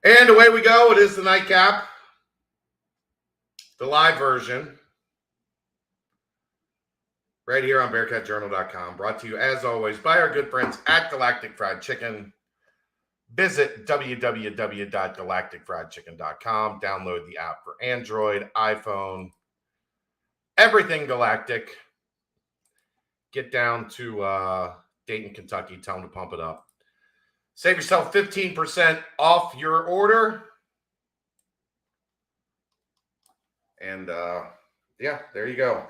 And away we go. It is the nightcap, the live version, right here on BearcatJournal.com. Brought to you, as always, by our good friends at Galactic Fried Chicken. Visit www.galacticfriedchicken.com. Download the app for Android, iPhone, everything Galactic. Get down to Dayton, Kentucky. Tell them to pump it up. Save yourself 15% off your order. And, yeah, there you go.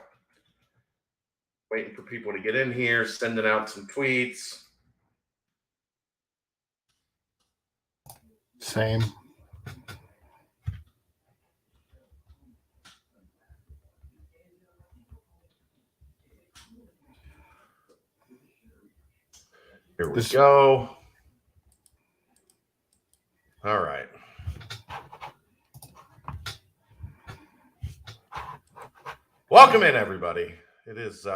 Waiting for people to get in here, sending out some tweets. Same. Here we go. All right. Welcome in, everybody. It is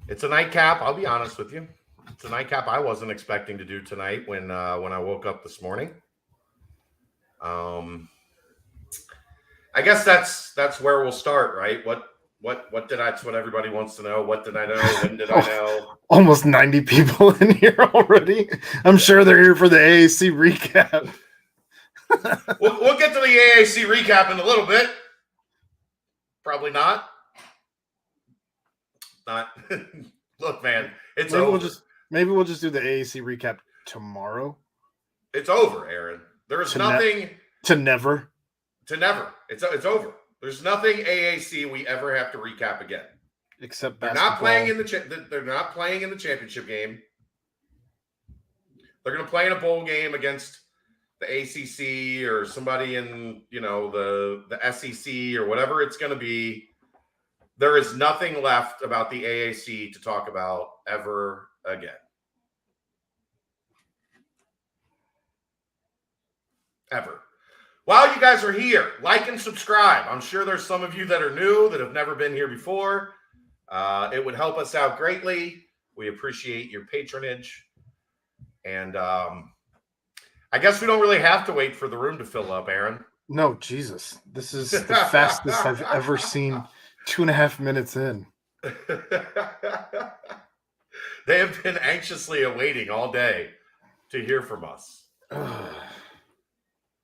it's a nightcap. I'll be honest with you. It's a nightcap I wasn't expecting to do tonight when I woke up this morning. I guess that's where we'll start, right? What did I? That's what everybody wants to know. What did I know? When did I know? Almost 90 people in here already. I'm sure they're here for the AAC recap. We'll get to the AAC recap in a little bit. Probably not. Look, man, it's over. Maybe we'll just do the AAC recap tomorrow. It's over, Aaron. There is nothing to never. It's over. There's nothing AAC we ever have to recap again. Except they're basketball. not playing in they're not playing in the championship game. They're going to play in a bowl game against the ACC or somebody in, the SEC or whatever it's going to be. There is nothing left about the AAC to talk about ever again. Ever. While you guys are here, like and subscribe. I'm sure there's some of you that are new that have never been here before. It would help us out greatly. We appreciate your patronage. And I guess we don't really have to wait for the room to fill up, Aaron. No, Jesus. This is the fastest I've ever seen 2.5 minutes in. They have been anxiously awaiting all day to hear from us.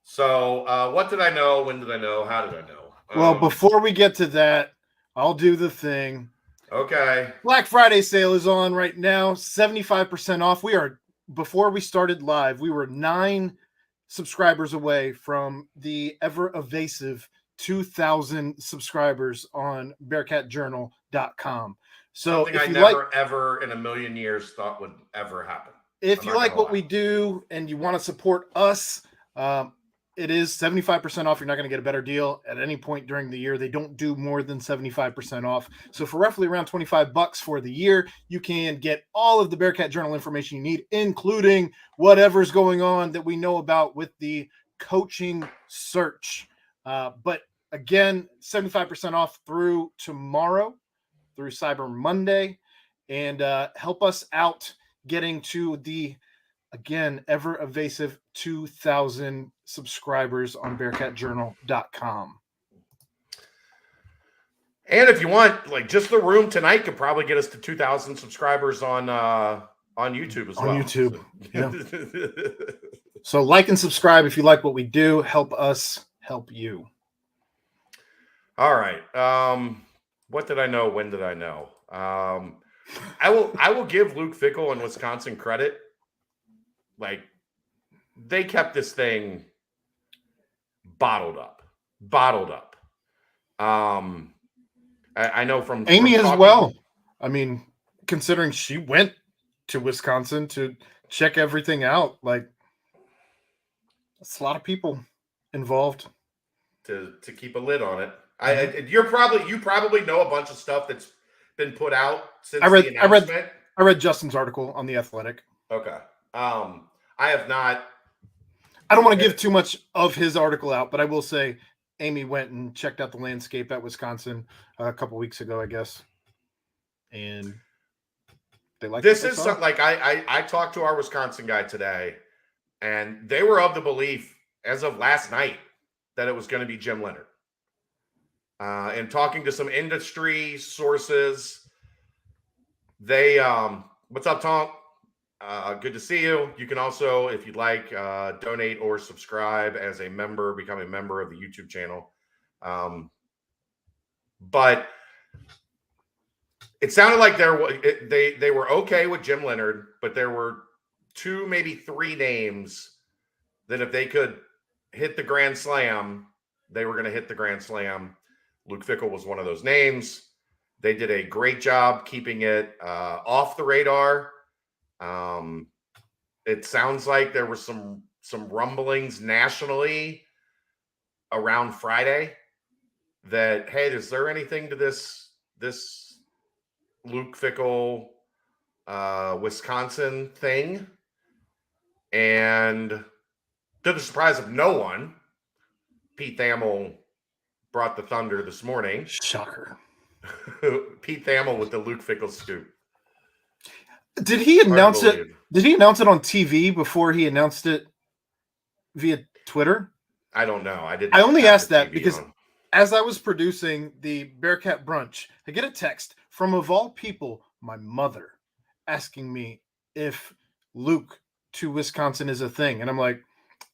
So, what did I know? When did I know? How did I know? Well, before we get to that, I'll do the thing. Okay. Black Friday sale is on right now, 75% off. Before we started live, we were 9 subscribers away from the ever evasive 2,000 subscribers on BearcatJournal.com. So something I never, ever in a million years thought would ever happen. If you like what we do and you want to support us, it is 75% off. You're not going to get a better deal at any point during the year. They don't do more than 75% off. So for roughly around $25 for the year, you can get all of the Bearcat Journal information you need, including whatever's going on that we know about with the coaching search. But again, 75% off through tomorrow, through Cyber Monday, and help us out getting to the, again, ever evasive 2,000 subscribers on BearcatJournal.com. And if you want, just the room tonight could probably get us to 2,000 subscribers on YouTube as well. On YouTube, yeah. So like and subscribe if you like what we do. Help us help you. All right. What did I know? When did I know? I will give Luke Fickle and Wisconsin credit. They kept this thing bottled up. I know from Amy as well. I mean, considering she went to Wisconsin to check everything out, that's a lot of people involved to keep a lid on it. You probably know a bunch of stuff that's been put out since the announcement. I read Justin's article on The Athletic. Okay. I have not. I don't want to give too much of his article out, but I will say Amy went and checked out the landscape at Wisconsin a couple weeks ago, I guess. And they like this. Is something I talked to our Wisconsin guy today, And they were of the belief as of last night that it was going to be Jim Leonhard. And talking to some industry sources, they, what's up, Tonk? Good to see you. You can also, if you'd like, donate or subscribe as a member, become a member of the YouTube channel. But it sounded like they were okay with Jim Leonhard, but there were 2, maybe 3 names that if they could hit the grand slam, they were going to hit the grand slam. Luke Fickle was one of those names. They did a great job keeping it off the radar. It sounds like there were some rumblings nationally around Friday that, hey, is there anything to this Luke Fickle Wisconsin thing? And to the surprise of no one, Pete Thamel brought the thunder this morning. Shocker. Pete Thamel with the Luke Fickle scoop. Did he announce it? Did he announce it on TV before he announced it via Twitter? I don't know. I only asked that because as I was producing the Bearcat brunch, I get a text from, of all people, my mother, asking me if Luke to Wisconsin is a thing, and I'm like,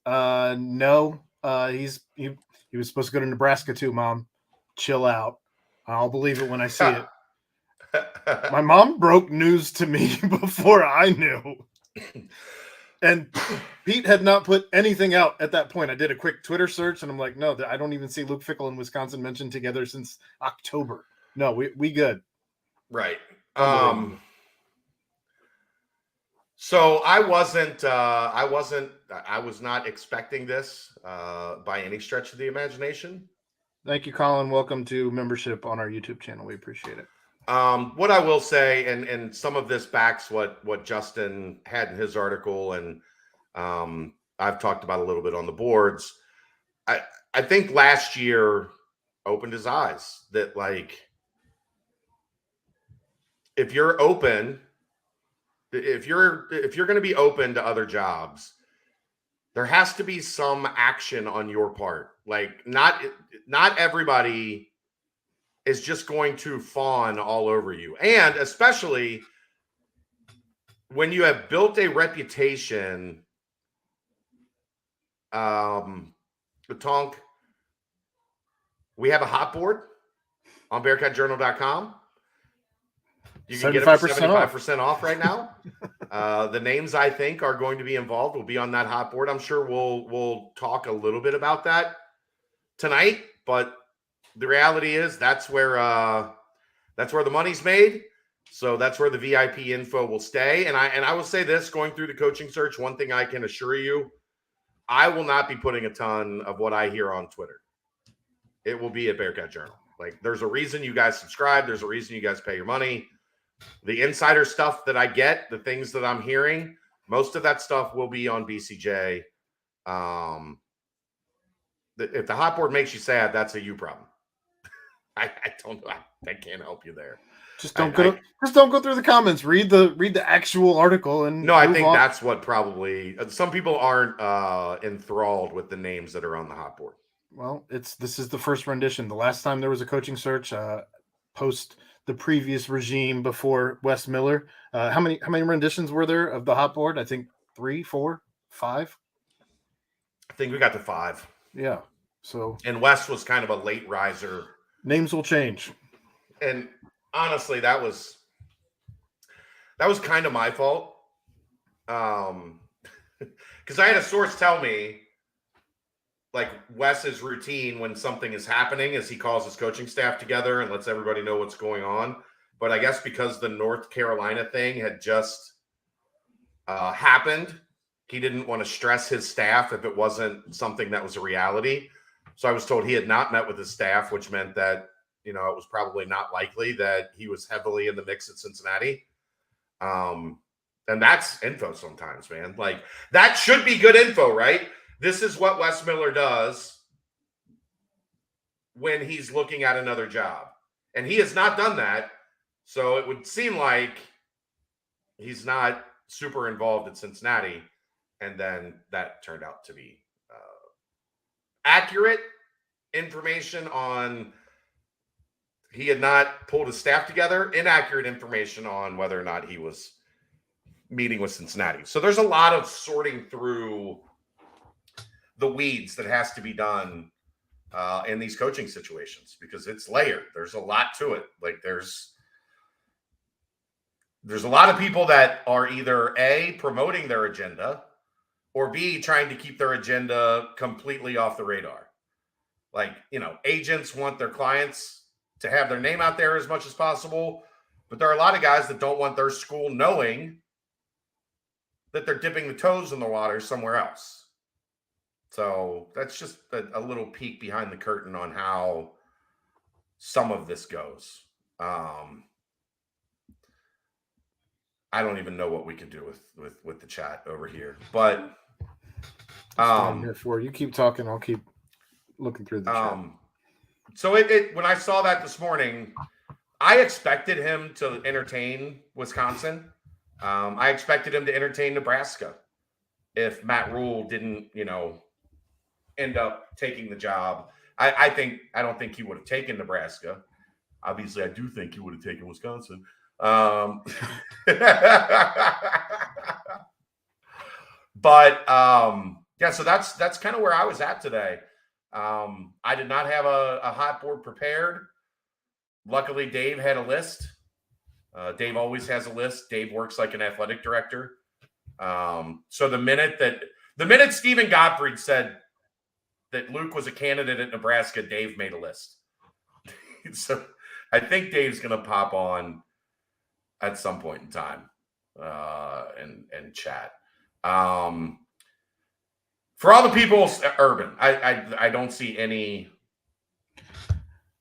no. He was supposed to go to Nebraska too, Mom. Chill out. I'll believe it when I see it. My mom broke news to me before I knew. And Pete had not put anything out at that point. I did a quick Twitter search, and I'm like, no, I don't even see Luke Fickle and Wisconsin mentioned together since October. No, we good. Right. So I was not expecting this by any stretch of the imagination. Thank you, Colin. Welcome to membership on our YouTube channel. We appreciate it. What I will say, and some of this backs what Justin had in his article, and I've talked about a little bit on the boards. I think last year opened his eyes that, like, if you're open, if you're going to be open to other jobs, there has to be some action on your part. Like, not everybody is just going to fawn all over you. And especially when you have built a reputation, Tonk, we have a hot board on BearcatJournal.com. You can get it for 75% off right now. The names I think are going to be involved will be on that hot board. I'm sure we'll talk a little bit about that tonight, but the reality is that's where the money's made. So that's where the VIP info will stay. And I will say this, going through the coaching search, one thing I can assure you, I will not be putting a ton of what I hear on Twitter. It will be at Bearcat Journal. Like, there's a reason you guys subscribe. There's a reason you guys pay your money. The insider stuff that I get, the things that I'm hearing, most of that stuff will be on BCJ. If the hot board makes you sad, that's a you problem. I don't know. I can't help you there. Just don't go through the comments. Read the actual article and no. I think that's what probably some people aren't enthralled with the names that are on the hot board. Well, this is the first rendition. The last time there was a coaching search, post the previous regime before Wes Miller. How many renditions were there of the hot board? I think 3, 4, 5. I think we got to 5. Yeah. So, and Wes was kind of a late riser. Names will change. And honestly, that was kind of my fault. Because I had a source tell me, like, Wes's routine when something is happening is he calls his coaching staff together and lets everybody know what's going on. But I guess because the North Carolina thing had just happened, he didn't want to stress his staff if it wasn't something that was a reality. So I was told he had not met with his staff, which meant that, it was probably not likely that he was heavily in the mix at Cincinnati. And that's info sometimes, man. Like, that should be good info, right? This is what Wes Miller does when he's looking at another job. And he has not done that. So it would seem like he's not super involved at Cincinnati. And then that turned out to be accurate information on he had not pulled his staff together, inaccurate information on whether or not he was meeting with Cincinnati. So there's a lot of sorting through the weeds that has to be done in these coaching situations because it's layered. There's a lot to it. Like there's a lot of people that are either A, promoting their agenda, or B, trying to keep their agenda completely off the radar. Like, agents want their clients to have their name out there as much as possible, but there are a lot of guys that don't want their school knowing that they're dipping the toes in the water somewhere else. So that's just a little peek behind the curtain on how some of this goes. I don't even know what we can do with the chat over here, but I'm here for you. Keep talking. I'll keep looking through the chat. So it when I saw that this morning, I expected him to entertain Wisconsin. I expected him to entertain Nebraska if Matt Rule didn't, end up taking the job. I don't think he would have taken Nebraska. Obviously, I do think he would have taken Wisconsin. But so that's kind of where I was at today. I did not have a hot board prepared. Luckily, Dave had a list. Dave always has a list. Dave works like an athletic director. So the minute Stephen Gottfried said that Luke was a candidate at Nebraska, Dave made a list. So I think Dave's going to pop on at some point in time and chat. For all the people, Urban, I don't see any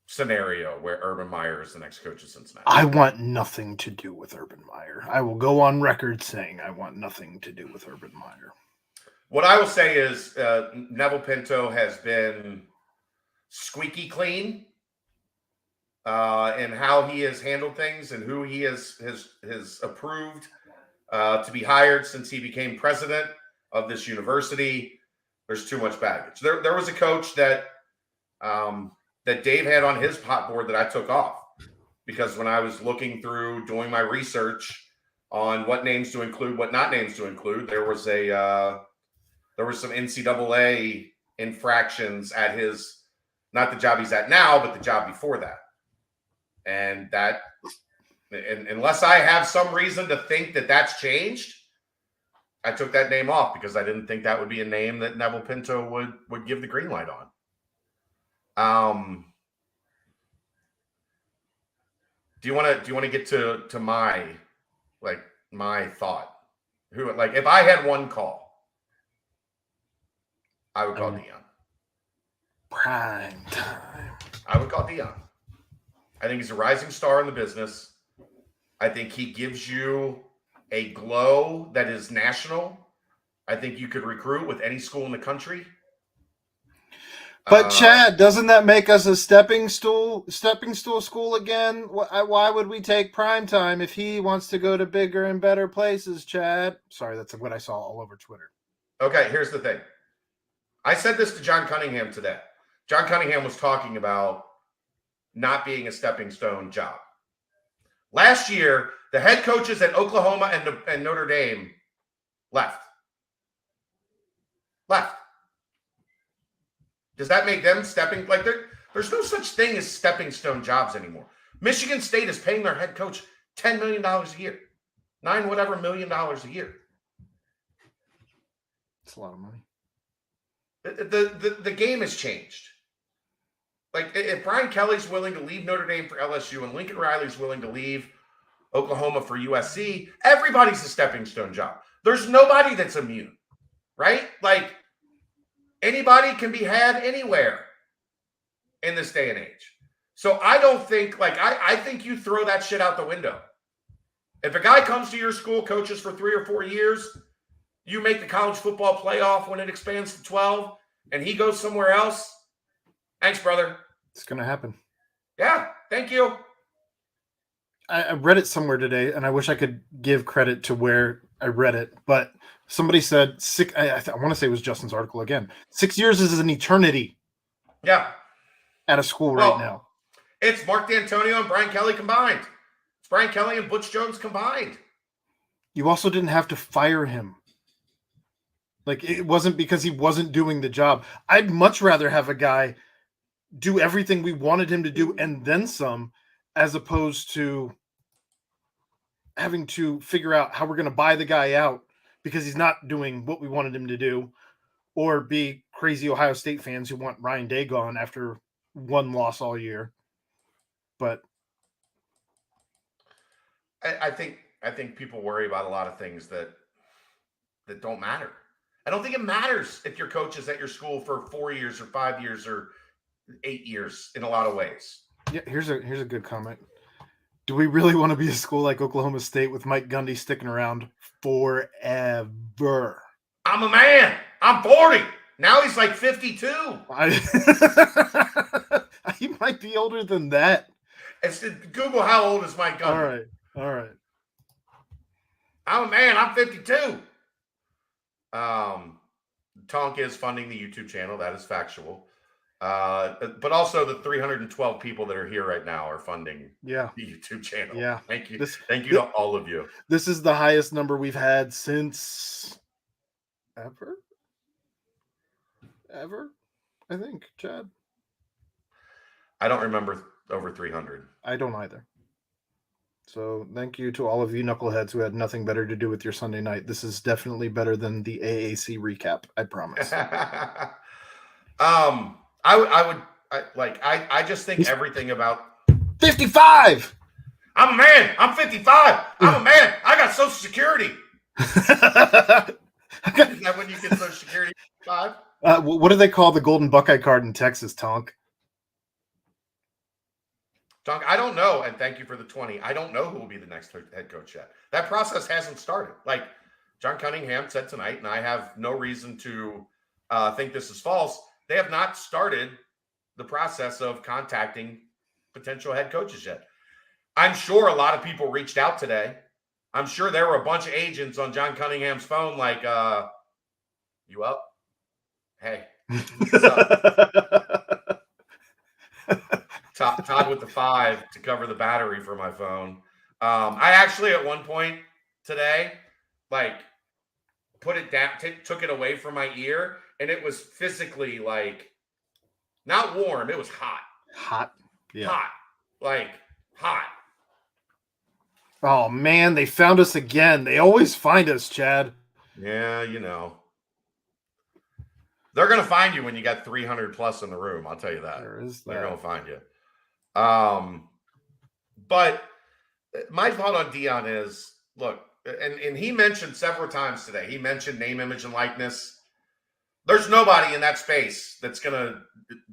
scenario where Urban Meyer is the next coach of Cincinnati. I want nothing to do with Urban Meyer. I will go on record saying I want nothing to do with Urban Meyer. What I will say is Neville Pinto has been squeaky clean in how he has handled things and who he has approved to be hired since he became president of this university. There's too much baggage. There was a coach that Dave had on his hot board that I took off because when I was looking through doing my research on what names to include, what not names to include, there was some NCAA infractions at his, not the job he's at now, but the job before that. And unless I have some reason to think that that's changed, I took that name off because I didn't think that would be a name that Neville Pinto would give the green light on. Do you want to get to my thought? If I had one call, I would call Deion. Prime time. I would call Deion. I think he's a rising star in the business. I think he gives you a glow that is national. I think you could recruit with any school in the country. But Chad, doesn't that make us a stepping stool school again? Why would we take primetime if he wants to go to bigger and better places, Chad? Sorry, that's what I saw all over Twitter. Okay, here's the thing. I said this to John Cunningham today. John Cunningham was talking about not being a stepping stone job. Last year, the head coaches at Oklahoma and Notre Dame left. Does that make them stepping? There's no such thing as stepping stone jobs anymore. Michigan State is paying their head coach $10 million a year. $9 million a year. It's a lot of money. The game has changed. If Brian Kelly's willing to leave Notre Dame for LSU and Lincoln Riley's willing to leave Oklahoma for USC, everybody's a stepping stone job. There's nobody that's immune, right? Anybody can be had anywhere in this day and age. So I don't think, I think you throw that shit out the window. If a guy comes to your school, coaches for 3 or 4 years, you make the college football playoff when it expands to 12, and he goes somewhere else. Thanks, brother. It's going to happen. Yeah, thank you. I read it somewhere today, and I wish I could give credit to where I read it, but Somebody said I want to say it was Justin's article again. 6 years is an eternity Yeah. at a school Well, right now. It's Mark D'Antonio and Brian Kelly combined. It's Brian Kelly and Butch Jones combined. You also didn't have to fire him. Like, it wasn't because he wasn't doing the job. I'd much rather have a guy do everything we wanted him to do and then some, as opposed to having to figure out how we're going to buy the guy out because he's not doing what we wanted him to do, or be crazy Ohio State fans who want Ryan Day gone after one loss all year. But I think people worry about a lot of things that don't matter. I don't think it matters if your coach is at your school for 4 years or 5 years or 8 years in a lot of ways. yeah, here's a good comment. Do we really want to be a school like Oklahoma State with Mike Gundy sticking around forever? I'm a man. I'm 40. Now he's like 52. He might be older than that. Google how old is Mike Gundy. All right. I'm a man. I'm 52. Tonk is funding the YouTube channel. That is factual. But also the 312 people that are here right now are funding the YouTube channel. Yeah. Thank you. Thank you to all of you. This is the highest number we've had since ever, I think, Chad. I don't remember over 300. I don't either. So thank you to all of you knuckleheads who had nothing better to do with your Sunday night. This is definitely better than the AAC recap. I promise. I just think everything about 55. I'm a man. I'm 55. I'm a man. I got Social Security. Is that when you get Social Security? 5? What do they call the Golden Buckeye card in Texas, Tonk? Tonk, I don't know. And thank you for the 20. I don't know who will be the next head coach yet. That process hasn't started. Like John Cunningham said tonight, and I have no reason to think this is false. They have not started the process of contacting potential head coaches yet. I'm sure a lot of people reached out today. I'm sure there were a bunch of agents on John Cunningham's phone like, you up? Hey, what's up? Todd with the 5 to cover the battery for my phone. I actually at one point today, like, put it down, took it away from my ear, and it was physically like not warm. It was hot. Hot. Yeah. Hot. Like hot. Oh man, they found us again. They always find us, Chad. Yeah, you know. They're gonna find you when you got 300 plus in the room. I'll tell you that. They're gonna find you. But my thought on Deion is, look, and he mentioned several times today. He mentioned name, image, and likeness. There's nobody in that space that's going to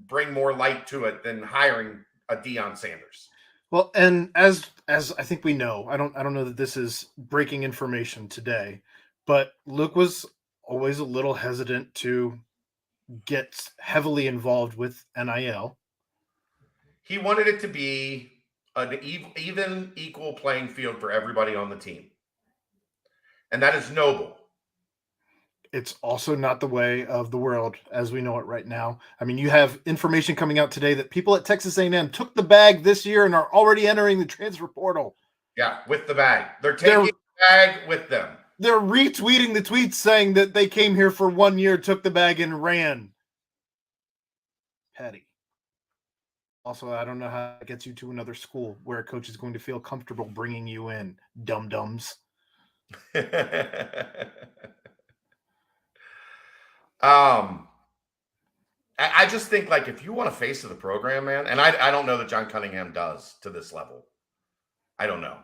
bring more light to it than hiring a Deion Sanders. Well, and as I think we know, I don't know that this is breaking information today, but Luke was always a little hesitant to get heavily involved with NIL. He wanted it to be an even equal playing field for everybody on the team. And that is noble. It's also not the way of the world as we know it right now. I mean, you have information coming out today that people at Texas A&M took the bag this year and are already entering the transfer portal. Yeah, with the bag. They're taking the bag with them. They're retweeting the tweets saying that they came here for 1 year, took the bag, and ran. Petty. Also, I don't know how it gets you to another school where a coach is going to feel comfortable bringing you in, dum-dums. I just think, like, if you want a face of the program, man, and I don't know that John Cunningham does to this level. I don't know.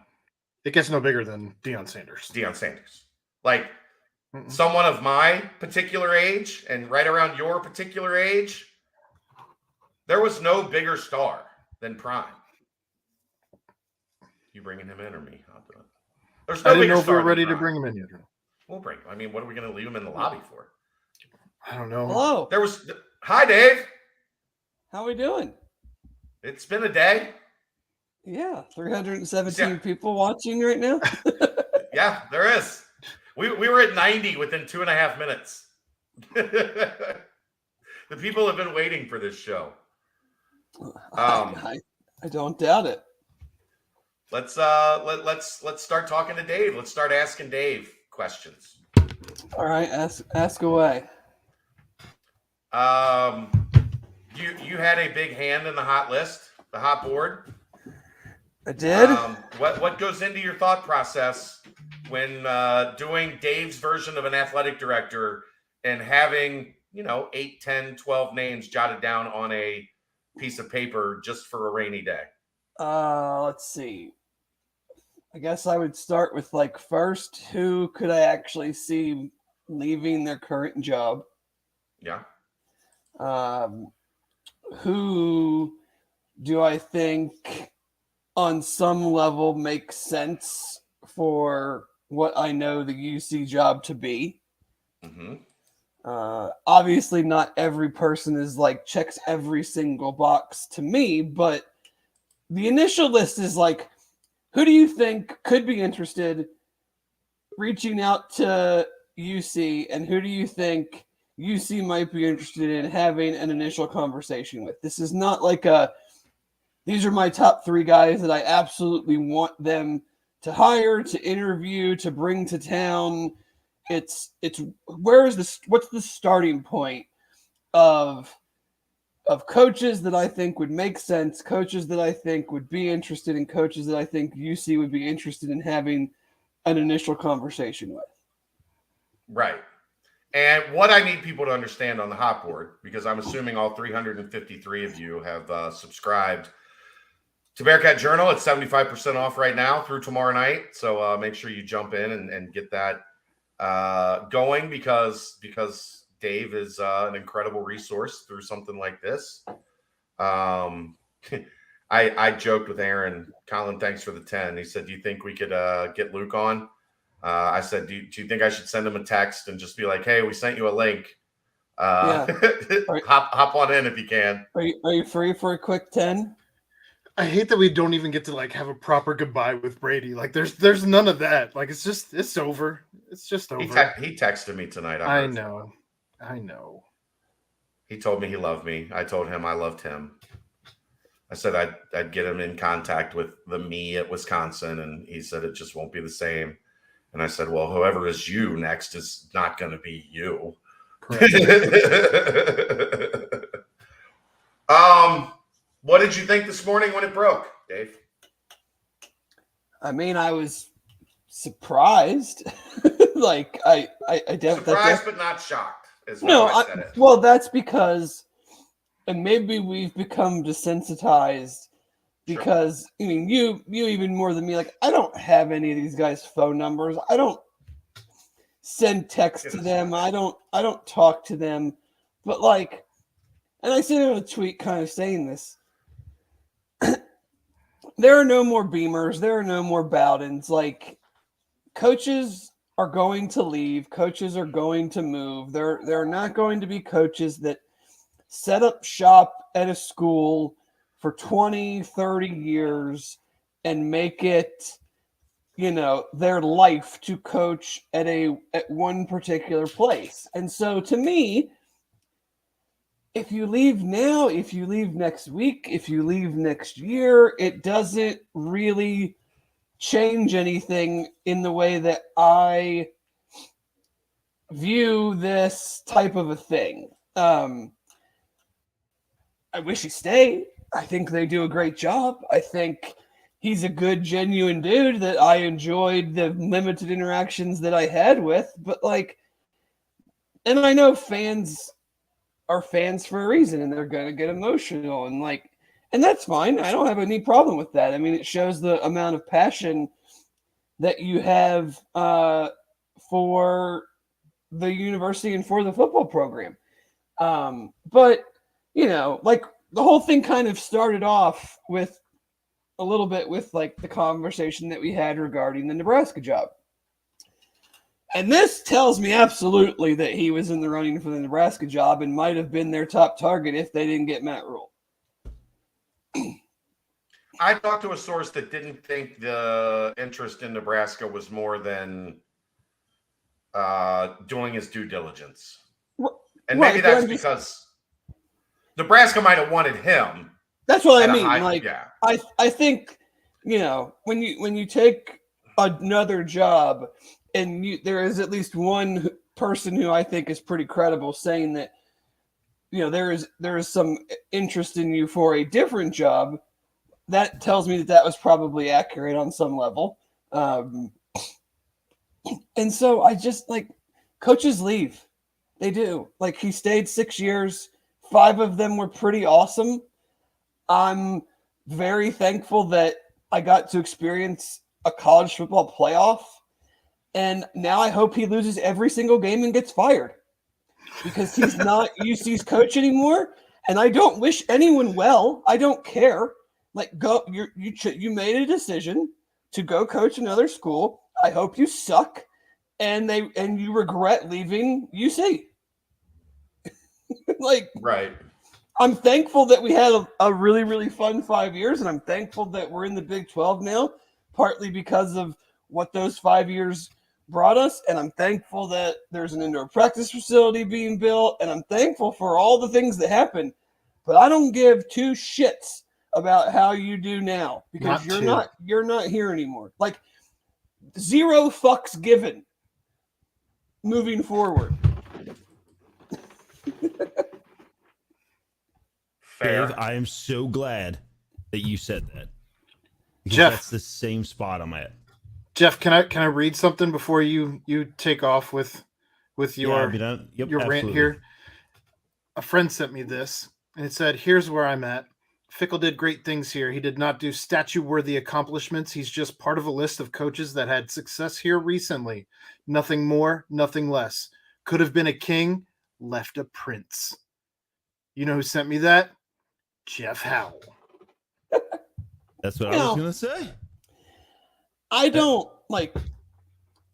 It gets no bigger than Deion Sanders. Deion Sanders. Like, someone of my particular age and right around your particular age, there was no bigger star than Prime. You bringing him in or me? I'll do it. There's no I didn't bigger know if we star were ready than to bring him in yet. We'll bring him. I mean, what are we going to leave him in the lobby for? I don't know. Hello. Hi, Dave. How we doing? It's been a day. Yeah, 317 people watching right now. Yeah, there is. We were at 90 within 2.5 minutes. The people have been waiting for this show. I don't doubt it. Let's start talking to Dave. Let's start asking Dave questions. All right, ask away. You had a big hand in the hot list, the hot board. I did. What goes into your thought process when doing Dave's version of an athletic director and having 8, 10, 12 names jotted down on a piece of paper just for a rainy day? Let's see. I guess I would start with first, who could I actually see leaving their current job? Yeah. Who do I think on some level makes sense for what I know the UC job to be? Mm-hmm. Obviously not every person is checks every single box to me, but the initial list is who do you think could be interested reaching out to UC, and who do you think UC might be interested in having an initial conversation with? This is not these are my top 3 guys that I absolutely want them to hire, to interview, to bring to town. It's what's the starting point of coaches that I think would make sense, coaches that I think would be interested, and coaches that I think UC would be interested in having an initial conversation with. Right. And what I need people to understand on the hot board, because I'm assuming all 353 of you have subscribed to Bearcat Journal. It's 75% off right now through tomorrow night. So make sure you jump in and get that going because Dave is an incredible resource through something like this. I joked with Aaron, Colin, thanks for the 10. He said, do you think we could get Luke on? I said, do you think I should send him a text and just be like, hey, we sent you a link. Hop on in if you can. Are you free for a quick 10? I hate that we don't even get to have a proper goodbye with Brady. There's none of that. It's over. It's just over. He texted me tonight. I know. He told me he loved me. I told him I loved him. I said I'd get him in contact with the me at Wisconsin, and he said it just won't be the same. And I said, well, whoever is you next is not going to be you. What did you think this morning when it broke, Dave? I mean, I was surprised. I surprised but not shocked. Well, that's because, and maybe we've become desensitized because I mean, you even more than me. I don't have any of these guys' phone numbers. I don't send texts to them. I don't talk to them. But and I sent out a tweet kind of saying this. There are no more Beamers. There are no more Bowdens. Coaches are going to leave. Coaches are going to move. There are not going to be coaches that set up shop at a school for 20, 30 years and make it, their life to coach at one particular place. And so to me, if you leave now, if you leave next week, if you leave next year, it doesn't really change anything in the way that I view this type of a thing. I wish he stayed. I think they do a great job. I think he's a good, genuine dude that I enjoyed the limited interactions that I had with. But and I know fans are fans for a reason, and they're going to get emotional and that's fine. I don't have any problem with that. I mean, it shows the amount of passion that you have for the university and for the football program. But the whole thing kind of started off with a little bit with the conversation that we had regarding the Nebraska job. And this tells me absolutely that he was in the running for the Nebraska job and might have been their top target if they didn't get Matt Rule. I talked to a source that didn't think the interest in Nebraska was more than doing his due diligence. R- And right, maybe but that's I'm just- because Nebraska might have wanted him. That's what I at a mean. high- Like, I think, when you take another job and there is at least one person who I think is pretty credible saying that, there is some interest in you for a different job, that tells me that was probably accurate on some level. And so I just coaches leave. They do. Like, he stayed 6 years. 5 of them were pretty awesome. I'm very thankful that I got to experience a college football playoff. And now I hope he loses every single game and gets fired, because he's not UC's coach anymore. And I don't wish anyone well. I don't care. Like, go. You made a decision to go coach another school. I hope you suck, and you regret leaving UC. Right. I'm thankful that we had a really, really fun 5 years, and I'm thankful that we're in the Big 12 now, partly because of what those 5 years brought us, and I'm thankful that there's an indoor practice facility being built, and I'm thankful for all the things that happen. But I don't give 2 shits about how you do now, because you're not here anymore. Like, 0 fucks given moving forward. Fair. Dave, I am so glad that you said that. Because Jeff. that's the same spot I'm at. Jeff, can I read something before you take off with your rant here? A friend sent me this, and it said, "Here's where I'm at. Fickle did great things here. He did not do statue-worthy accomplishments. He's just part of a list of coaches that had success here recently. Nothing more, nothing less. Could have been a king, left a prince." You know who sent me that? Jeff Howell. That's what I was going to say.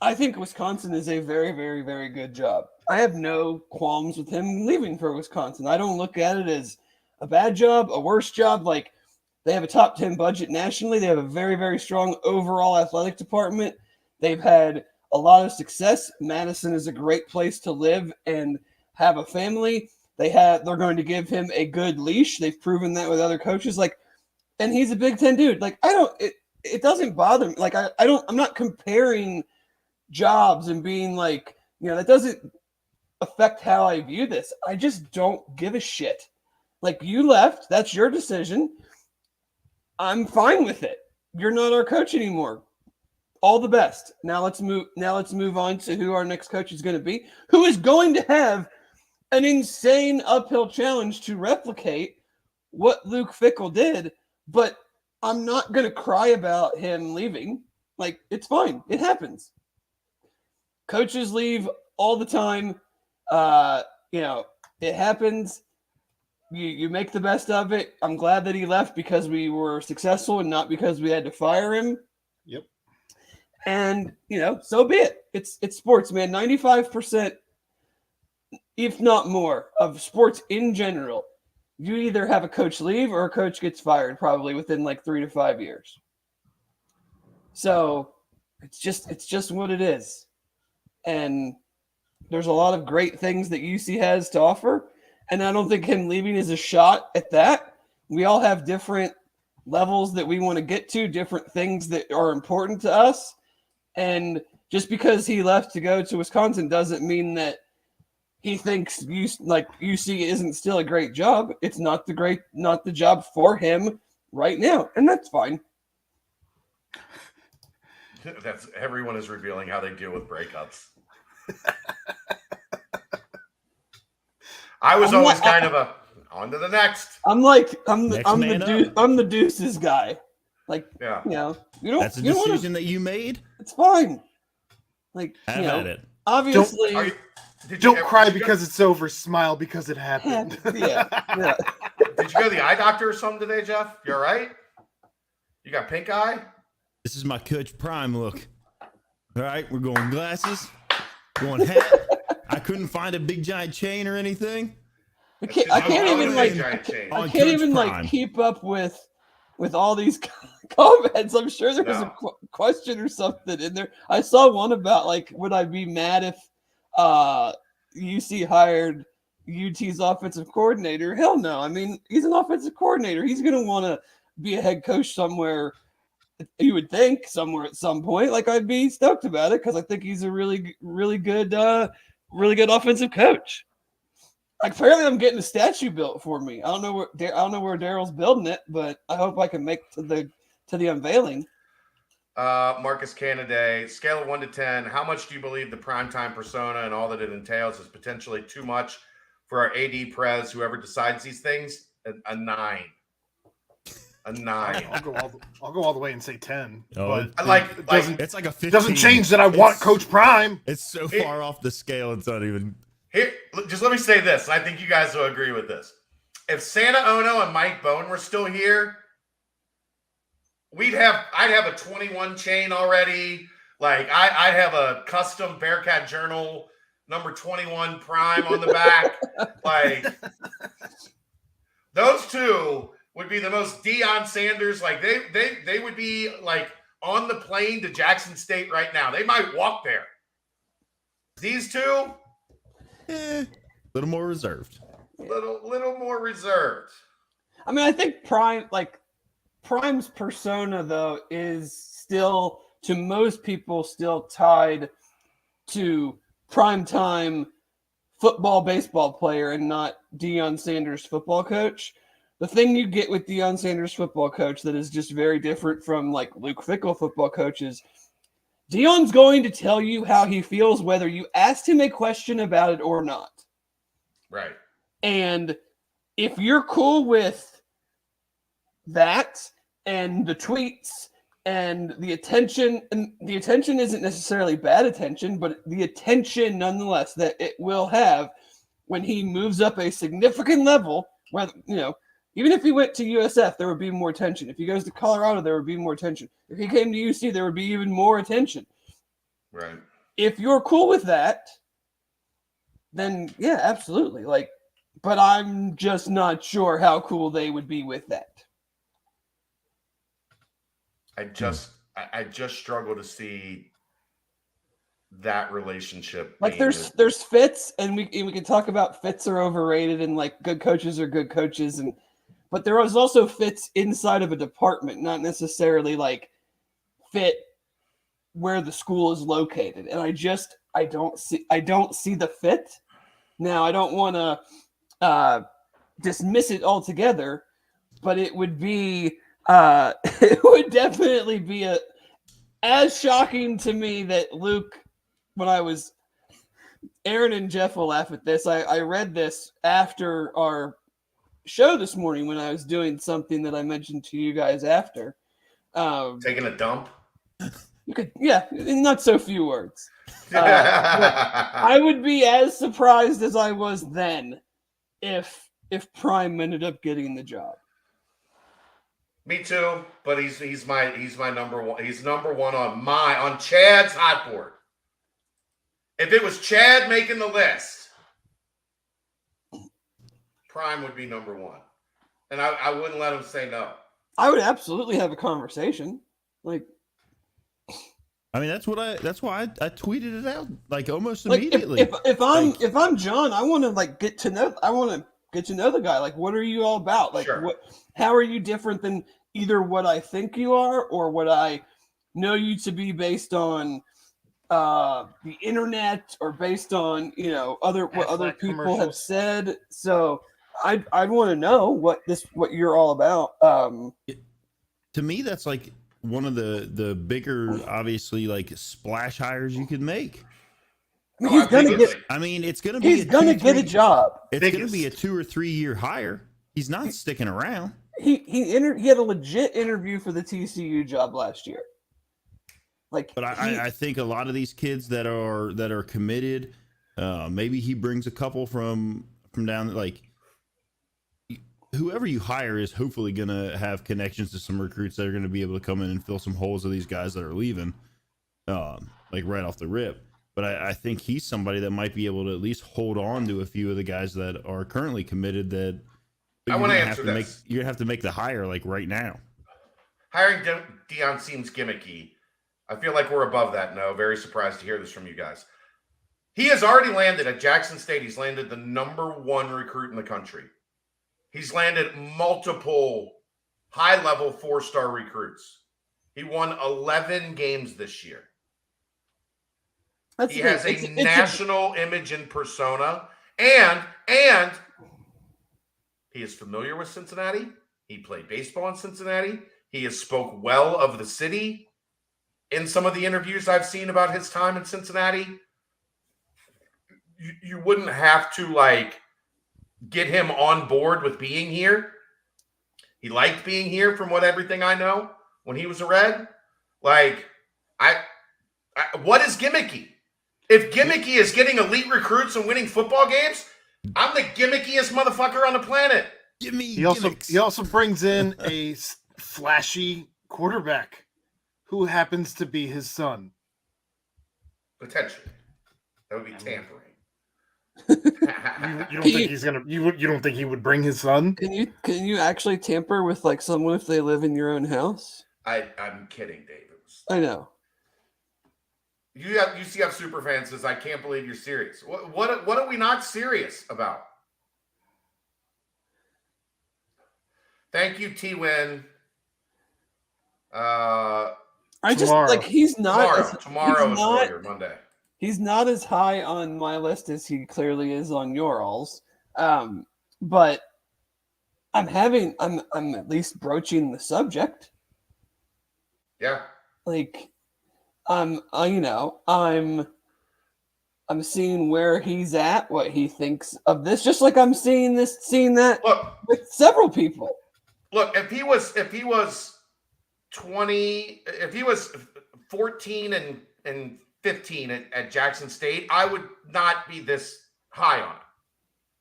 I think Wisconsin is a very, very, very good job. I have no qualms with him leaving for Wisconsin. I don't look at it as a bad job, a worse job. Like, they have a top 10 budget nationally. They have a very, very strong overall athletic department. They've had a lot of success. Madison is a great place to live and have a family. They're going to give him a good leash. They've proven that with other coaches. And he's a Big Ten dude. It doesn't bother me. I'm not comparing jobs and being that doesn't affect how I view this. I just don't give a shit. You left, that's your decision. I'm fine with it. You're not our coach anymore. All the best. Now let's move on to who our next coach is going to be, who is going to have an insane uphill challenge to replicate what Luke Fickle did, but I'm not going to cry about him leaving. It's fine. It happens. Coaches leave all the time. It happens. You make the best of it. I'm glad that he left because we were successful and not because we had to fire him. Yep. And, so be it. It's sports, man. 95%, if not more, of sports in general, you either have a coach leave or a coach gets fired probably within 3 to 5 years. So it's just what it is. And there's a lot of great things that UC has to offer. And I don't think him leaving is a shot at that. We all have different levels that we want to get to, different things that are important to us. And just because he left to go to Wisconsin doesn't mean that he thinks UC isn't still a great job. It's not the job for him right now. And that's fine. Everyone is revealing how they deal with breakups. I was always kind of on to the next. I'm the deuces guy. That's a decision that you made. It's fine. Have at it. Obviously, Don't cry because it's over. Smile because it happened. yeah. Did you go to the eye doctor or something today, Jeff? You all right? You got pink eye? This is my Coach Prime look. All right, we're going glasses, going hat. I couldn't find a big giant chain or anything. I can't even keep up with all these comments. I'm sure there was a question or something in there. I saw one about would I be mad if UC hired UT's offensive coordinator. Hell no. I mean, he's an offensive coordinator. He's going to want to be a head coach somewhere. You would think somewhere at some point. Like, I'd be stoked about it because I think he's a really good offensive coach. Like, apparently, I'm getting a statue built for me. I don't know where Daryl's building it, but I hope I can make to the unveiling. Marcus Canaday, scale of 1 to 10. How much do you believe the primetime persona and all that it entails is potentially too much for our AD Prez, whoever decides these things? A 9. A 9. I'll go all the way and say 10. Oh, but it's like a 15. Doesn't change that I want Coach Prime. It's so far off the scale. It's not even. Here, just let me say this, and I think you guys will agree with this. If Santa Ono and Mike Bone were still here, I'd have a 21 chain already. Like, I'd have a custom Bearcat Journal number 21 Prime on the back. Like, those two would be the most Deion Sanders. Like, they would be like on the plane to Jackson State right now. They might walk there. These two, a little more reserved. Little more reserved. I mean, I think Prime's persona, though, is still, to most people, still tied to primetime football, baseball player and not Deion Sanders football coach. The thing you get with Deion Sanders football coach that is just very different from, like, Luke Fickle football coaches, Deion's going to tell you how he feels whether you asked him a question about it or not. Right. And if you're cool with that and the tweets and the attention isn't necessarily bad attention, but the attention nonetheless that it will have when he moves up a significant level, whether, even if he went to USF, there would be more attention. If he goes to Colorado, there would be more attention. If he came to UC, there would be even more attention. Right. If you're cool with that, then yeah, absolutely. Like, but I'm just not sure how cool they would be with that. I just struggle to see that relationship. Like, there's fits, and we can talk about fits are overrated, and like good coaches are good coaches, but there is also fits inside of a department, not necessarily like fit where the school is located. And I don't see the fit. Now, I don't want to dismiss it altogether, but it would be it would definitely be as shocking to me that Luke, Aaron and Jeff will laugh at this. I read this after our show this morning when I was doing something that I mentioned to you guys after. Taking a dump? You could, yeah, in not so few words. I would be as surprised as I was then if Prime ended up getting the job. Me too, but he's my number one. He's number one on Chad's hot board. If it was Chad making the list, Prime would be number one, and I wouldn't let him say no. I would absolutely have a conversation. Like, I mean, that's why I tweeted it out like almost like immediately. If I'm John, I want to get to know the guy. Like, what are you all about? Like, sure. How are you different than either what I think you are or what I know you to be based on the internet or based on what other people have said. So I'd want to know what you're all about. To me, that's like one of the bigger, obviously, like splash hires you could make. He's gonna get. I mean, it's gonna be. He's gonna get a job. It's gonna be a 2 or 3 year hire. He's not sticking around. He had a legit interview for the TCU job last year. Like, but I think a lot of these kids that are committed, maybe he brings a couple from down, like whoever you hire is hopefully going to have connections to some recruits that are going to be able to come in and fill some holes of these guys that are leaving, like right off the rip. But I think he's somebody that might be able to at least hold on to a few of the guys that are currently committed. That I want to answer this. You're going to have to make the hire like right now. Hiring Deion seems gimmicky. I feel like we're above that. No, very surprised to hear this from you guys. He has already landed at Jackson State. He's landed the #1 recruit in the country. He's landed multiple high-level 4-star recruits. He won 11 games this year. He has a national image and persona, and he is familiar with Cincinnati. He played baseball in Cincinnati. He has spoke well of the city in some of the interviews I've seen about his time in Cincinnati. You wouldn't have to like get him on board with being here. He liked being here from everything I know when he was a Red. Like, what is gimmicky? If gimmicky is getting elite recruits and winning football games, I'm the gimmickiest motherfucker on the planet. Give me He also brings in a flashy quarterback who happens to be his son. Potentially. That would be tampering. You don't think he's gonna? You don't think he would bring his son? Can you actually tamper with like someone if they live in your own house? I'm kidding, David. I know. UCF superfan says, "I can't believe you're serious." What are we not serious about? Thank you, T-Win. I just like he's not tomorrow is earlier, Monday. He's not as high on my list as he clearly is on yours. But I'm at least broaching the subject. Yeah. Like, I'm seeing where he's at, what he thinks of this, just like I'm seeing that with several people. Look, if he was 14 and 15 at Jackson State, I would not be this high on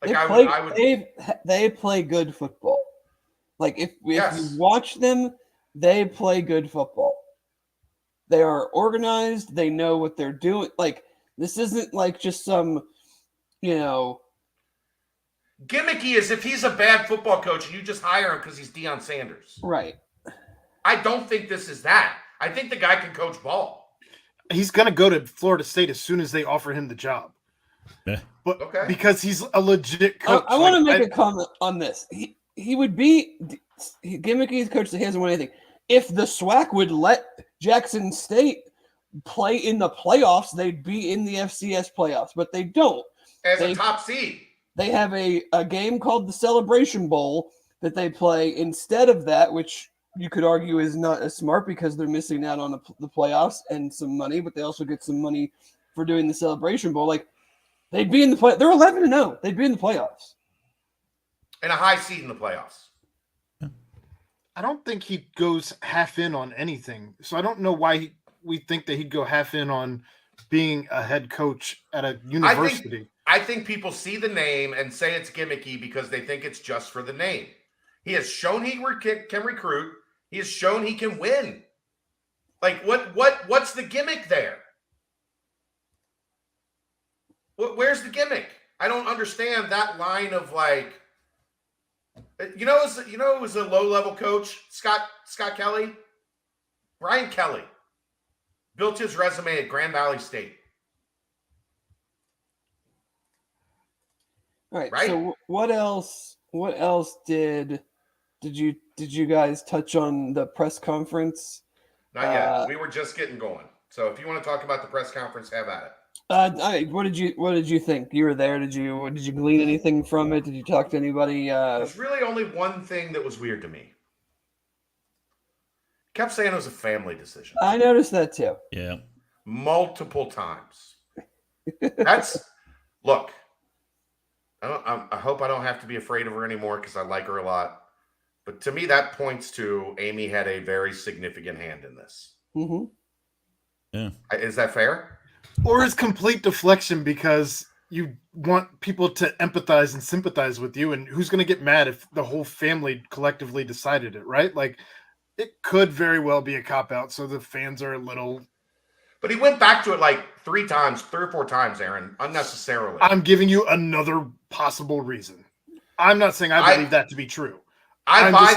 it. They play good football. Like if you watch them, they play good football. They are organized. They know what they're doing. Like this isn't like just some, gimmicky is if he's a bad football coach and you just hire him because he's Deion Sanders. Right. I don't think this is that. I think the guy can coach ball. He's going to go to Florida State as soon as they offer him the job. Yeah. But because he's a legit coach. I want to make a comment on this. He would be gimmicky's coach that he hasn't won anything. If the SWAC would let Jackson State play in the playoffs, they'd be in the FCS playoffs, but they don't. As a top seed. They have a game called the Celebration Bowl that they play instead of that, which you could argue is not as smart because they're missing out on the playoffs and some money, but they also get some money for doing the Celebration Bowl. Like they'd be in the play. They're 11-0. They'd be in the playoffs. And a high seed in the playoffs. I don't think he goes half in on anything. So I don't know why we think that he'd go half in on being a head coach at a university. I think people see the name and say it's gimmicky because they think it's just for the name. He has shown he can recruit. He has shown he can win. Like what's the gimmick there? Where's the gimmick? I don't understand that line of like. It was a low-level coach, Scott Kelly. Brian Kelly built his resume at Grand Valley State. All right. Right? So what else did you guys touch on the press conference? Not yet. We were just getting going. So if you want to talk about the press conference, have at it. What did you think? You were there. Did you glean anything from it? Did you talk to anybody? There's really only one thing that was weird to me. Kept saying it was a family decision. I noticed that too. Yeah. Multiple times. Look. I hope I don't have to be afraid of her anymore because I like her a lot. But to me, that points to Amy had a very significant hand in this. Mm-hmm. Yeah. Is that fair? Or is complete deflection because you want people to empathize and sympathize with you, and who's going to get mad if the whole family collectively decided it, right? Like, it could very well be a cop-out, so the fans are a little... But he went back to it like 3 or 4 times, Aaron, unnecessarily. I'm giving you another possible reason. I'm not saying I believe that to be true. I buy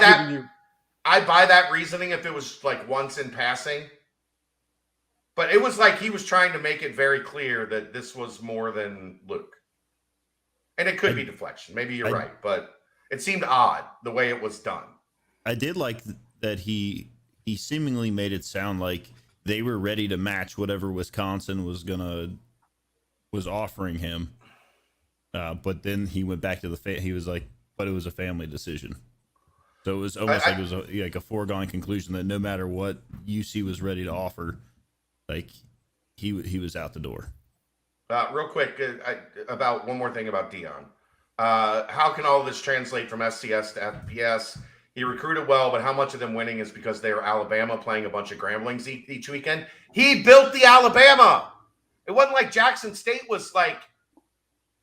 that reasoning if it was like once in passing. But it was like he was trying to make it very clear that this was more than Luke. And it could be deflection. Maybe you're right, but it seemed odd the way it was done. I did like that he seemingly made it sound like they were ready to match whatever Wisconsin was offering him. But then he went back to he was like, but it was a family decision. So it was almost like it was like a foregone conclusion that no matter what UC was ready to offer, like he was out the door. Real quick, about one more thing about Deion. How can all of this translate from SCS to FPS? He recruited well, but how much of them winning is because they were Alabama playing a bunch of Gramblings each weekend? He built the Alabama. It wasn't like Jackson State was like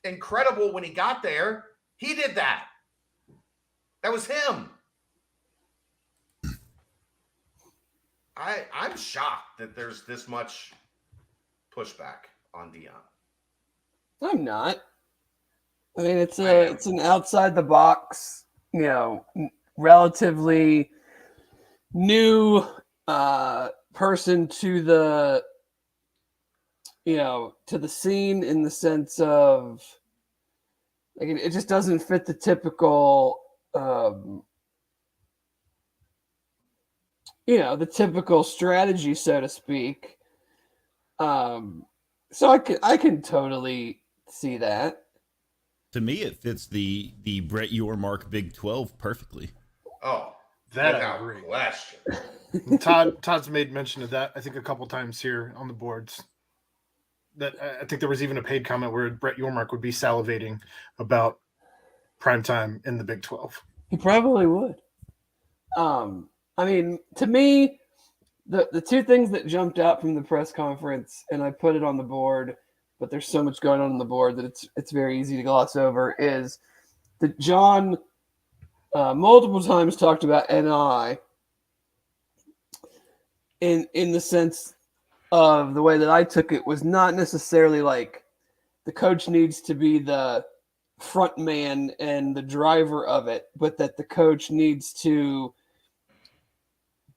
incredible when he got there. He did that. That was him. I'm shocked that there's this much pushback on Deion. I'm not. I mean, it's an outside the box, relatively new person to the scene in the sense of like it just doesn't fit the typical the typical strategy, so to speak. So I can totally see that. To me, it fits the Brett Yormark Big 12 perfectly. Oh, That without I agree. question. Todd's made mention of that, I think, a couple times here on the boards. That I think there was even a paid comment where Brett Yormark would be salivating about primetime in the Big 12. He probably would. I mean, to me, the two things that jumped out from the press conference, and I put it on the board, but there's so much going on the board that it's very easy to gloss over, is that John multiple times talked about NI in the sense of the way that I took it was not necessarily like the coach needs to be the front man and the driver of it, but that the coach needs to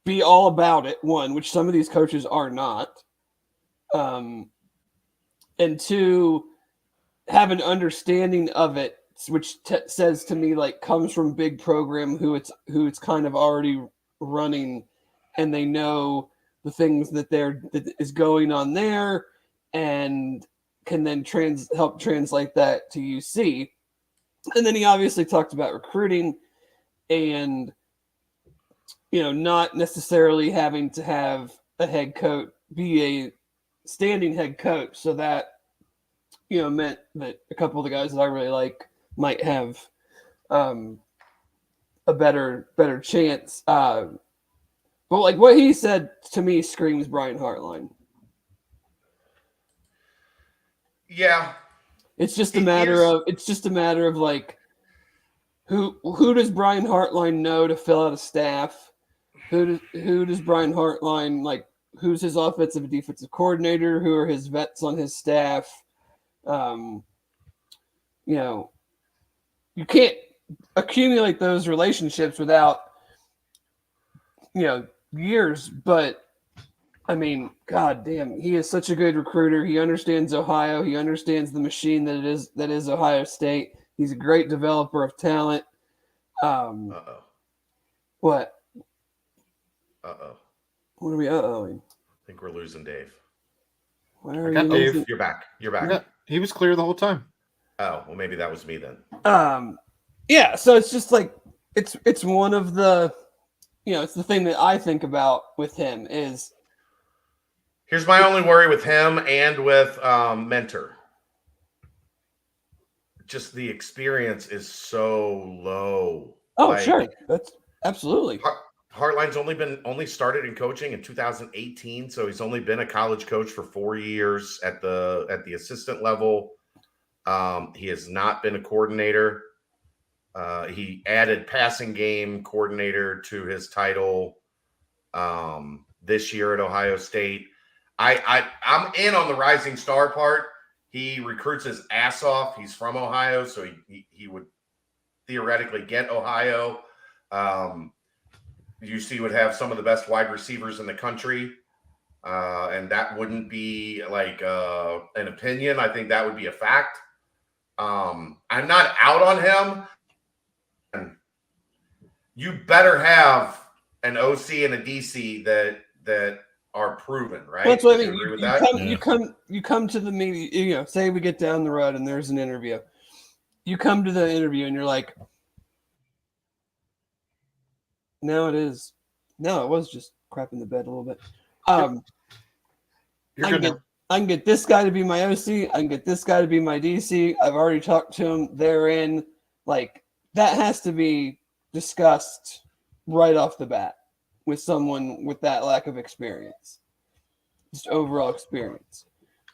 be all about it, one, which some of these coaches are not, and two, have an understanding of it, which says to me like comes from big program who it's kind of already running, and they know the things that is going on there, and can then help translate that to UC. And then he obviously talked about recruiting and not necessarily having to have a head coach be a standing head coach. So that, meant that a couple of the guys that I really like might have a better chance. But like what he said to me screams Brian Hartline. Yeah. It's just a matter of like who does Brian Hartline know to fill out a staff? Who does Brian Hartline like? Who's his offensive and defensive coordinator? Who are his vets on his staff? You can't accumulate those relationships without years. But I mean, god damn, he is such a good recruiter. He understands Ohio. He understands the machine that is Ohio State. He's a great developer of talent. What? What are we uh-ohing? I think we're losing Dave. Where I got Dave. You're back. Yeah, he was clear the whole time. Oh, well, maybe that was me then. Yeah, so it's just like it's one of the it's the thing that I think about with him is here's my only worry with him and with Mentor. Just the experience is so low. Oh, sure. That's absolutely. Hartline's only started in coaching in 2018, so he's only been a college coach for 4 years at the assistant level. He has not been a coordinator. He added passing game coordinator to his title this year at Ohio State. I'm in on the rising star part. He recruits his ass off. He's from Ohio, so he would theoretically get Ohio. UC would have some of the best wide receivers in the country. And that wouldn't be like an opinion. I think that would be a fact. I'm not out on him. And you better have an OC and a DC that are proven, right? That's what I Would you mean. agree with You that? come, Yeah. you come to the meeting. You know, say we get down the road and there's an interview. You come to the interview and you're like, no, it is. No, it was just crap in the bed a little bit. You're I can gonna. get I can get this guy to be my OC. I can get this guy to be my DC. I've already talked to him. They're in. Like, that has to be discussed right off the bat with someone with that lack of experience, just overall experience.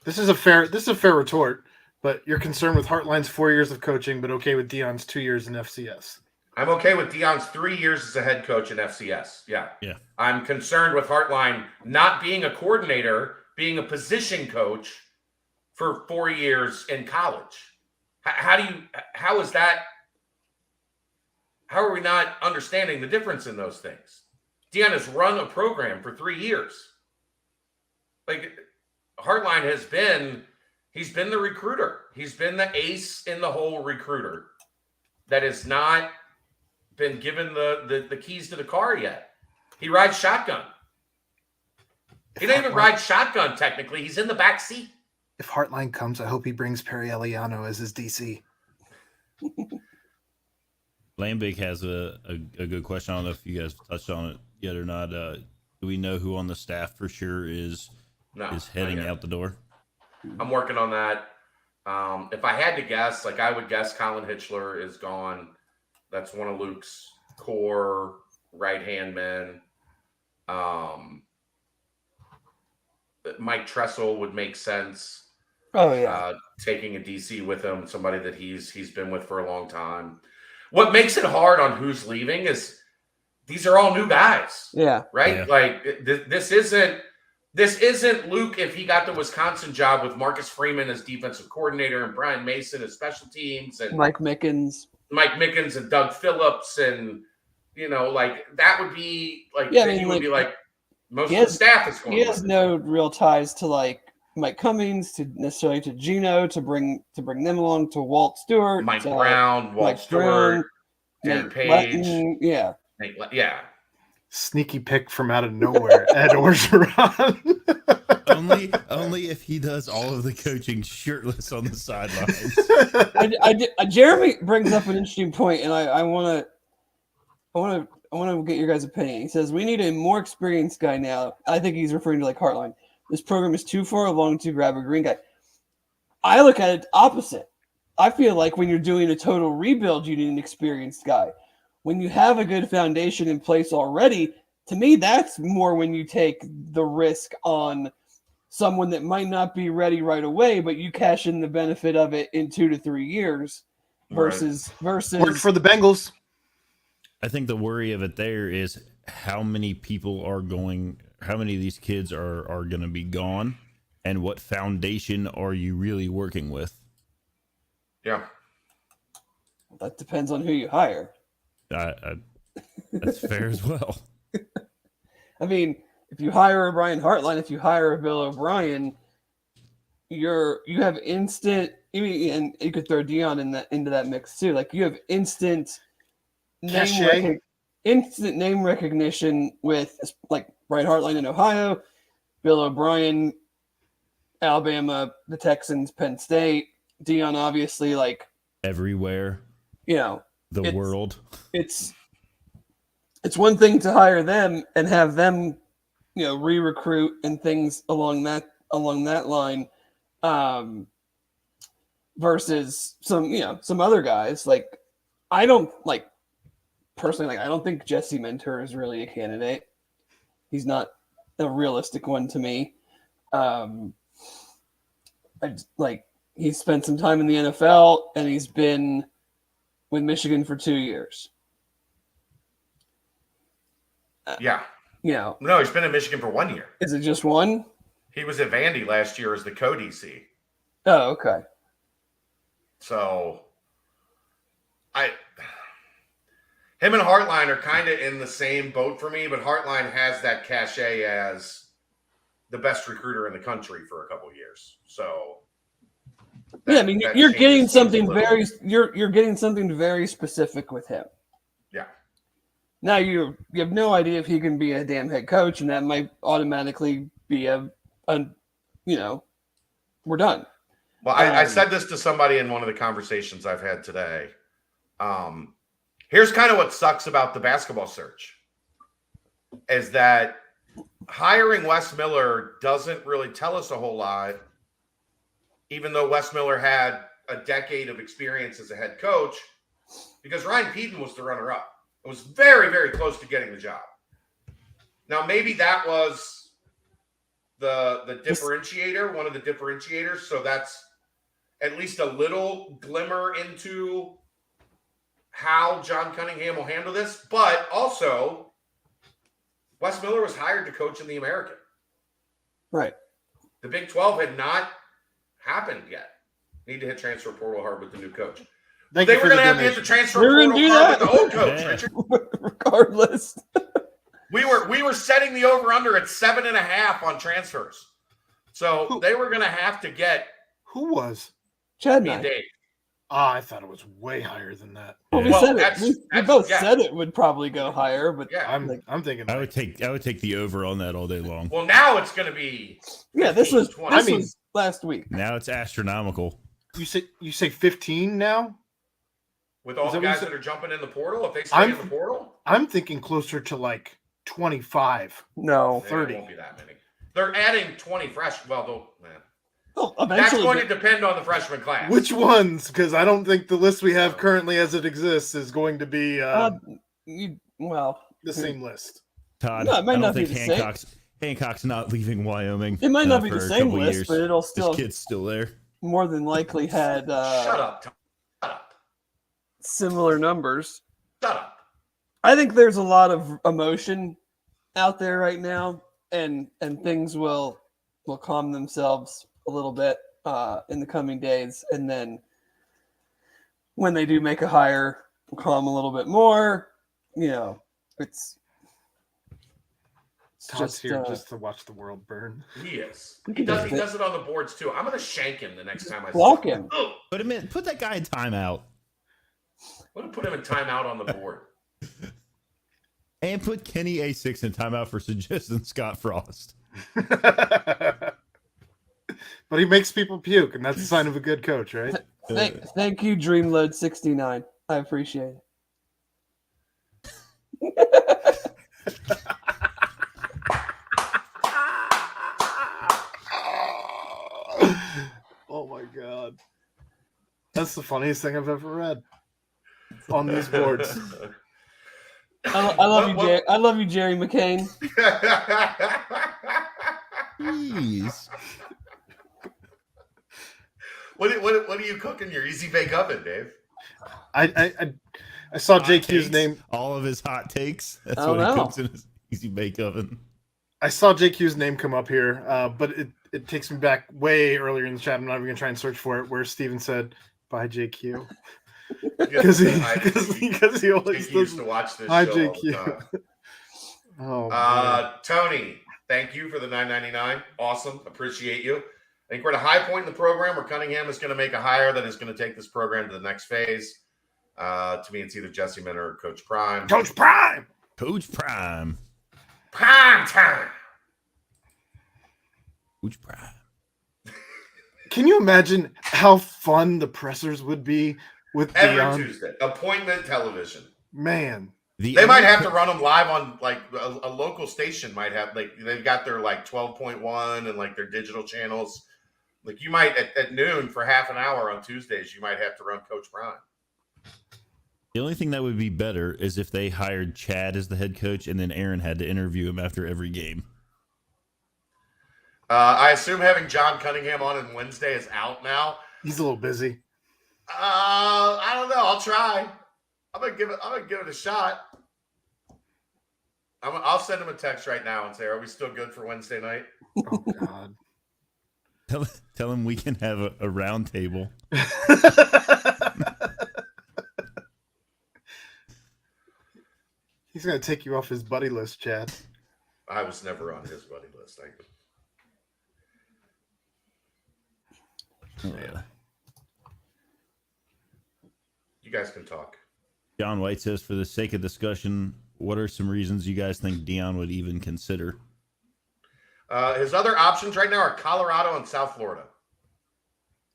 This is a fair retort, but you're concerned with Heartline's 4 years of coaching, but okay with Deion's 2 years in FCS. I'm okay with Deion's 3 years as a head coach in FCS. Yeah. Yeah. I'm concerned with Heartline not being a coordinator, being a position coach for 4 years in college. How is that? How are we not understanding the difference in those things? Deion has run a program for 3 years. Like, Heartline he's been the recruiter. He's been the ace in the hole recruiter that has not been given the keys to the car yet. He rides shotgun. He didn't even ride shotgun technically. He's in the back seat. If Heartline comes, I hope he brings Perry Eliano as his DC. Lambig has a good question. I don't know if you guys touched on it yet or not. Do we know who on the staff for sure is heading out the door? I'm working on that. If I had to guess, like, I would guess Colin Hitchler is gone. That's one of Luke's core right-hand men. Mike Tressel would make sense. Oh yeah, Taking a DC with him, somebody that he's been with for a long time. What makes it hard on who's leaving is these are all new guys. yeah, Right? Yeah. Like, this isn't Luke if he got the Wisconsin job with Marcus Freeman as defensive coordinator and Brian Mason as special teams and Mike Mickens. and Doug Phillips, and like, that would be like, Yeah, I then mean, you would like, be like, most he of the has- staff is going. He has no real ties to like Mike Cummings, to necessarily to Gino, to bring them along, to Walt Stewart, Mike to Brown, Walt Mike Stewart, Brown, Darren Nate Page, Letton, yeah. yeah. Sneaky pick from out of nowhere, Ed Orgeron. only if he does all of the coaching shirtless on the sidelines. Jeremy brings up an interesting point, and I want to get your guys' opinion. He says we need a more experienced guy now. I think he's referring to like Heartline. This program is too far along to grab a green guy. I look at it opposite. I feel like when you're doing a total rebuild, you need an experienced guy. When you have a good foundation in place already, to me, that's more when you take the risk on someone that might not be ready right away, but you cash in the benefit of it in 2 to 3 years versus Worked for the Bengals. I think the worry of it there is how many of these kids are going to be gone, and what foundation are you really working with? Yeah. that depends on who you hire. That's fair as well. I mean, if you hire a Brian Hartline, if you hire a Bill O'Brien, you have instant. I mean, and you could throw Deion into that mix too. Like, you have instant name recognition with like Brian Hartline in Ohio, Bill O'Brien, Alabama, the Texans, Penn State, Deion obviously, like Everywhere, the world. It's one thing to hire them and have them, re-recruit and things along that line, versus some other guys. Like, I don't personally, I don't think Jesse Mentor is really a candidate. He's not a realistic one to me. He's spent some time in the NFL and he's been with Michigan for 2 years. Yeah. No, He's been in Michigan for 1 year. Is it just one? He was at Vandy last year as the co-DC. Oh, okay. So him and Heartline are kind of in the same boat for me, but Heartline has that cachet as the best recruiter in the country for a couple years. So I mean, that you're changes getting things something a little. very you're getting something very specific with him. Yeah. Now you have no idea if he can be a damn head coach, and that might automatically be a we're done. Well, I said this to somebody in one of the conversations I've had today. Here's kind of what sucks about the basketball search is that hiring Wes Miller doesn't really tell us a whole lot, even though Wes Miller had a decade of experience as a head coach, because Ryan Peaton was the runner-up. It was very, very close to getting the job. Now, maybe that was the differentiator, one of the differentiators. So that's at least a little glimmer into how John Cunningham will handle this. But also, Wes Miller was hired to coach in the American. Right. The Big 12 had not happened yet. Need to hit transfer portal hard with the new coach. They were going to have to hit the transfer portal hard with the old coach, Richard. Regardless. We were setting the over-under at 7.5 on transfers. So they were going to have to get Who was? Chad me and and I. Dave. I thought it was way higher than that. Well, we Well, said it. that's- We both yeah. said it would probably go higher, but Yeah. I'm thinking. I would take the over on that all day long. Well, now it's going to be yeah, this was 20. this I mean- was last week. Now it's astronomical. You say 15 now? with all Is the that what you guys said? that are jumping in the portal. If they stay I'm- in the portal, I'm thinking closer to like 25. No. there 30. won't be that many. They're adding 20 fresh. Well, Oh, that's eventually, going to depend on the freshman class. Which ones? Because I don't think the list we have currently as it exists is going to be well, the same list. Todd, No, it might I don't not be think the same. Hancock's not leaving Wyoming. it might not be for the a same couple list, years. but it'll This still kid's still there. more than likely had Shut up, Tom. Shut up. similar numbers. Shut up. I think there's a lot of emotion out there right now, and things will calm themselves a little bit in the coming days, and then when they do make a hire, calm a little bit more. You know, it's Todd's just here just to watch the world burn. He is. He does it on the boards too. I'm going to shank him the next time I block see him. Oh, Put that guy in timeout. I'm going to put him in timeout on the board. And put Kenny A6 in timeout for suggesting Scott Frost. But he makes people puke, and that's a sign of a good coach, right? Thank you, Dreamload 69. I appreciate it. Oh my god. That's the funniest thing I've ever read on these boards. I love you, Jerry. I love you, Jerry McCain. Jeez. What are you cooking your easy bake oven, Dave? I saw Hot JQ's takes, name. all of his hot takes. That's Oh, what he no. cooks in his easy bake oven. I saw JQ's name come up here, but it takes me back way earlier in the chat. I'm not even gonna try and search for it. Where Steven said, "Bye, JQ," because he always Jake used does. to watch this Hi, show all the JQ. time. Oh, man. Tony, thank you for the $9.99. Awesome. Appreciate you. I think we're at a high point in the program where Cunningham is going to make a hire that is going to take this program to the next phase. To me, it's either Jesse Minter or Coach Prime. Coach Prime. Coach Prime. Prime time. Coach Prime. Can you imagine how fun the pressers would be with Every Deion? Tuesday. Appointment television. Man, They might have to run them live on like a local station might have like they've got their like 12.1 and like their digital channels. Like you might at noon for half an hour on Tuesdays, you might have to run Coach Prime. The only thing that would be better is if they hired Chad as the head coach and then Aaron had to interview him after every game. I assume having John Cunningham on Wednesday is out now. he's a little busy. I don't know. I'll try. I'm gonna give it a shot. I'll send him a text right now and say, "Are we still good for Wednesday night?" Oh God. Tell him we can have a round table. He's gonna take you off his buddy list, Chad. I was never on his buddy list. You guys can talk. John White says, for the sake of discussion, what are some reasons you guys think Deion would even consider? His other options right now are Colorado and South Florida.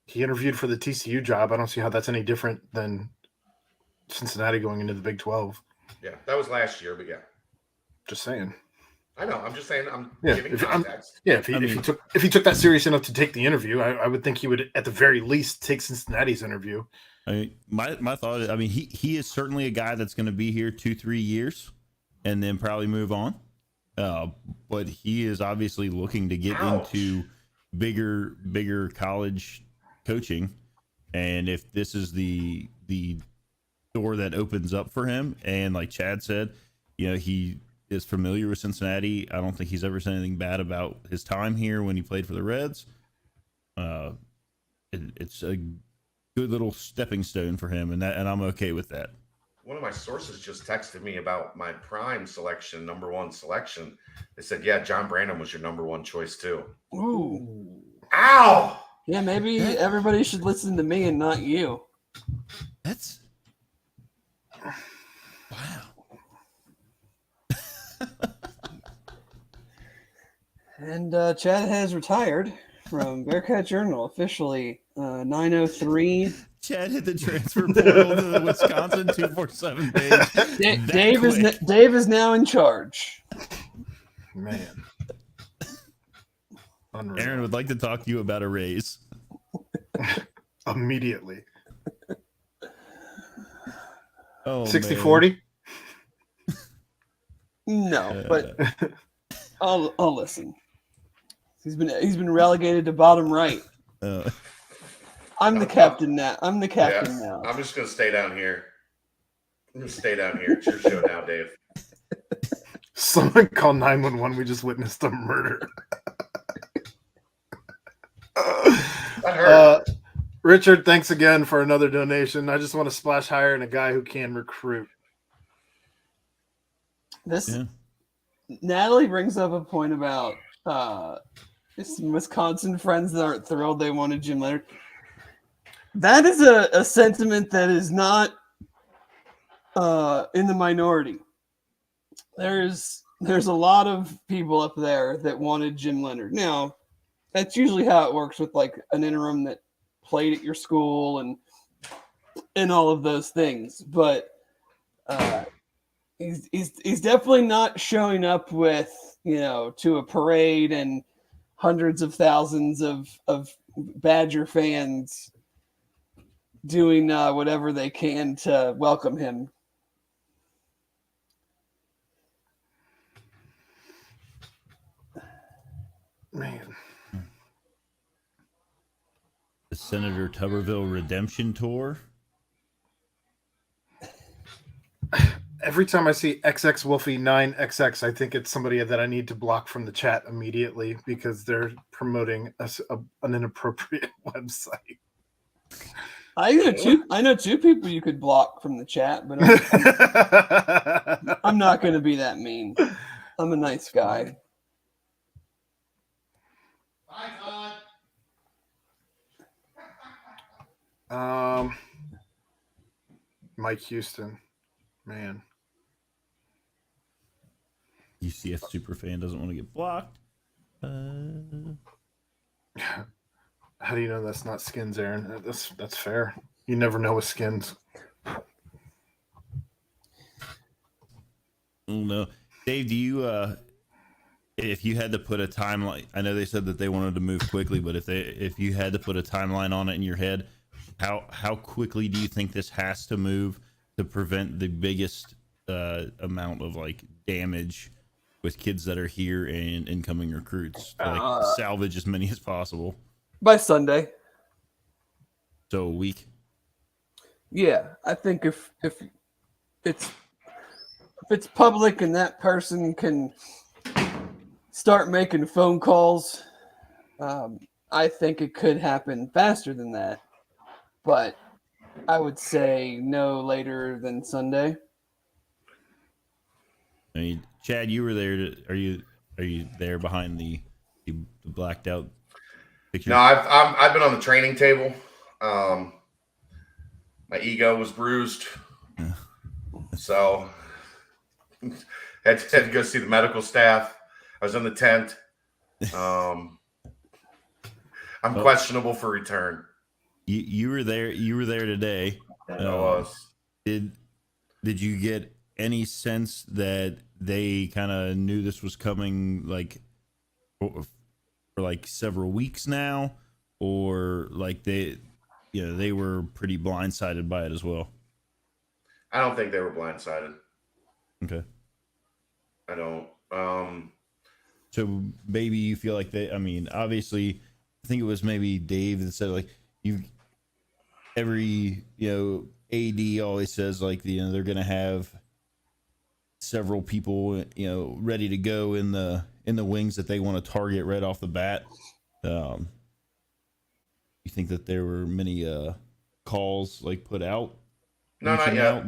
He interviewed for the TCU job. I don't see how that's any different than Cincinnati going into the Big 12. Yeah, that was last year, but yeah. Just saying. I know. I'm just saying. I'm Yeah, giving if, context. if he took that serious enough to take the interview, I would think he would at the very least take Cincinnati's interview. I mean, my thought is, I mean, he is certainly a guy that's going to be here 2-3 years and then probably move on. But he is obviously looking to get into bigger college coaching. And if this is the door that opens up for him, and like Chad said, you know, he is familiar with Cincinnati. I don't think he's ever said anything bad about his time here when he played for the Reds. It's a good little stepping stone for him, and I'm okay with that. One of my sources just texted me about my prime selection, number one selection. They said, yeah, John Brandon was your number one choice too. Ooh. Ow! Yeah, maybe everybody should listen to me and not you. That's wow. And Chad has retired from Bearcat Journal officially 9:03. Chad hit the transfer portal to the Wisconsin 247 page. Dave is now in charge. Man. Unreal. Aaron would like to talk to you about a raise. Immediately. Oh, 60-40? No, but I'll listen. He's been relegated to bottom right. I'm the captain now. I'm just gonna stay down here. It's your show now, Dave. Someone call 911. We just witnessed a murder. That hurt. Richard, thanks again for another donation. I just want to splash higher in a guy who can recruit. Natalie brings up a point about some Wisconsin friends that aren't thrilled they wanted Jim Leonard. That is a sentiment that is not in the minority. There's a lot of people up there that wanted Jim Leonard. Now, that's usually how it works with like an interim that played at your school and all of those things. But he's definitely not showing up with, you know, to a parade and hundreds of thousands of Badger fans doing whatever they can to welcome him. Man. The Senator Tuberville Redemption Tour. Every time I see XX Wolfie 9XX, I think it's somebody that I need to block from the chat immediately because they're promoting an inappropriate website. I know two people you could block from the chat, but I'm not going to be that mean. I'm a nice guy. Bye, Todd. Mike Houston, man. UCF superfan doesn't want to get blocked. How do you know that's not Skins, Aaron? That's fair. You never know with Skins. Oh no, Dave. Do you if you had to put a timeline? I know they said that they wanted to move quickly, but if you had to put a timeline on it in your head, how quickly do you think this has to move to prevent the biggest amount of like damage with kids that are here and incoming recruits? Like salvage as many as possible by Sunday. So a week. Yeah, I think if it's public and that person can start making phone calls, I think it could happen faster than that. But I would say no later than Sunday. I mean, Chad, you were there. Are you there behind the blacked out No, I've been on the training table. My ego was bruised, so had to go see the medical staff. I was in the tent. I'm questionable for return. You were there. You were there today. I was. Did you get any sense that they kind of knew this was coming, like for like several weeks now, or like they were pretty blindsided by it as well? I don't think they were blindsided. Okay. I don't. So maybe you feel like they. I mean, obviously, I think it was maybe Dave that said like every AD always says like they're gonna have several people ready to go in the wings that they want to target right off the bat. You think that there were many calls like put out? No, not yet.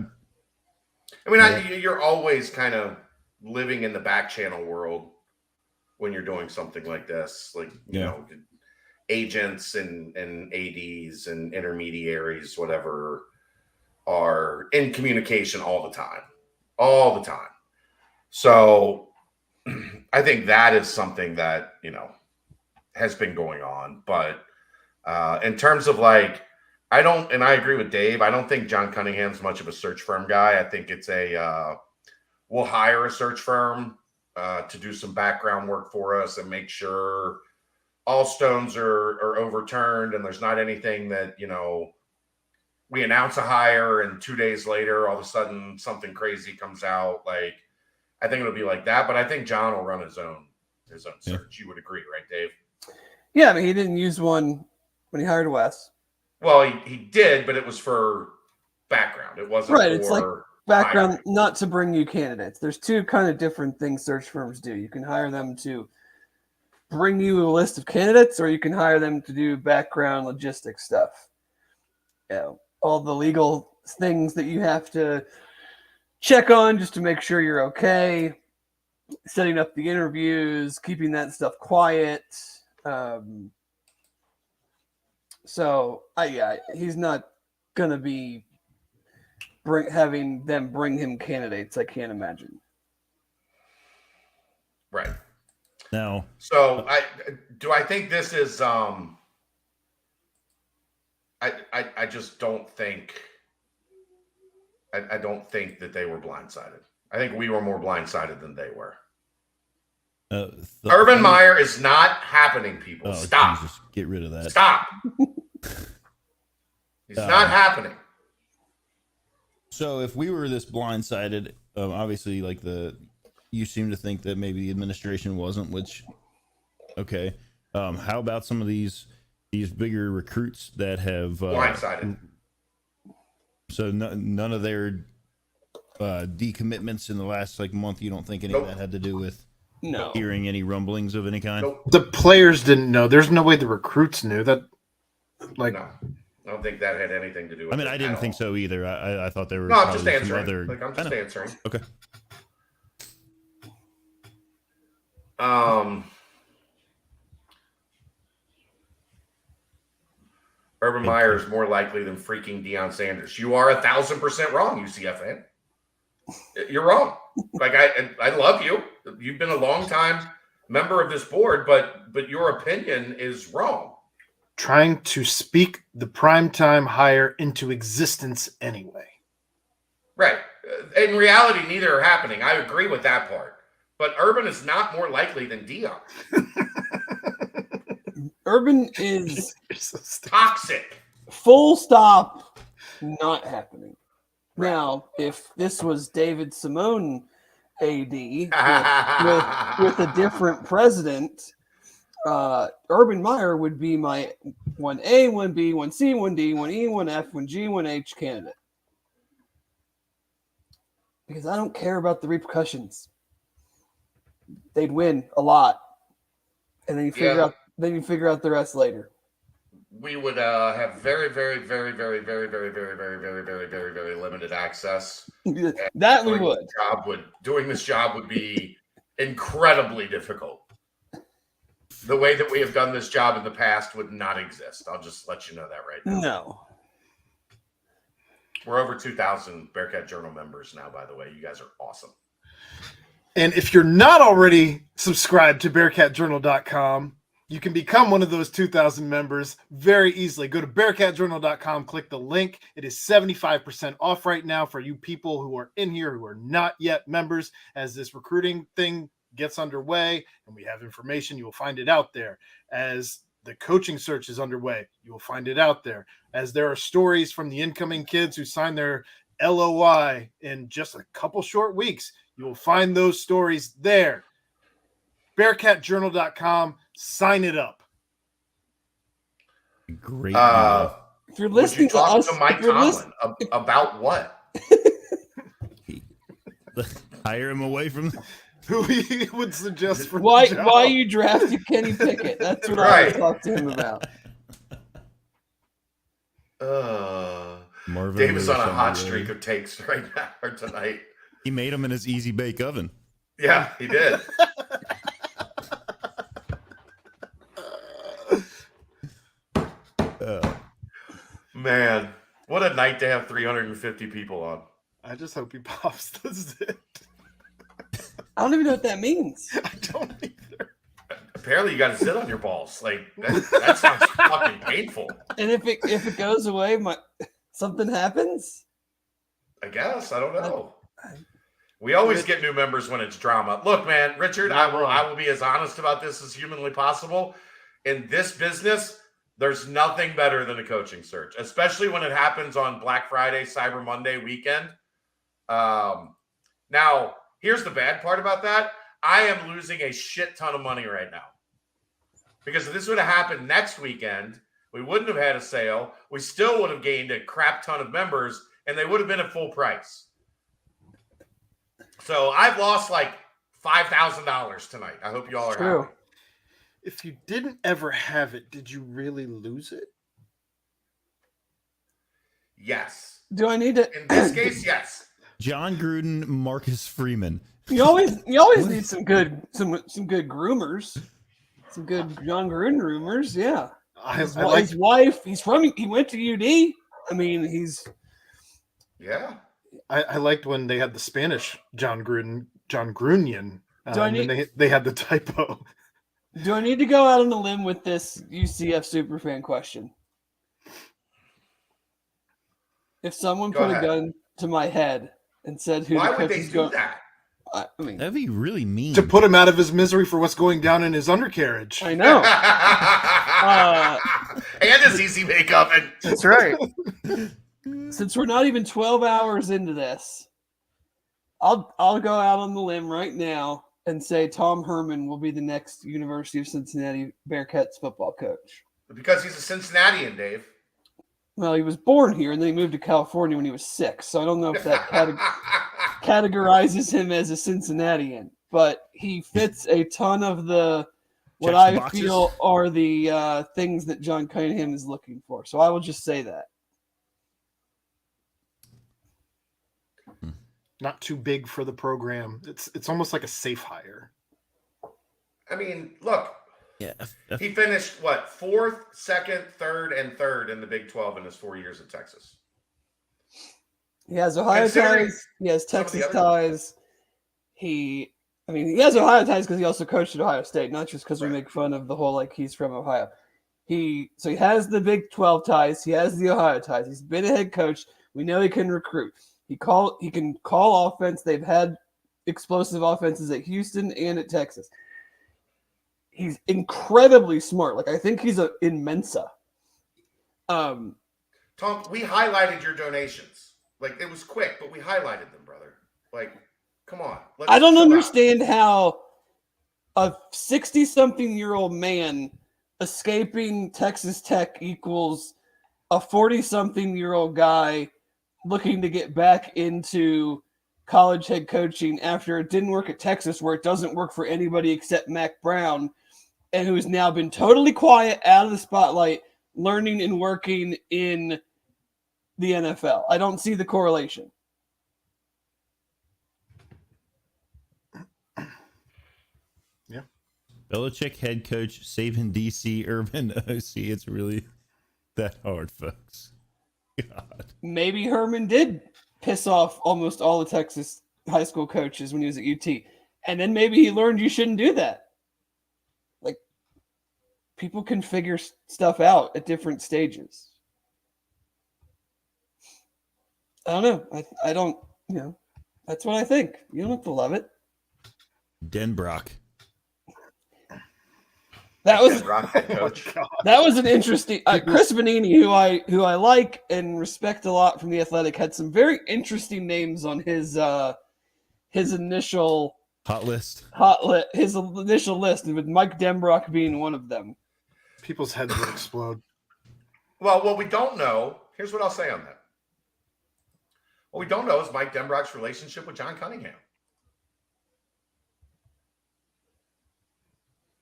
I mean, you're always kind of living in the back channel world when you're doing something like this, like you know, agents and ADs and intermediaries, whatever, are in communication all the time. So I think that is something that has been going on. But in terms of like, I agree with Dave. I don't think John Cunningham's much of a search firm guy. I think it's we'll hire a search firm to do some background work for us and make sure all stones are overturned and there's not anything that, we announce a hire and 2 days later, all of a sudden something crazy comes out. Like, I think it'll be like that, but I think John will run his own search. You would agree, right, Dave? Yeah, I mean, he didn't use one when he hired Wes. Well, he did, but it was for background. It wasn't right. For it's like background, hiring. Not to bring you candidates. There's two kind of different things search firms do. You can hire them to bring you a list of candidates, or you can hire them to do background logistics stuff. All the legal things that you have to check on just to make sure you're okay, setting up the interviews, keeping that stuff quiet. So he's not gonna be having them bring him candidates. I can't imagine. Right. Now, so I think this is I just don't think I don't think that they were blindsided. I think we were more blindsided than they were. Urban Meyer is not happening, people. Stop. Jesus, get rid of that. Stop. It's not happening. So if we were this blindsided, obviously, like you seem to think that maybe the administration wasn't, which, okay. How about some of these bigger recruits that have blindsided? So none of their decommitments in the last month. You don't think any of that had to do with hearing any rumblings of any kind? Nope. The players didn't know. There's no way the recruits knew that. No, I don't think that had anything to do with it. I mean, I didn't think so either. I thought there were. No, I'm just answering. I'm just answering. Okay. Urban Meyer is more likely than freaking Deion Sanders. You are 1,000% wrong, UCF fan. You're wrong. Like I love you. You've been a long time member of this board, but your opinion is wrong. Trying to speak the primetime hire into existence anyway. Right. In reality, neither are happening. I agree with that part. But Urban is not more likely than Deion. Urban is toxic. Full stop. Not happening. Right. Now, if this was David Simone AD with a different president, Urban Meyer would be my 1A, 1B, 1C, 1D, 1E, 1F, 1G, 1H candidate. Because I don't care about the repercussions. They'd win a lot. And then you figure out the rest later. We would have very, very, very, very, very, very, very, very, very, very, very, very limited access. That we would. Doing this job would be incredibly difficult. the way that we have done this job in the past would not exist. I'll just let you know that right now. No. We're over 2,000 Bearcat Journal members now, by the way. You guys are awesome. And if you're not already subscribed to BearcatJournal.com, you can become one of those 2,000 members very easily. Go to BearcatJournal.com, click the link. It is 75% off right now for you people who are in here who are not yet members. As this recruiting thing gets underway and we have information, you will find it out there. As the coaching search is underway, you will find it out there. As there are stories from the incoming kids who signed their LOI in just a couple short weeks, you will find those stories there. BearcatJournal.com. Sign it up. Great. If you're listening to us, to Mike Tomlin about what? Hire him away from. Who he would suggest for why the job. why you drafted Kenny Pickett? That's what I would talk to him about. Marvin Dave is on a Lewis hot the way. streak of takes right now or tonight. He made them in his easy bake oven. Yeah, he did. Man, what a night to have 350 people on. I just hope he pops the zit. I don't even know what that means. I don't either. Apparently, you got to sit on your balls. Like that sounds fucking painful. And if it goes away, something happens. I guess I don't know. We always get new members when it's drama. Look, man, Richard, I will be as honest about this as humanly possible. In this business, there's nothing better than a coaching search, especially when it happens on Black Friday, Cyber Monday weekend. Now, here's the bad part about that. I am losing a shit ton of money right now. Because if this would have happened next weekend, we wouldn't have had a sale. We still would have gained a crap ton of members, and they would have been at full price. So I've lost like $5,000 tonight. I hope you all are happy. If you didn't ever have it, did you really lose it? Yes. Do I need to? In this case, yes. John Gruden, Marcus Freeman. You always need some good groomers, some good John Gruden rumors. Yeah, his wife. He went to UD. I mean, yeah. I liked when they had the Spanish John Grunion. They had the typo. Do I need to go out on a limb with this UCF superfan question? If someone put a gun to my head and said who why the would they coach is do that? I mean, That'd be really mean. To put him out of his misery for what's going down in his undercarriage. I know. And his easy makeup. And That's right. Since we're not even 12 hours into this, I'll go out on the limb right now and say Tom Herman will be the next University of Cincinnati Bearcats football coach. because he's a Cincinnatian, Dave. Well, he was born here and then he moved to California when he was 6. So I don't know if that categorizes him as a Cincinnatian, but he fits a ton of what I feel are the things that John Cunningham is looking for. So I will just say that. Not too big for the program. It's almost like a safe hire. I mean, look. Yeah. He finished, what, 4th, 2nd, 3rd, and 3rd in the Big 12 in his 4 years at Texas. He has Ohio ties. He has Texas ties. He has Ohio ties because he also coached at Ohio State, not just because we make fun of the whole, like, he's from Ohio. So he has the Big 12 ties. He has the Ohio ties. He's been a head coach. We know he can recruit. He can call offense. They've had explosive offenses at Houston and at Texas. He's incredibly smart. Like, I think he's in Mensa. Tom, we highlighted your donations. Like, it was quick, but we highlighted them, brother. Like, come on. I don't understand how a 60-something-year-old man escaping Texas Tech equals a 40-something-year-old guy looking to get back into college head coaching after it didn't work at Texas, where it doesn't work for anybody except Mac Brown, and who's now been totally quiet, out of the spotlight, learning and working in the NFL. I don't see the correlation. Yeah. Belichick head coach, Saban DC, Urban OC. It's really that hard, folks. God. Maybe Herman did piss off almost all the Texas high school coaches when he was at UT. And then maybe he learned you shouldn't do that. Like, people can figure stuff out at different stages. I don't know. I don't, that's what I think. You don't have to love it. Denbrock. That was Coach. that was an interesting. Chris Vanini, who I like and respect a lot from the Athletic, had some very interesting names on his initial list, his initial list, with Mike Denbrock being one of them. People's heads would explode. Well, what we don't know, here's what I'll say on that. What we don't know is Mike Denbrock's relationship with John Cunningham.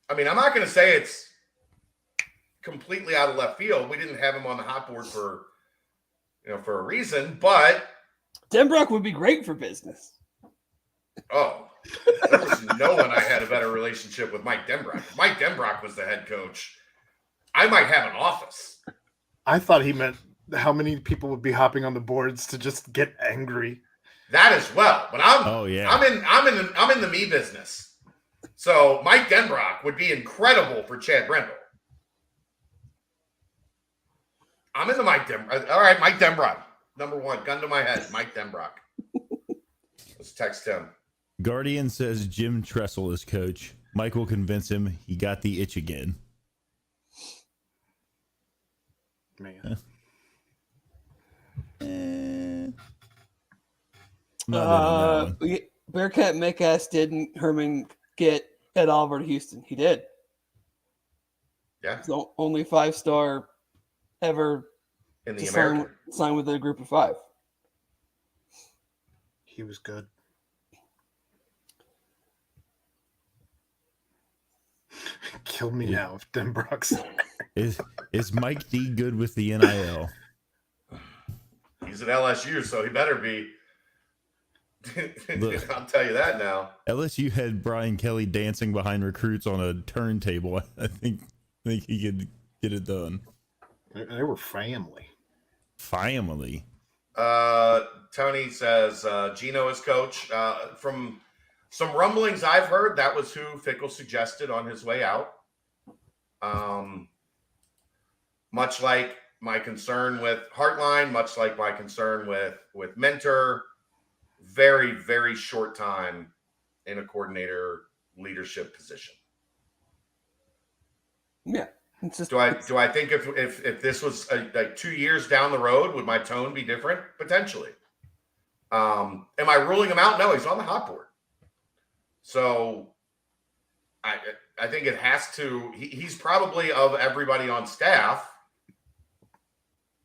I mean, I'm not going to say it's completely out of left field. We didn't have him on the hot board for a reason, but Denbrock would be great for business. Oh, there was no one I had a better relationship with Mike Denbrock. If Mike Denbrock was the head coach, I might have an office. I thought he meant how many people would be hopping on the boards to just get angry. That as well, but I'm in the me business. So Mike Denbrock would be incredible for Chad Brendel. I'm in the Mike Denbrock. All right, Mike Denbrock, number one, gun to my head, Mike Denbrock. Let's text him. Guardian says Jim Tressel is coach. Mike will convince him he got the itch again. Man. Bearcat Mickass didn't Herman get Ed Oliver to Houston? He did. Yeah. He's the only 5-star ever in the American. Sign with a group of 5. He was good. Kill me now if Denbrock's is Mike D good with the NIL? He's at LSU, so he better be. Look, I'll tell you that now. LSU had Brian Kelly dancing behind recruits on a turntable. I think he could get it done. They were family. Family. Tony says Gino is coach. From some rumblings I've heard, that was who Fickle suggested on his way out. Much like my concern with Heartline, much like my concern with Mentor, very, very short time in a coordinator leadership position. Yeah. It's just, do I think if this was like 2 years down the road, would my tone be different? Potentially. Am I ruling him out? No, he's on the hot board. So I think it has to. He's probably, of everybody on staff,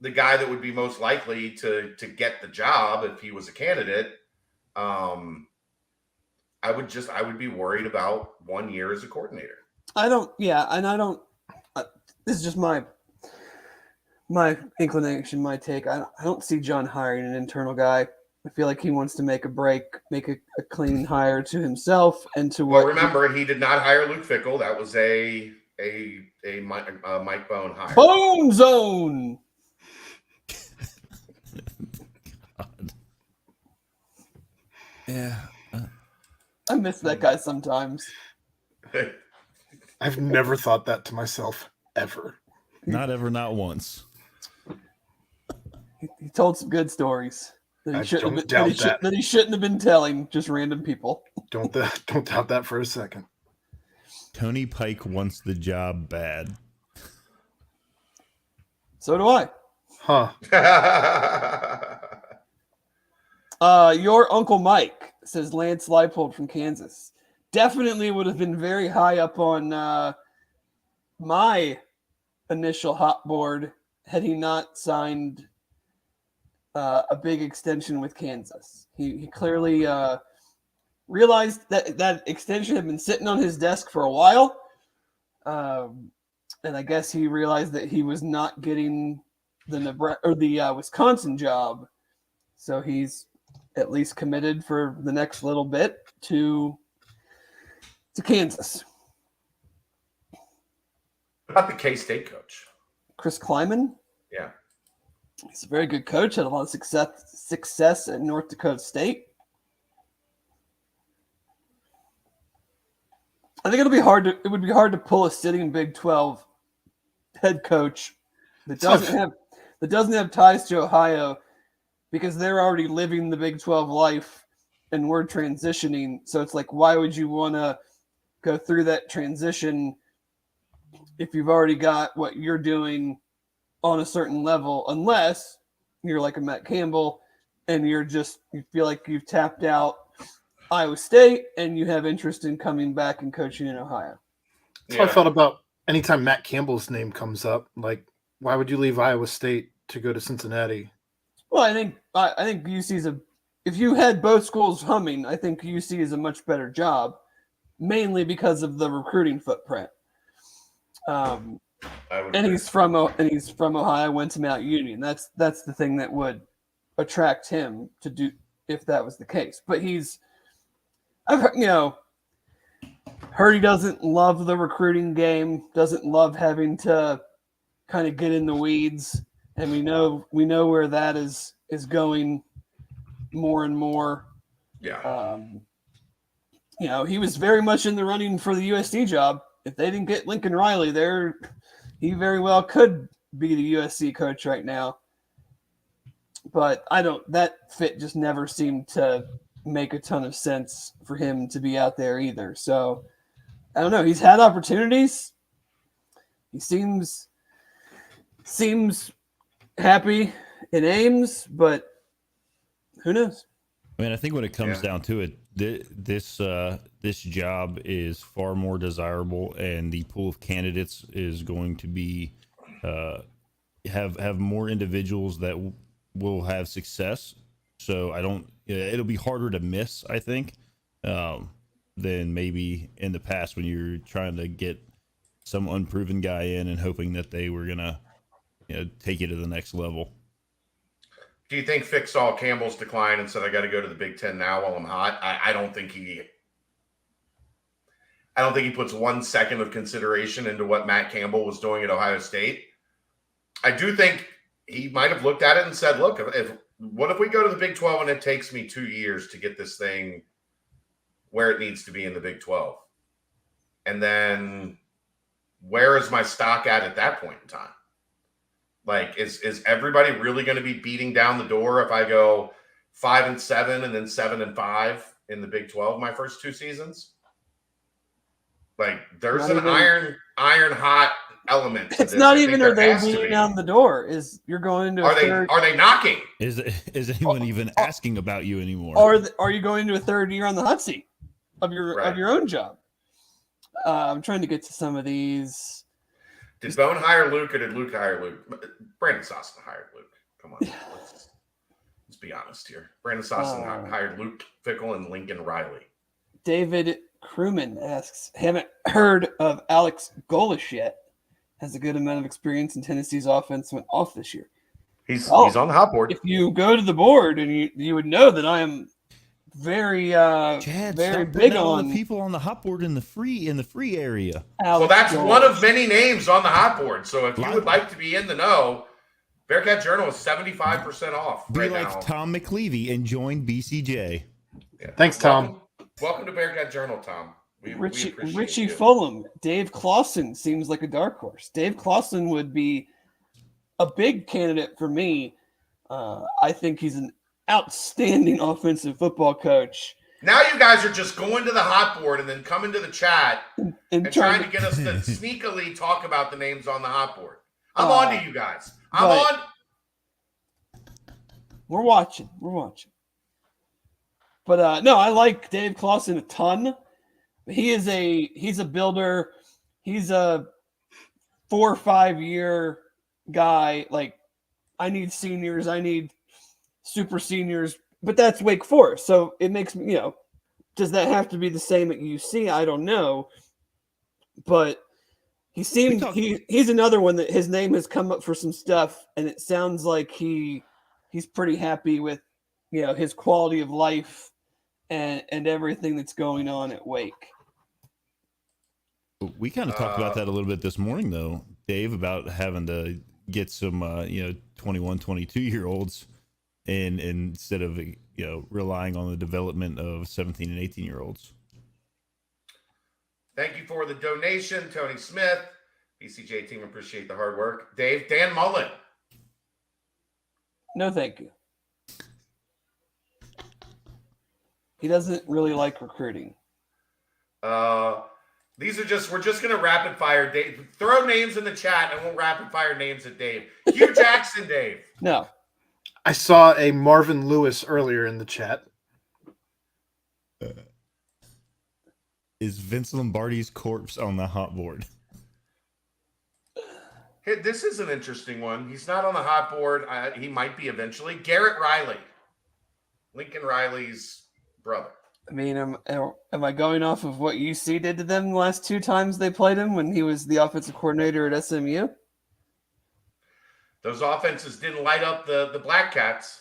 the guy that would be most likely to get the job if he was a candidate. I would be worried about 1 year as a coordinator. This is just my inclination, my take. I don't see John hiring an internal guy. I feel like he wants to make a clean hire to himself and to what. Well, remember, he did not hire Luke Fickle. That was a Mike Bone hire. Bone Zone. God. Yeah. I miss that guy sometimes. I've never thought that to myself, ever. Not ever, not once. He told some good stories that he shouldn't have been telling just random people. Don't doubt that for a second. Tony Pike wants the job bad. So do I. Huh. Your Uncle Mike says Lance Leipold from Kansas. Definitely would have been very high up on my initial hot board had he not signed a big extension with Kansas. He clearly realized that extension had been sitting on his desk for a while. And I guess he realized that he was not getting the Wisconsin job. So he's at least committed for the next little bit to Kansas. What about the K-State coach? Chris Kleiman. Yeah. He's a very good coach. Had a lot of success at North Dakota State. I think it would be hard to pull a sitting Big 12 head coach that doesn't have ties to Ohio, because they're already living the Big 12 life and we're transitioning. So it's like, why would you want to go through that transition if you've already got what you're doing on a certain level, unless you're like a Matt Campbell and you feel like you've tapped out Iowa State and you have interest in coming back and coaching in Ohio. That's how I felt about anytime Matt Campbell's name comes up. Like, why would you leave Iowa State to go to Cincinnati? Well, I think UC's if you had both schools humming, I think UC is a much better job, mainly because of the recruiting footprint. And he's from Ohio, went to Mount Union. That's the thing that would attract him to do if that was the case. But I've heard he doesn't love the recruiting game, doesn't love having to kind of get in the weeds, and we know where that is going more and more. Yeah. He was very much in the running for the USC job. If they didn't get Lincoln Riley there, he very well could be the USC coach right now. But that fit just never seemed to make a ton of sense for him to be out there either. So I don't know. He's had opportunities. He seems happy in Ames, but who knows? I mean, I think when it comes down to it, this job is far more desirable, and the pool of candidates is going to be have more individuals that will have success. So it'll be harder to miss, I think, than maybe in the past when you're trying to get some unproven guy in and hoping that they were gonna take it to the next level. Do you think Fick saw Campbell's decline and said, I got to go to the Big Ten now while I'm hot? I don't think he puts 1 second of consideration into what Matt Campbell was doing at Ohio State. I do think he might have looked at it and said, look, what if we go to the Big 12 and it takes me 2 years to get this thing where it needs to be in the Big 12? And then where is my stock at that point in time? Like, is everybody really going to be beating down the door if I go 5-7 and then 7-5 in the Big 12 my first 2 seasons? Like, there's an iron hot element to it's this. not even are they beating down the door. Is you're going to are they knocking? Is anyone even asking about you anymore? Or are you going to a third year on the hot seat of your own job? I'm trying to get to some of these. Did Bone hire Luke or did Luke hire Luke? Brandon Sosson hired Luke. Come on. Let's be honest here. Brandon Sosson hired Luke Fickle and Lincoln Riley. David Crewman asks, haven't heard of Alex Golish yet. Has a good amount of experience in Tennessee's offense, went off this year. He's on the hot board. If you go to the board, and you would know that I am very Chad, very big on the people on the hot board in the free area. Well, that's one of many names on the hot board. So if you would like to be in the know, Bearcat Journal is 75% off. Be right like now. Tom McLeavy and join BCJ. Yeah. Thanks, Tom. Welcome to Bearcat Journal, Tom. We appreciate Richie you. Fulham, Dave Clawson seems like a dark horse. Dave Clawson would be a big candidate for me. I think he's an outstanding offensive football coach. Now you guys are just going to the hot board and then coming to the chat and trying to get us to sneakily talk about the names on the hot board. I'm on to you guys. I'm on. We're watching. But no, I like Dave Clawson a ton. He's a builder. He's a 4 or 5 year guy. Like, I need seniors. I need super seniors, but that's Wake Forest. So it makes me, does that have to be the same at UC? I don't know. But he seems he's another one that his name has come up for some stuff, and it sounds like he's pretty happy with his quality of life and everything that's going on at Wake. We kind of talked about that a little bit this morning, though, Dave, about having to get some, 21, 22-year-olds and instead of, relying on the development of 17 and 18-year-olds. Thank you for the donation, Tony Smith. BCJ team, appreciate the hard work. Dave, Dan Mullen. No, thank you. He doesn't really like recruiting. We're just going to rapid fire Dave. Throw names in the chat and we'll rapid fire names at Dave. Hugh Jackson, Dave. No. I saw a Marvin Lewis earlier in the chat. Is Vince Lombardi's corpse on the hot board? Hey, this is an interesting one. He's not on the hot board. He might be eventually. Garrett Riley. Lincoln Riley's brother. I mean, am I going off of what UC did to them the last 2 times they played him when he was the offensive coordinator at SMU? Those offenses didn't light up the Black Cats.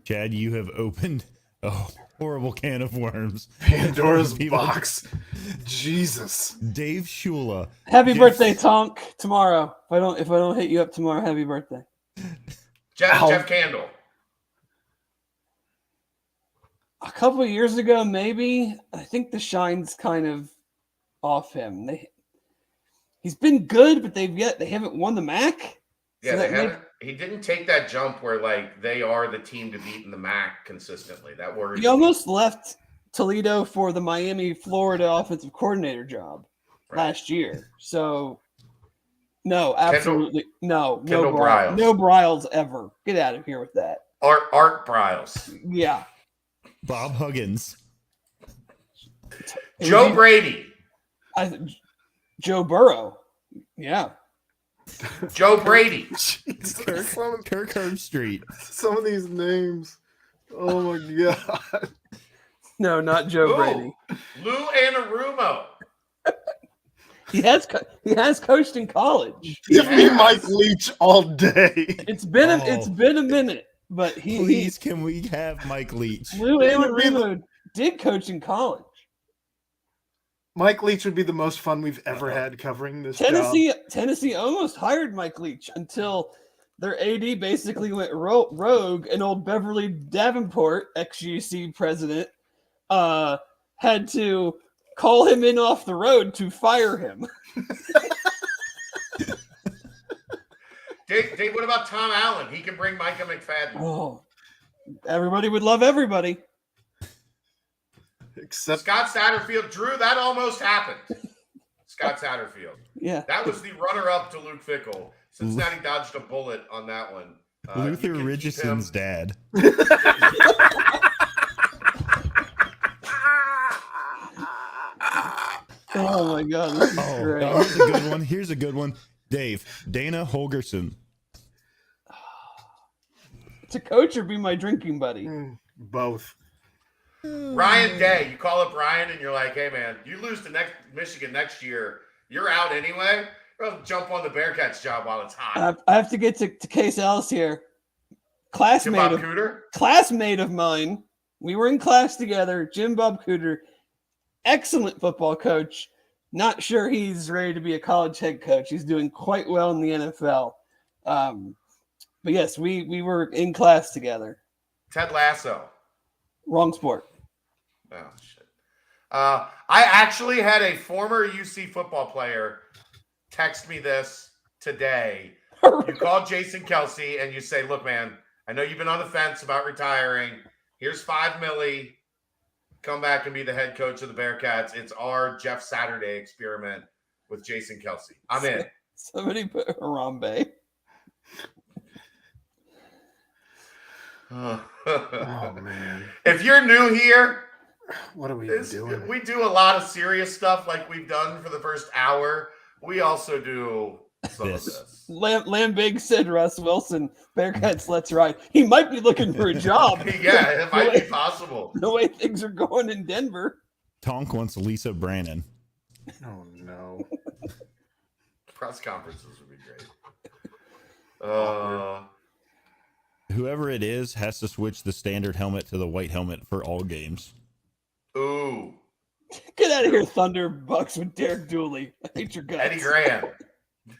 Chad, you have opened a horrible can of worms. Pandora's box. Jesus. Dave Shula. Happy birthday, Tonk. Tomorrow. If I don't hit you up tomorrow, happy birthday. Jeff Candle. A couple of years ago, maybe. I think the shine's kind of off him. He's been good, but they haven't won the MAC. Yeah, they haven't. He didn't take that jump where they are the team to beat in the MAC consistently. That worries me. He almost left Toledo for the Miami, Florida offensive coordinator job last year. So, no, absolutely no Briles. No Briles ever. Get out of here with that. Art Briles. Yeah. Bob Huggins. Joe Brady. Joe Burrow. Yeah. Joe Brady. Kirk Herbstreit. Some of these names. Oh my God. No, not Joe Brady. Lou Anarumo. He has coached in college. Give me Mike Leach all day. It's been a minute, but Please, can we have Mike Leach? Lou Anarumo did coach in college. Mike Leach would be the most fun we've ever had covering this job. Tennessee almost hired Mike Leach until their AD basically went rogue, and old Beverly Davenport, ex-UC president, had to call him in off the road to fire him. Dave, what about Tom Allen? He can bring Micah McFadden. Oh, everybody would love everybody. Except Scott Satterfield. Drew, that almost happened. Scott Satterfield. Yeah. That was the runner-up to Luke Fickle. Cincinnati dodged a bullet on that one. Luther Richardson's dad. Oh my God, this is great. Here's a good one. Here's a good one. Dave, Dana Holgerson. To coach or be my drinking buddy? both. Ryan Day. You call up Ryan and you're like, hey, man, you lose to Michigan next year. You're out anyway. Jump on the Bearcats job while it's hot. I have to get to Case Ellis here. Jim Bob Cooter? Classmate of mine. We were in class together. Jim Bob Cooter. Excellent football coach. Not sure he's ready to be a college head coach. He's doing quite well in the NFL. But yes, we were in class together. Ted Lasso. Wrong sport. Oh, shit. I actually had a former UC football player text me this today. You call Jason Kelsey and you say, look, man, I know you've been on the fence about retiring. Here's $5 million. Come back and be the head coach of the Bearcats. It's our Jeff Saturday experiment with Jason Kelsey. I'm in. Somebody put Harambe. Oh, man. If you're new here, what are we doing? We do a lot of serious stuff like we've done for the first hour. We also do some of this. Lambig said Russ Wilson, Bearcats, let's ride. He might be looking for a job. Yeah, it might be possible. The way things are going in Denver. Tonk wants Lisa Brannon. Oh, no. Press conferences would be great. Whoever it is has to switch the standard helmet to the white helmet for all games. Ooh. Get out of here, Thunder Bucks with Derek Dooley. I hate your guts. Eddie Grant.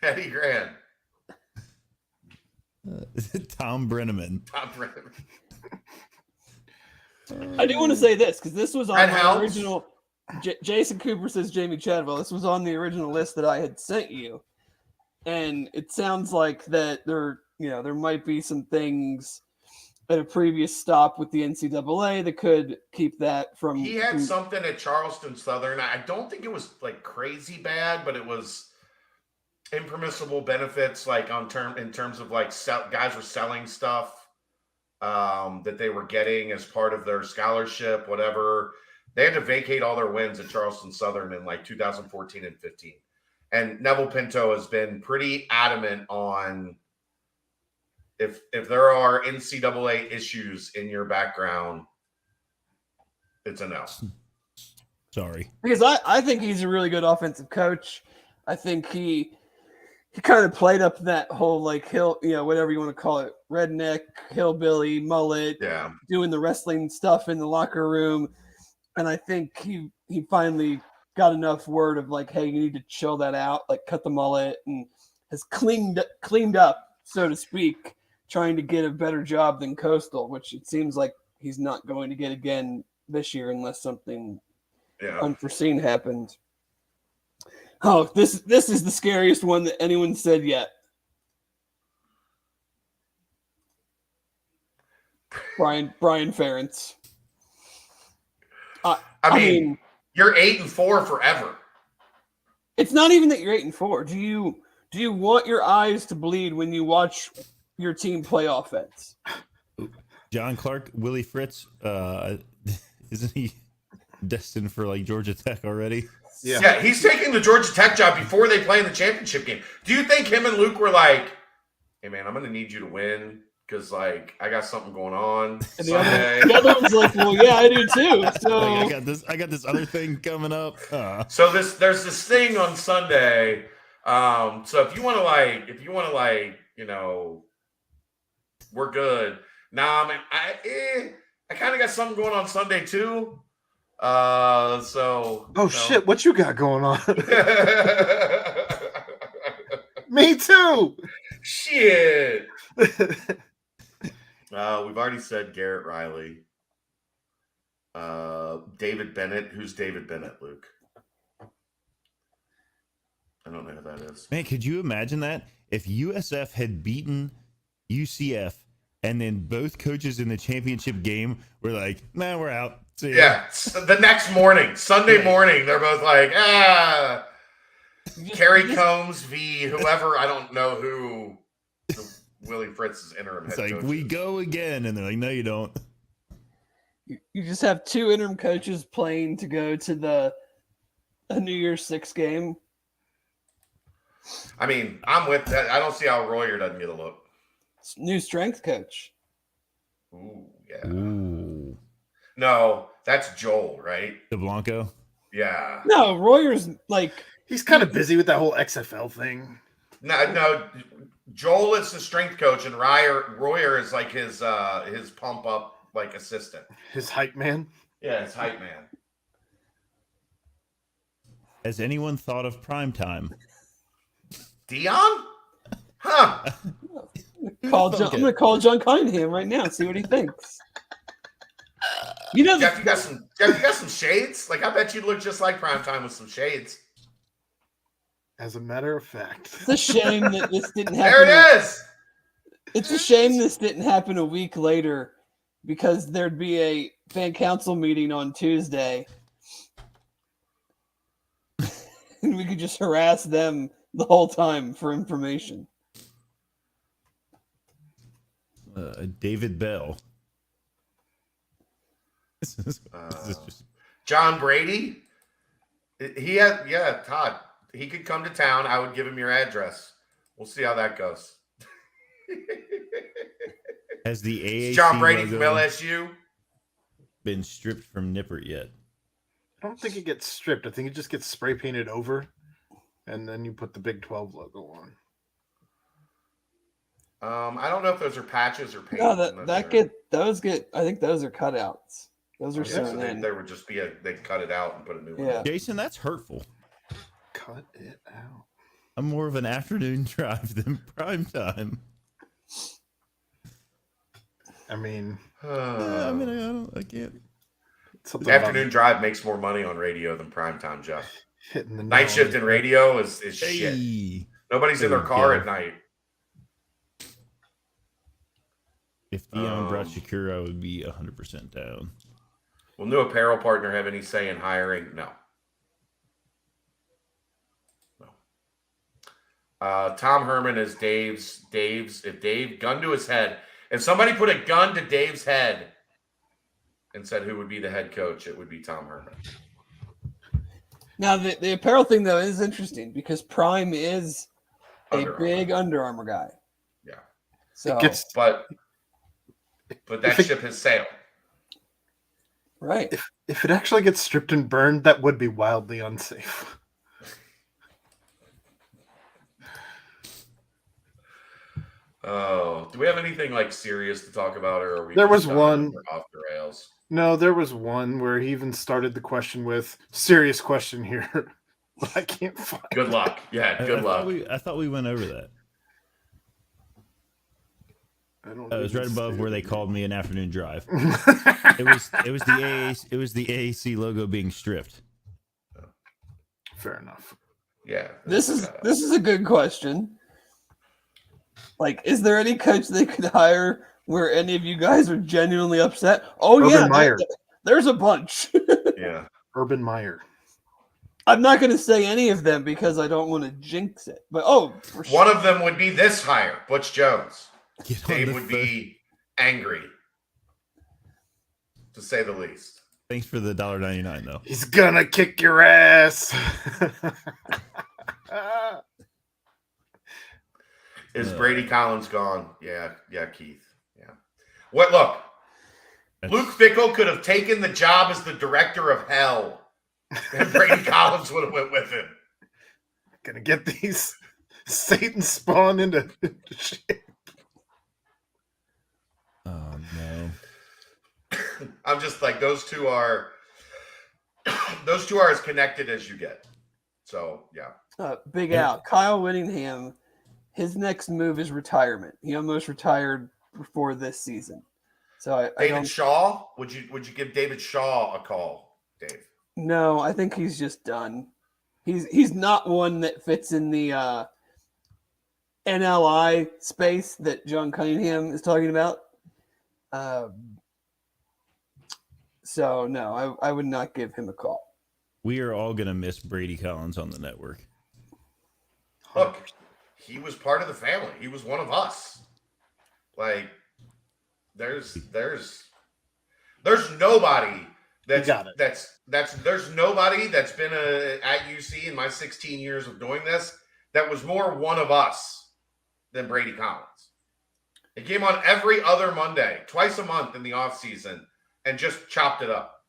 Eddie Grant. Tom Brenneman. Tom Brenneman. I do want to say this because this was on That my helps. original. Jason Cooper says Jamie Chadwell. This was on the original list that I had sent you, and it sounds like that there might be some things at a previous stop with the NCAA that could keep that from. He had something at Charleston Southern. I don't think it was like crazy bad, but it was impermissible benefits, like in terms of like guys were selling stuff that they were getting as part of their scholarship, whatever. They had to vacate all their wins at Charleston Southern in like 2014 and 15. And Neville Pinto has been pretty adamant on if there are NCAA issues in your background, it's a no. Sorry. Because I think he's a really good offensive coach. I think he kind of played up that whole like whatever you want to call it, redneck, hillbilly, mullet, doing the wrestling stuff in the locker room. And I think he finally got enough word of like, hey, you need to chill that out, like cut the mullet, and has cleaned up, so to speak, trying to get a better job than Coastal, which it seems like he's not going to get again this year unless something unforeseen happens. Oh, this is the scariest one that anyone said yet. Brian Ferentz. I mean, you're 8-4 forever. It's not even that you're 8-4. Do you want your eyes to bleed when you watch your team play offense? John Clark, Willie Fritz, isn't he destined for like Georgia Tech already? Yeah, he's taking the Georgia Tech job before they play in the championship game. Do you think him and Luke were like, hey, man, I'm going to need you to win because, like, I got something going on Sunday. The other one's like, well, yeah, I do too. So like, I got this other thing coming up. So there's this thing on Sunday. So if you want to we're good. Nah, man, I kind of got something going on Sunday too. Shit, what you got going on? Me too. Shit. We've already said Garrett Riley. David Bennett. Who's David Bennett, Luke? I don't know who that is. Man, could you imagine that? If USF had beaten UCF and then both coaches in the championship game were like, man, we're out. See ya. Yeah. So the next morning, Sunday morning, they're both like, Kerry Combs v. whoever. I don't know who Willie Fritz's interim head It's like, coach we is. go again. And they're like, no, you don't. you just have two interim coaches playing to go to a New Year's Six game. I mean, I'm with that. I don't see how Royer doesn't get a look. New strength coach. Ooh, yeah. Ooh. No, that's Joel, right? DeBlanco. Yeah. No, Royer's like He's kind of busy with that whole XFL thing. No. Joel is the strength coach, and Royer is like his pump up like assistant. His hype man. Yeah, his hype man. Has anyone thought of primetime? Deion? Huh? I'm going to call John Cunningham right now and see what he thinks. You know, Jeff, you got some shades? Like, I bet you'd look just like primetime with some shades. As a matter of fact. it's a shame that this didn't There happen. it is. It's a shame this didn't happen a week later because there'd be a fan council meeting on Tuesday. And we could just harass them the whole time for information. David Bell. This is just... John Brady? Todd. He could come to town. I would give him your address. We'll see how that goes. Has the AAC John Brady from logo LSU been stripped from Nippert yet? I don't think it gets stripped. I think it just gets spray painted over, and then you put the Big 12 logo on. I don't know if those are patches or paint. No, I think those are cutouts. Those are So sewn in. there would just be they'd cut it out and put a new one. Yeah. Jason, that's hurtful. Cut it out. I'm more of an afternoon drive than prime time. I mean, I can't. Afternoon drive makes more money on radio than primetime, Jeff. Hitting the Night shift in radio is shit. Hey, Nobody's in their car at night. if Deion brought Shakur, I would be 100% down. Will new apparel partner have any say in hiring? No. Tom Herman is Dave's. If Dave, gun to his head. If somebody put a gun to Dave's head and said who would be the head coach, it would be Tom Herman. Now, the apparel thing, though, is interesting because Prime is a big Under Armour guy. Yeah. So, but that ship has sailed. Right. If it actually gets stripped and burned, that would be wildly unsafe. Oh, do we have anything like serious to talk about, or are we? There was one off the rails. No, there was one where he even started the question with serious question here. But I can't find. Good luck. Yeah, good luck. I thought we went over that. It was right above where they called me an afternoon drive. it was the AAC logo being stripped. Fair enough. Yeah. This is a good question. Like, is there any coach they could hire where any of you guys are genuinely upset? Oh, Urban Meyer. There's a bunch. Yeah. Urban Meyer. I'm not going to say any of them because I don't want to jinx it. But, for sure. One of them would be this hire, Butch Jones. Dave would phone. be angry, to say the least. Thanks for the $1.99 though. He's gonna kick your ass. Is Brady Collins gone? Yeah, Keith. Yeah. What? Look, Luke Fickle could have taken the job as the director of hell, and Brady Collins would have went with him. Gonna get these Satan spawn into shit. Oh no. I'm just like, those two are as connected as you get. So yeah. Big Al, Kyle Whittingham, his next move is retirement. He almost retired before this season. So David Shaw, would you give David Shaw a call, Dave? No, I think he's just done. He's not one that fits in the NLI space that John Cunningham is talking about. So no, I would not give him a call. We are all gonna miss Brady Collins on the network. Look, he was part of the family. He was one of us. Like, there's nobody there's nobody that's been at UC in my 16 years of doing this that was more one of us than Brady Collins. He came on every other Monday, twice a month in the offseason, and just chopped it up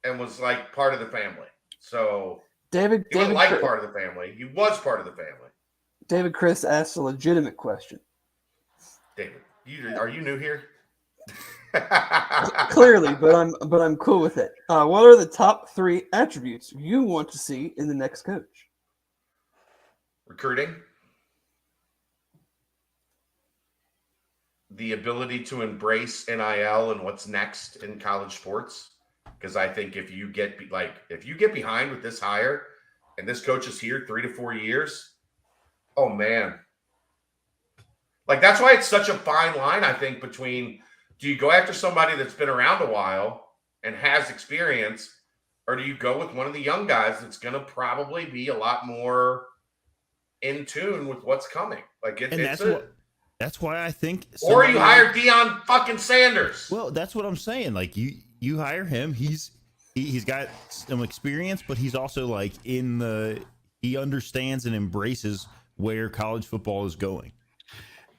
and was like part of the family. So David wasn't like part of the family. He was part of the family. David Chris asked a legitimate question. David, are you new here? Clearly, but I'm cool with it. What are the top 3 attributes you want to see in the next coach? Recruiting. The ability to embrace NIL and what's next in college sports. Because I think if you get behind with this hire and this coach is here 3 to 4 years, oh man. Like, that's why it's such a fine line, I think, between, do you go after somebody that's been around a while and has experience, or do you go with one of the young guys that's going to probably be a lot more in tune with what's coming? Like, that's why I think. Or you hire Deion fucking Sanders. Well, that's what I'm saying. Like, you hire him. He's got some experience, but he's also like he understands and embraces where college football is going.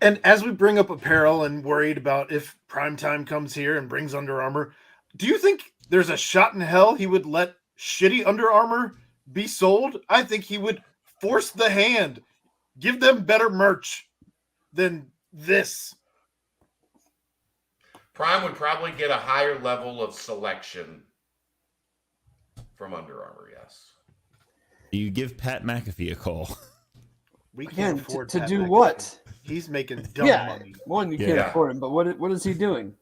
And as we bring up apparel and worried about if primetime comes here and brings Under Armour, do you think there's a shot in hell he would let shitty Under Armour be sold? I think he would force the hand, give them better merch than this. Prime would probably get a higher level of selection from Under Armour, yes. You give Pat McAfee a call. We Again, can't afford to Pat do McAfee. what? He's making dumb Yeah, money. one, you Yeah. can't Yeah. afford him, but what is he doing?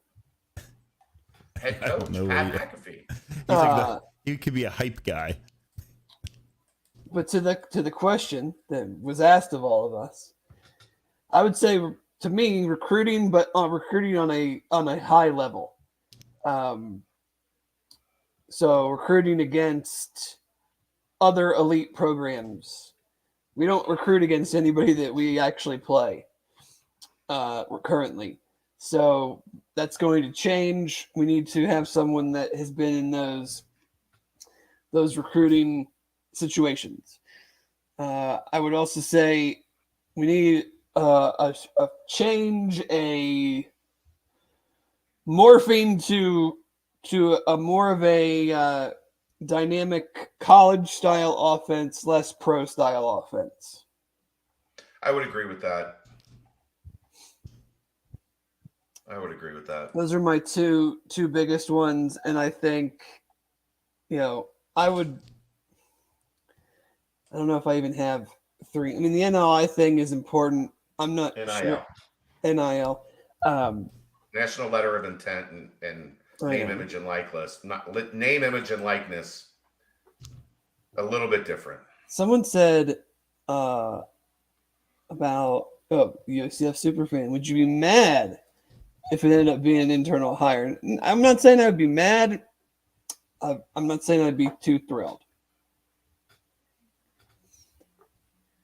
Head I don't coach, know Pat what McAfee. He's like he could be a hype guy. But to the question that was asked of all of us, I would say to me recruiting, but recruiting on a high level. So recruiting against other elite programs. We don't recruit against anybody that we actually play currently. So that's going to change. We need to have someone that has been in those recruiting situations. I would also say we need a change, a morphing to a more of a dynamic college style offense, less pro style offense. I would agree with that. Those are my two biggest ones, and I think, I don't know if I even have three. I mean, the NIL thing is important. I'm not NIL. sure. NIL. National Letter of Intent and name, image, and likeness. Name, image, and likeness. A little bit different. Someone said about UCF superfan, would you be mad if it ended up being an internal hire? I'm not saying I would be mad. I'm not saying I'd be too thrilled.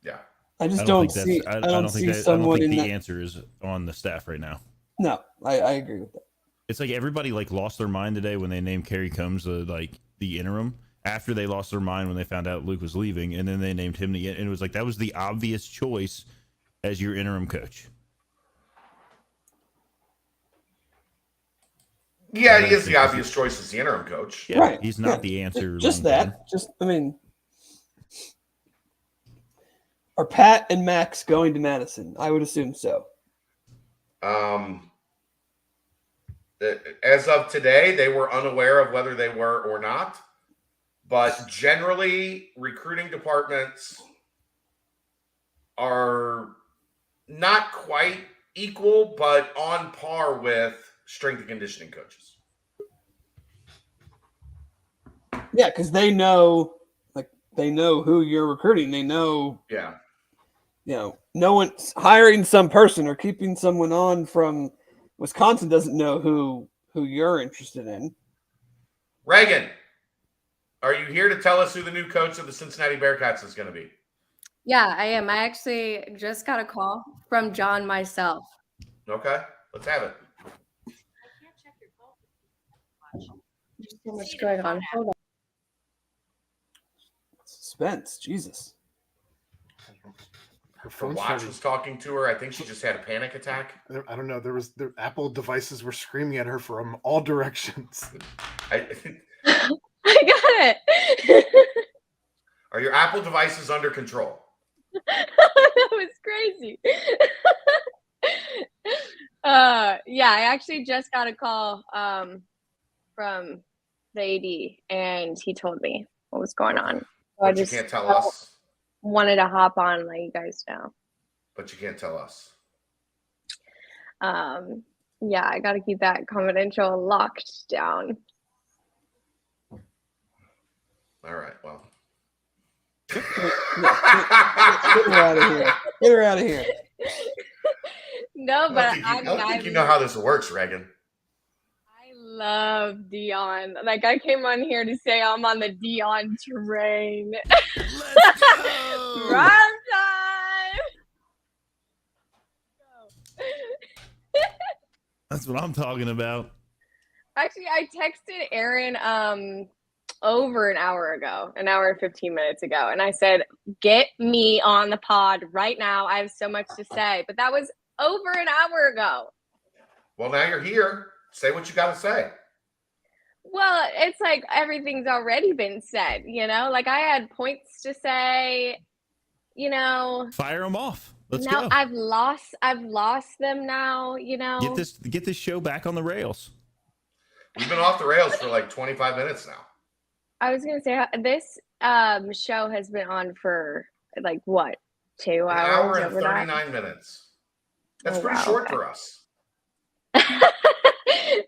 Yeah. I just don't see. I don't see someone in the that. answer is on the staff right now. No, I agree with that. It's like everybody lost their mind today when they named Kerry Combs the interim after they lost their mind when they found out Luke was leaving, and then they named him again. And it was like that was the obvious choice as your interim coach. Yeah, he is the obvious choice as the interim coach. Yeah, right. He's not the answer. Just that. Are Pat and Max going to Madison? I would assume so. As of today, they were unaware of whether they were or not. But generally, recruiting departments are not quite equal, but on par with strength and conditioning coaches. Yeah, because they know who you're recruiting. They know. Yeah. No one's hiring some person or keeping someone on from Wisconsin doesn't know who you're interested in. Reagan, are you here to tell us who the new coach of the Cincinnati Bearcats is going to be? Yeah, I am. I actually just got a call from John myself. Okay, let's have it. There's so much going on. Hold on. Suspense, Jesus. Her Her phone watch started. was talking to her. I think she just had a panic attack. I don't know. The Apple devices were screaming at her from all directions. I got it. Are your Apple devices under control? That was crazy. Yeah, I actually just got a call from the AD, and he told me what was going on. So But you can't tell us. Wanted to hop on and let you guys know. But you can't tell us. Yeah, I got to keep that confidential, locked down. All right, well. Get her out of here. Get her out of here. No, but I don't think you know how this works, Reagan. I love Deion. Like, I came on here to say I'm on the Deion train. Let's go! Prime time! That's what I'm talking about. Actually, I texted Aaron over an hour and 15 minutes ago, and I said, get me on the pod right now. I have so much to say. But that was over an hour ago. Well, now you're here. Say what you got to say. Well, it's like everything's already been said, Like, I had points to say, Fire them off. Let's No, go. I've lost them now, you know. Get this show back on the rails. We've been off the rails for like 25 minutes now. I was gonna say this show has been on for like what, 2 An hours? hour and over that? 39 minutes. That's Oh, pretty wow, short okay. for us.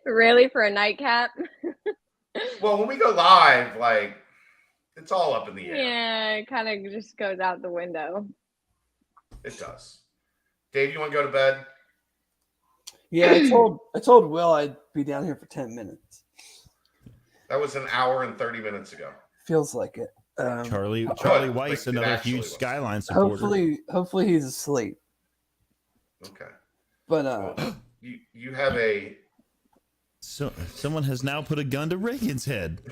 Really, for a nightcap? Well, when we go live, like, it's all up in the air. Yeah, it kind of just goes out the window. It does. Dave, you want to go to bed? Yeah, I told Will I'd be down here for 10 minutes. That was an hour and 30 minutes ago. Feels like it. Charlie Good. Weiss, Like, it another actually huge was. Skyline supporter. Hopefully he's asleep. Okay. But Well, you have a So someone has now put a gun to Reagan's head.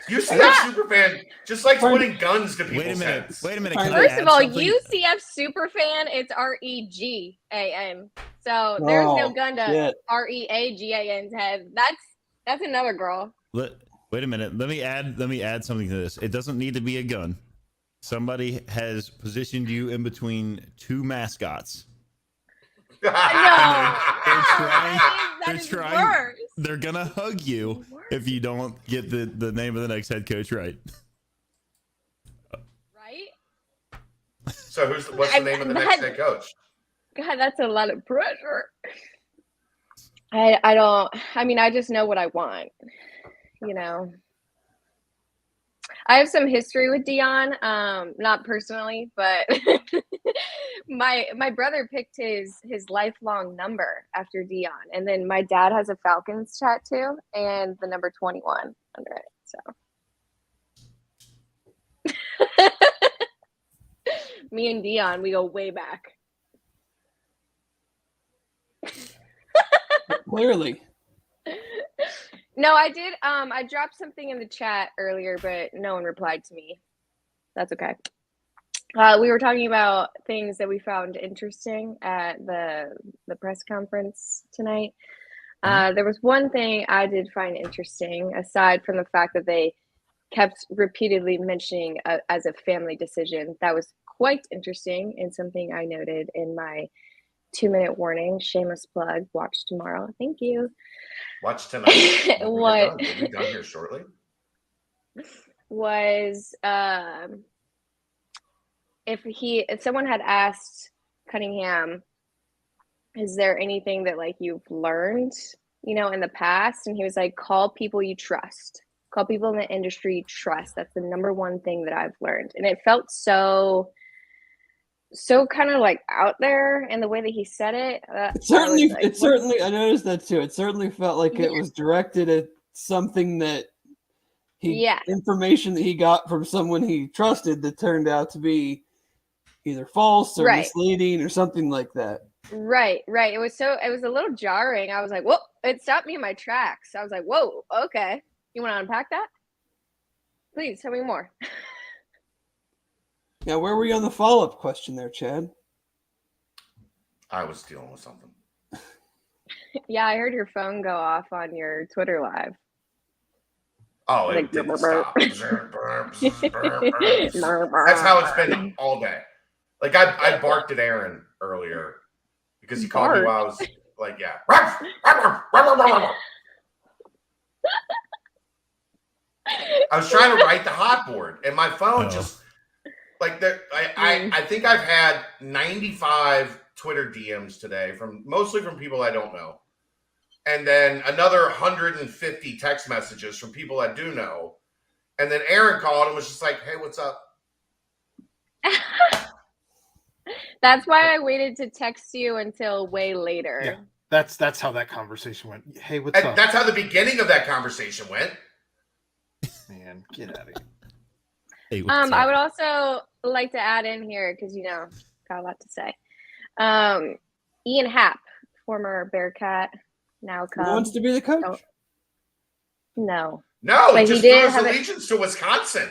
UCF superfan just likes putting guns to people's Wait a minute. heads. Wait a minute. Can I First add of all, something? UCF superfan, it's REGAN. So there's no gun to shit. REAGAN's head. That's another girl. Wait a minute. Let me add something to this. It doesn't need to be a gun. Somebody has positioned you in between two mascots. No, They're trying. worse. They're gonna hug you if you don't get the name of the next head coach right. Right? So what's the name of the next head coach? God, that's a lot of pressure. I just know what I want, you know. I have some history with Deion, not personally, but my brother picked his lifelong number after Deion, and then my dad has a Falcons tattoo and the number 21 under it. So me and Deion, we go way back. Clearly. No, I did. I dropped something in the chat earlier, but no one replied to me. That's okay. We were talking about things that we found interesting at the press conference tonight. There was one thing I did find interesting, aside from the fact that they kept repeatedly mentioning as a family decision. That was quite interesting and something I noted in my 2-minute warning. Shameless plug. Watch tomorrow. Thank you. Watch tonight. What? We'll be done here shortly. Was if someone had asked Cunningham, is there anything that like you've learned, you know, in the past? And he was like, call people you trust. Call people in the industry you trust. That's the number one thing that I've learned. And it felt so kind of like out there in the way that he said it. It certainly, I noticed that too. It certainly felt like it was directed at something that information that he got from someone he trusted that turned out to be either false or misleading or something like that. Right. It was a little jarring. I was like, whoa, it stopped me in my tracks. I was like, whoa, okay. You want to unpack that? Please tell me more. Yeah, where were you on the follow-up question there, Chad? I was dealing with something. Yeah, I heard your phone go off on your Twitter live. Oh, it Like, didn't stop. That's how it's been all day. Like I barked at Aaron earlier because he called me while I was like, yeah. I was trying to write the hot board and my phone just like that. I think I've had 95 Twitter DMs today mostly from people I don't know. And then another 150 text messages from people I do know. And then Aaron called and was just like, hey, what's up? That's why I waited to text you until way later. Yeah, that's how that conversation went. Hey, what's up? That's how the beginning of that conversation went. Man, get out of here. Hey, I would also like to add in here because got a lot to say. Ian Happ, former Bearcat, now Cub. Who wants to be the coach? No, but he just did threw have his allegiance to Wisconsin.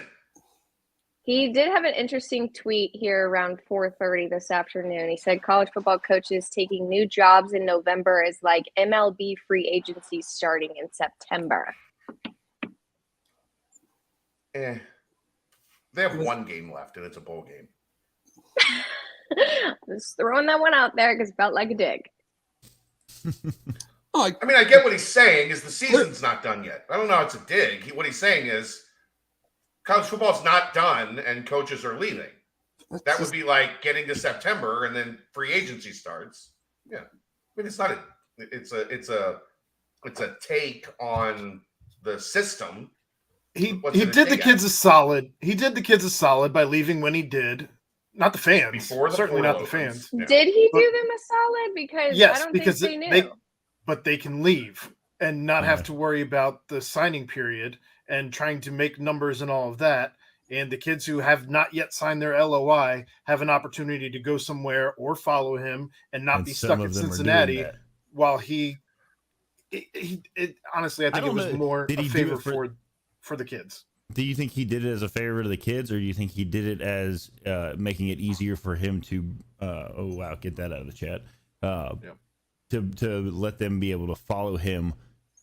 He did have an interesting tweet here around 4:30 this afternoon. He said college football coaches taking new jobs in November is like MLB free agency starting in September. They have one game left, and it's a bowl game. Just throwing that one out there because it felt like a dig. Oh, I mean, I get what he's saying is the season's not done yet. I don't know. It's a dig. What he's saying is college football's not done and coaches are leaving. That would be like getting to September and then free agency starts. Yeah. I mean, it's not it's a take on the system. He did the kids a solid. He did the kids a solid by leaving when he did. Not the fans. Certainly not the fans. Yeah. Did he do them a solid? Because yes, I don't because think they knew. But they can leave and not have to worry about the signing period and trying to make numbers and all of that. And the kids who have not yet signed their LOI have an opportunity to go somewhere or follow him and not be stuck in Cincinnati while honestly, I think it was more a favor for the kids. Do you think he did it as a favor to the kids, or do you think he did it as making it easier for him to get that out of the chat, to let them be able to follow him,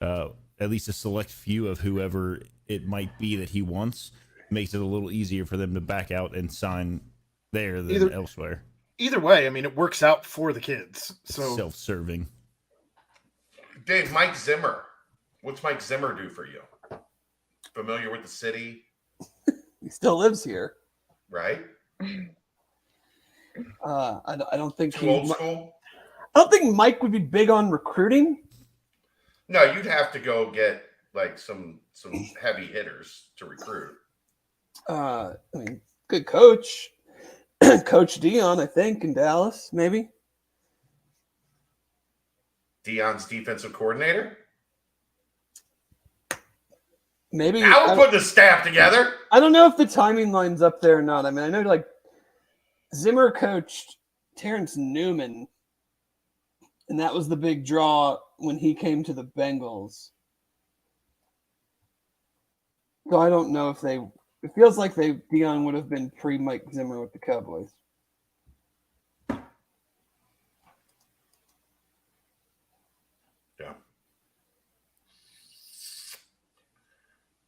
at least a select few of whoever it might be that he wants, makes it a little easier for them to back out and sign there than elsewhere. Either way, I mean, it works out for the kids. So self-serving. Dave, Mike Zimmer. What's Mike Zimmer do for you? Familiar with the city? He still lives here, right? I don't think Too old school. I don't think Mike would be big on recruiting. No, you'd have to go get like some heavy hitters to recruit. I mean, good coach, Coach Deion, I think, in Dallas, maybe. Deion's defensive coordinator. Maybe now we're putting the staff together. I don't know if the timing line's up there or not. I mean, I know like Zimmer coached Terrence Newman, and that was the big draw when he came to the Bengals. So I don't know if it feels like Deion would have been pre-Mike Zimmer with the Cowboys. Yeah.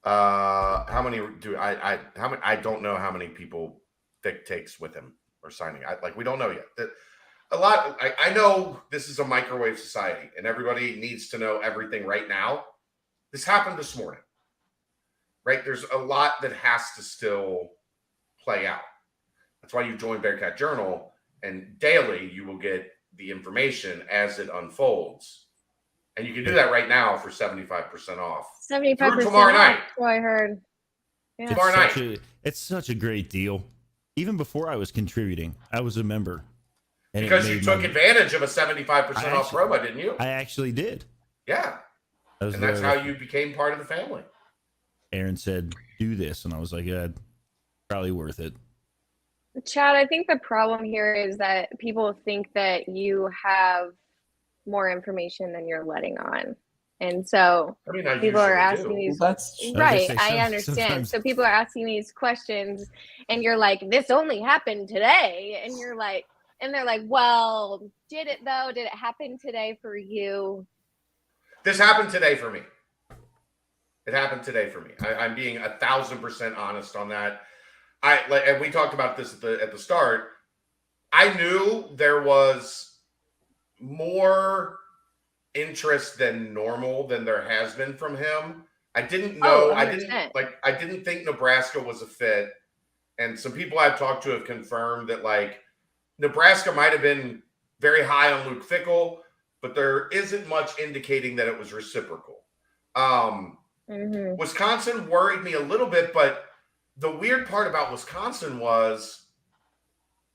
How many do I don't know how many people Vic takes with him or signing. We don't know yet. A lot. I know this is a microwave society and everybody needs to know everything right now. This happened this morning, right? There's a lot that has to still play out. That's why you join Bearcat Journal, and daily you will get the information as it unfolds. And you can do that right now for 75% off. 75% tomorrow night. That's what I heard. Yeah. Tomorrow night. It's such a great deal. Even before I was contributing, I was a member. And because you took advantage of a 75% off promo, didn't you? I actually did. Yeah. And that's how you became part of the family. Aaron said, do this. And I was like, yeah, probably worth it. Chad, I think the problem here is that people think that you have more information than you're letting on. And so people are asking these right. I understand. So people are asking these questions and you're like, this only happened today. And you're like, and they're like, well, did it though? Did it happen today for you? This happened today for me. It happened today for me. I'm being 1,000% honest on that. And we talked about this at the start. I knew there was more interest than normal than there has been from him. I didn't know. I didn't think Nebraska was a fit. And some people I've talked to have confirmed that Nebraska might have been very high on Luke Fickle, but there isn't much indicating that it was reciprocal. Wisconsin worried me a little bit, but the weird part about Wisconsin was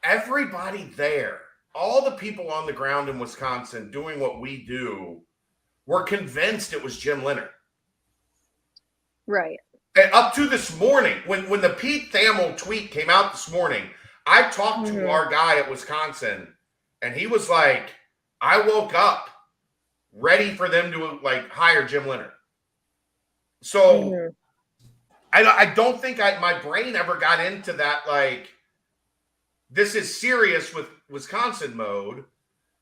everybody there, all the people on the ground in Wisconsin doing what we do, were convinced it was Jim Leonard. Right. And up to this morning, when the Pete Thamel tweet came out this morning, I talked to our guy at Wisconsin, and he was like, I woke up ready for them to hire Jim Leonard. So I don't think my brain ever got into that, this is serious with Wisconsin mode,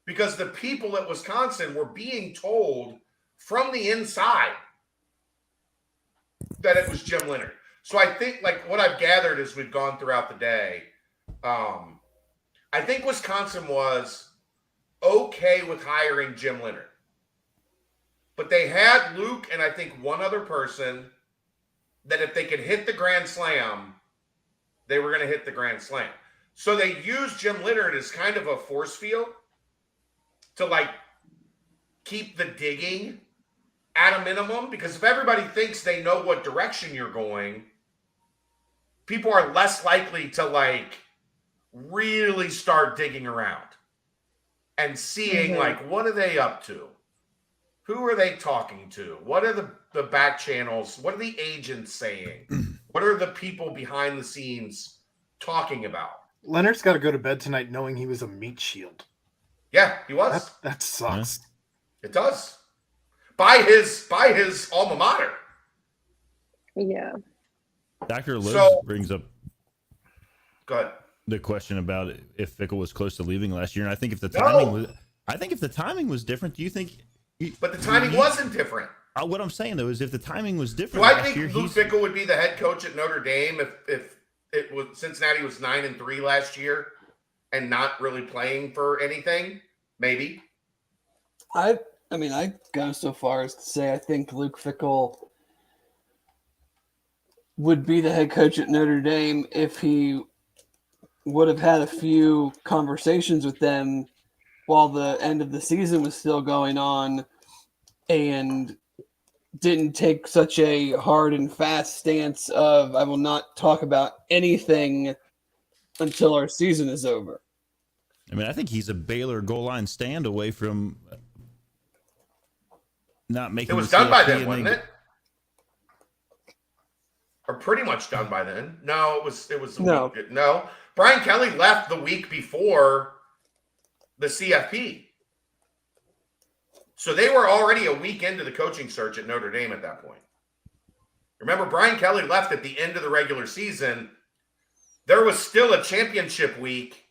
because the people at Wisconsin were being told from the inside that it was Jim Leonard. So I think what I've gathered as we've gone throughout the day, I think Wisconsin was okay with hiring Jim Leonhard. But they had Luke and I think one other person that if they could hit the Grand Slam, they were going to hit the Grand Slam. So they used Jim Leonhard as kind of a force field to like keep the digging at a minimum, because if everybody thinks they know what direction you're going, people are less likely to like really start digging around and seeing like, what are they up to? Who are they talking to? What are the back channels? What are the agents saying? What are the people behind the scenes talking about? Leonard's got to go to bed tonight knowing he was a meat shield. Yeah, he was. That sucks. It does. By his alma mater. Yeah. Dr. Liz brings up Go ahead. the question about if Fickle was close to leaving last year, and I think if the timing was different, do you think? But the timing wasn't different. What I'm saying though is if the timing was different, Do I last think year, Luke Fickle would be the head coach at Notre Dame if it was Cincinnati was 9-3 last year and not really playing for anything? Maybe. I mean, I go so far as to say I think Luke Fickle would be the head coach at Notre Dame if he would have had a few conversations with them while the end of the season was still going on and didn't take such a hard and fast stance of I will not talk about anything until our season is over. I mean, I think he's a Baylor goal line stand away from not making. It was the done by CFP, then, wasn't it? Or pretty much done by then. No, it was No. No. Brian Kelly left the week before the CFP. So they were already a week into the coaching search at Notre Dame at that point. Remember, Brian Kelly left at the end of the regular season. There was still a championship week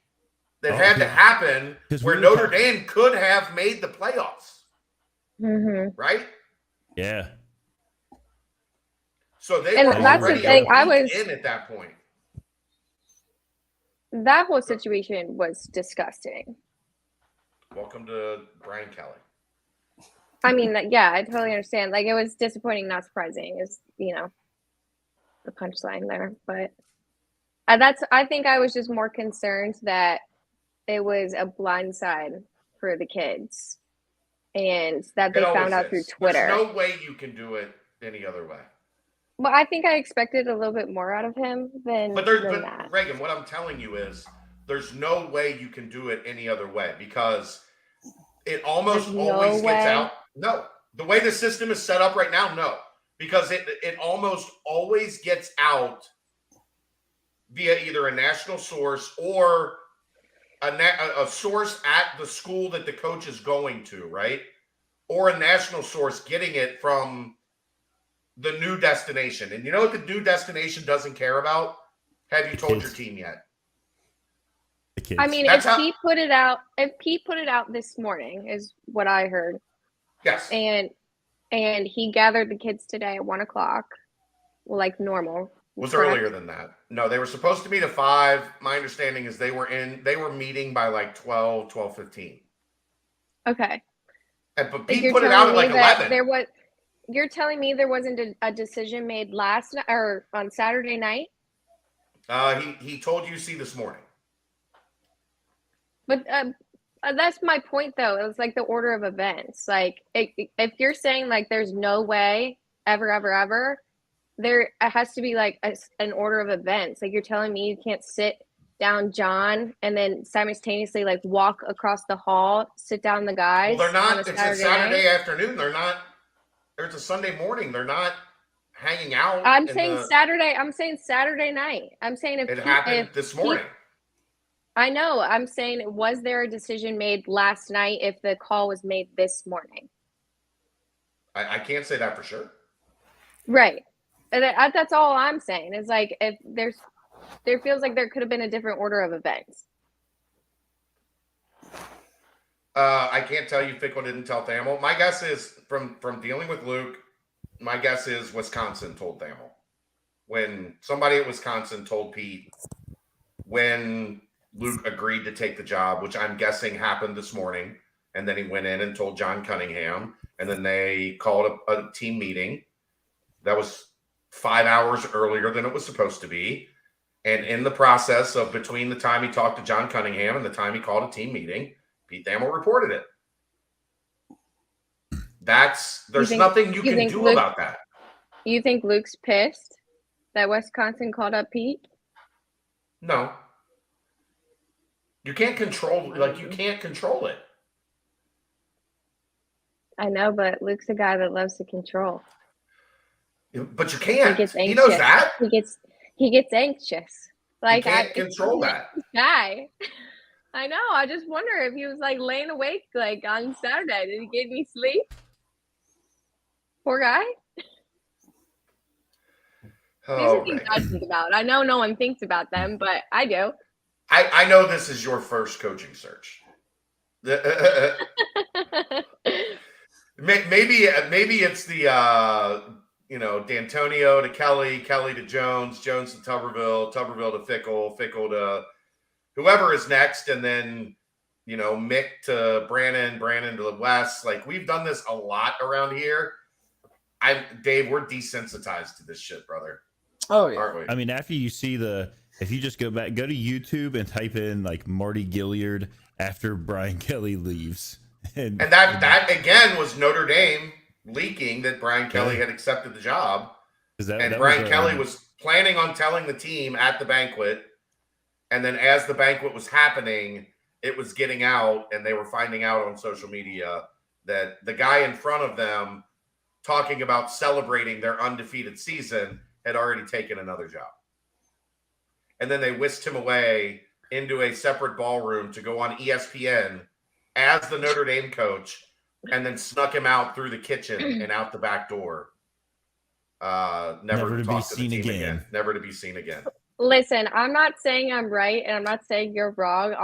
that had to happen where Notre Dame could have made the playoffs. Mm-hmm. Right? Yeah. So they And were that's the already thing, a I week was- in at that point. That whole situation was disgusting. Welcome to Brian Kelly. I mean, yeah, I totally understand. Like, it was disappointing, not surprising, is, you know, the punchline there. But I think I was just more concerned that it was a blindside for the kids and that they It always found out through is. Twitter. There's no way you can do it any other way. Well, I think I expected a little bit more out of him than that. Reagan, what I'm telling you is there's no way you can do it any other way because it almost There's no always way? gets out. No. The way the system is set up right now, no. Because it almost always gets out via either a national source or a source at the school that the coach is going to, right? Or a national source getting it from the new destination. And you know what the new destination doesn't care about? Have you told your team yet? The kids. I mean, if Pete put it out this morning is what I heard. Yes. And he gathered the kids today at 1:00, like normal. Was correct? earlier than that. No, they were supposed to meet at 5. My understanding is they were meeting by like 12:15. Okay. But Pete put it out at like 11. You're telling me there wasn't a decision made last night or on Saturday night? He told UC this morning. But that's my point, though. It was like the order of events. Like, if you're saying like there's no way ever, there has to be like an order of events. Like, you're telling me you can't sit down John and then simultaneously like walk across the hall, sit down the guys. Well, they're not. It's a Saturday afternoon. They're not. It's a Sunday morning. They're not hanging out. I'm saying Saturday. I'm saying Saturday night. I'm saying if it happened this morning. I know. I'm saying, was there a decision made last night if the call was made this morning? I can't say that for sure. Right. And that's all I'm saying. Is like if there feels like there could have been a different order of events. I can't tell you Fickle didn't tell Thamel. My guess is from dealing with Luke, my guess is Wisconsin told Thamel. When somebody at Wisconsin told Pete, when Luke agreed to take the job, which I'm guessing happened this morning. And then he went in and told John Cunningham. And then they called a team meeting. That was 5 hours earlier than it was supposed to be. And in the process of between the time he talked to John Cunningham and the time he called a team meeting, Pete Thamel reported it. There's nothing you can do about that. You think Luke's pissed that Wisconsin called up Pete? No. You can't control it. I know, but Luke's a guy that loves to control. But you can't. He gets anxious. He knows that. He gets anxious. Like, you can't control that. Guy. I know. I just wonder if he was like laying awake like on Saturday. Did he get any sleep? Poor guy. These are things I think about. I know no one thinks about them, but I do. I know this is your first coaching search. Maybe it's the D'Antonio to Kelly to Jones to Tuberville to Fickle to whoever is next, and then Mick to Brandon to the West. Like, we've done this a lot around here. Dave, we're desensitized to this shit, brother. Oh yeah. Aren't we? I mean, after you see if you just go to YouTube and type in like Marty Gilliard after Brian Kelly leaves. And that again was Notre Dame leaking that Brian Kelly had accepted the job. Brian Kelly was planning on telling the team at the banquet. And then as the banquet was happening, it was getting out, and they were finding out on social media that the guy in front of them talking about celebrating their undefeated season had already taken another job. And then they whisked him away into a separate ballroom to go on ESPN as the Notre Dame coach, and then snuck him out through the kitchen and out the back door. Never to be seen again. Never to be seen again. Listen, I'm not saying I'm right, and I'm not saying you're wrong.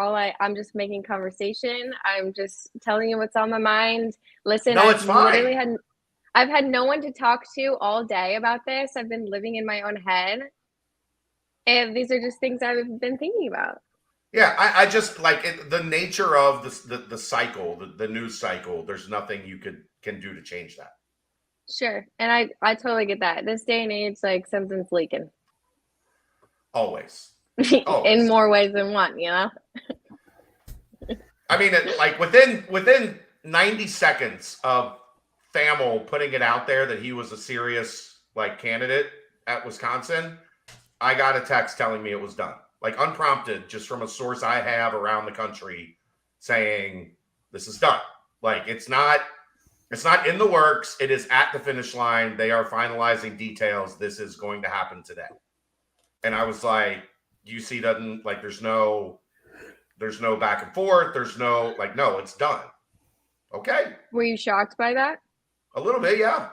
I'm just making conversation. I'm just telling you what's on my mind. Listen, no, it's fine. I've had no one to talk to all day about this. I've been living in my own head. And these are just things I've been thinking about. Yeah, I just like the nature of the cycle, the news cycle. There's nothing you can do to change that. Sure. And I totally get that. This day and age, like, something's leaking. Always. In more ways than one, I mean, like within 90 seconds of Thamel putting it out there that he was a serious candidate at Wisconsin, I got a text telling me it was done. Like, unprompted, just from a source I have around the country saying this is done. Like, it's not in the works. It is at the finish line. They are finalizing details. This is going to happen today. And I was like, UC doesn't, there's no back and forth. There's no, no, it's done. Okay. Were you shocked by that? A little bit, yeah.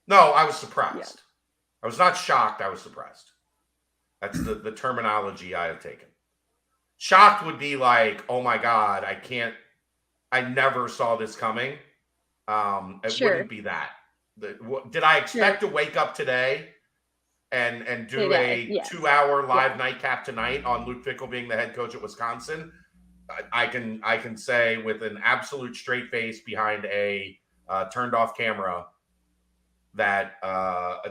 No, I was surprised. Yeah. I was not shocked. I was surprised. That's the terminology I have taken. Shocked would be like, oh my God, I never saw this coming. It wouldn't be that. Did I expect to wake up today and do a 2-hour live nightcap tonight on Luke Fickle being the head coach at Wisconsin? I can say with an absolute straight face behind a turned off camera that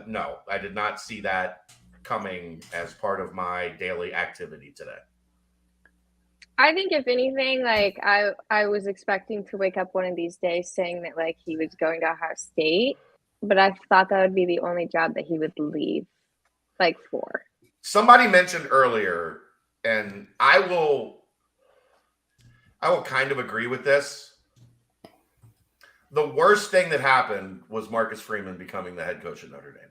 no, I did not see that coming as part of my daily activity today. I think if anything, I was expecting to wake up one of these days saying that he was going to Ohio State, but I thought that would be the only job that he would leave for. Somebody mentioned earlier, and I will kind of agree with this. The worst thing that happened was Marcus Freeman becoming the head coach at Notre Dame.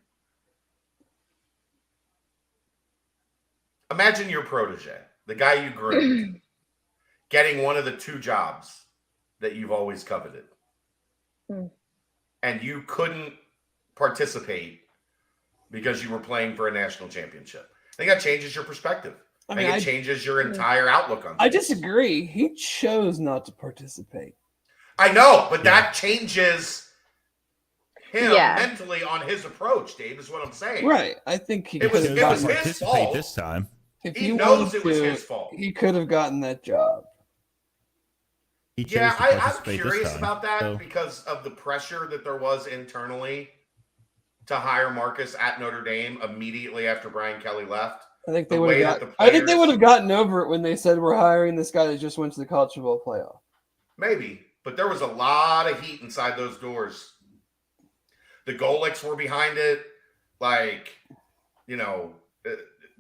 Imagine your protege, the guy you groomed, getting one of the 2 jobs that you've always coveted. And you couldn't participate because you were playing for a national championship. I think that changes your perspective. I think it changes your entire outlook on things. I disagree. He chose not to participate. I know, but that changes him mentally on his approach, Dave, is what I'm saying. Right. I think it was his fault this time. If He he knows wanted it was to, his fault. he could have gotten that job. He chose Yeah, to I'm participate this curious time, about that so- because of the pressure that there was internally to hire Marcus at Notre Dame immediately after Brian Kelly left. I think they The would way have that the I think they players- would have gotten over it when they said we're hiring this guy that just went to the college football playoff. Maybe, but there was a lot of heat inside those doors. The Golics were behind it, like, you know,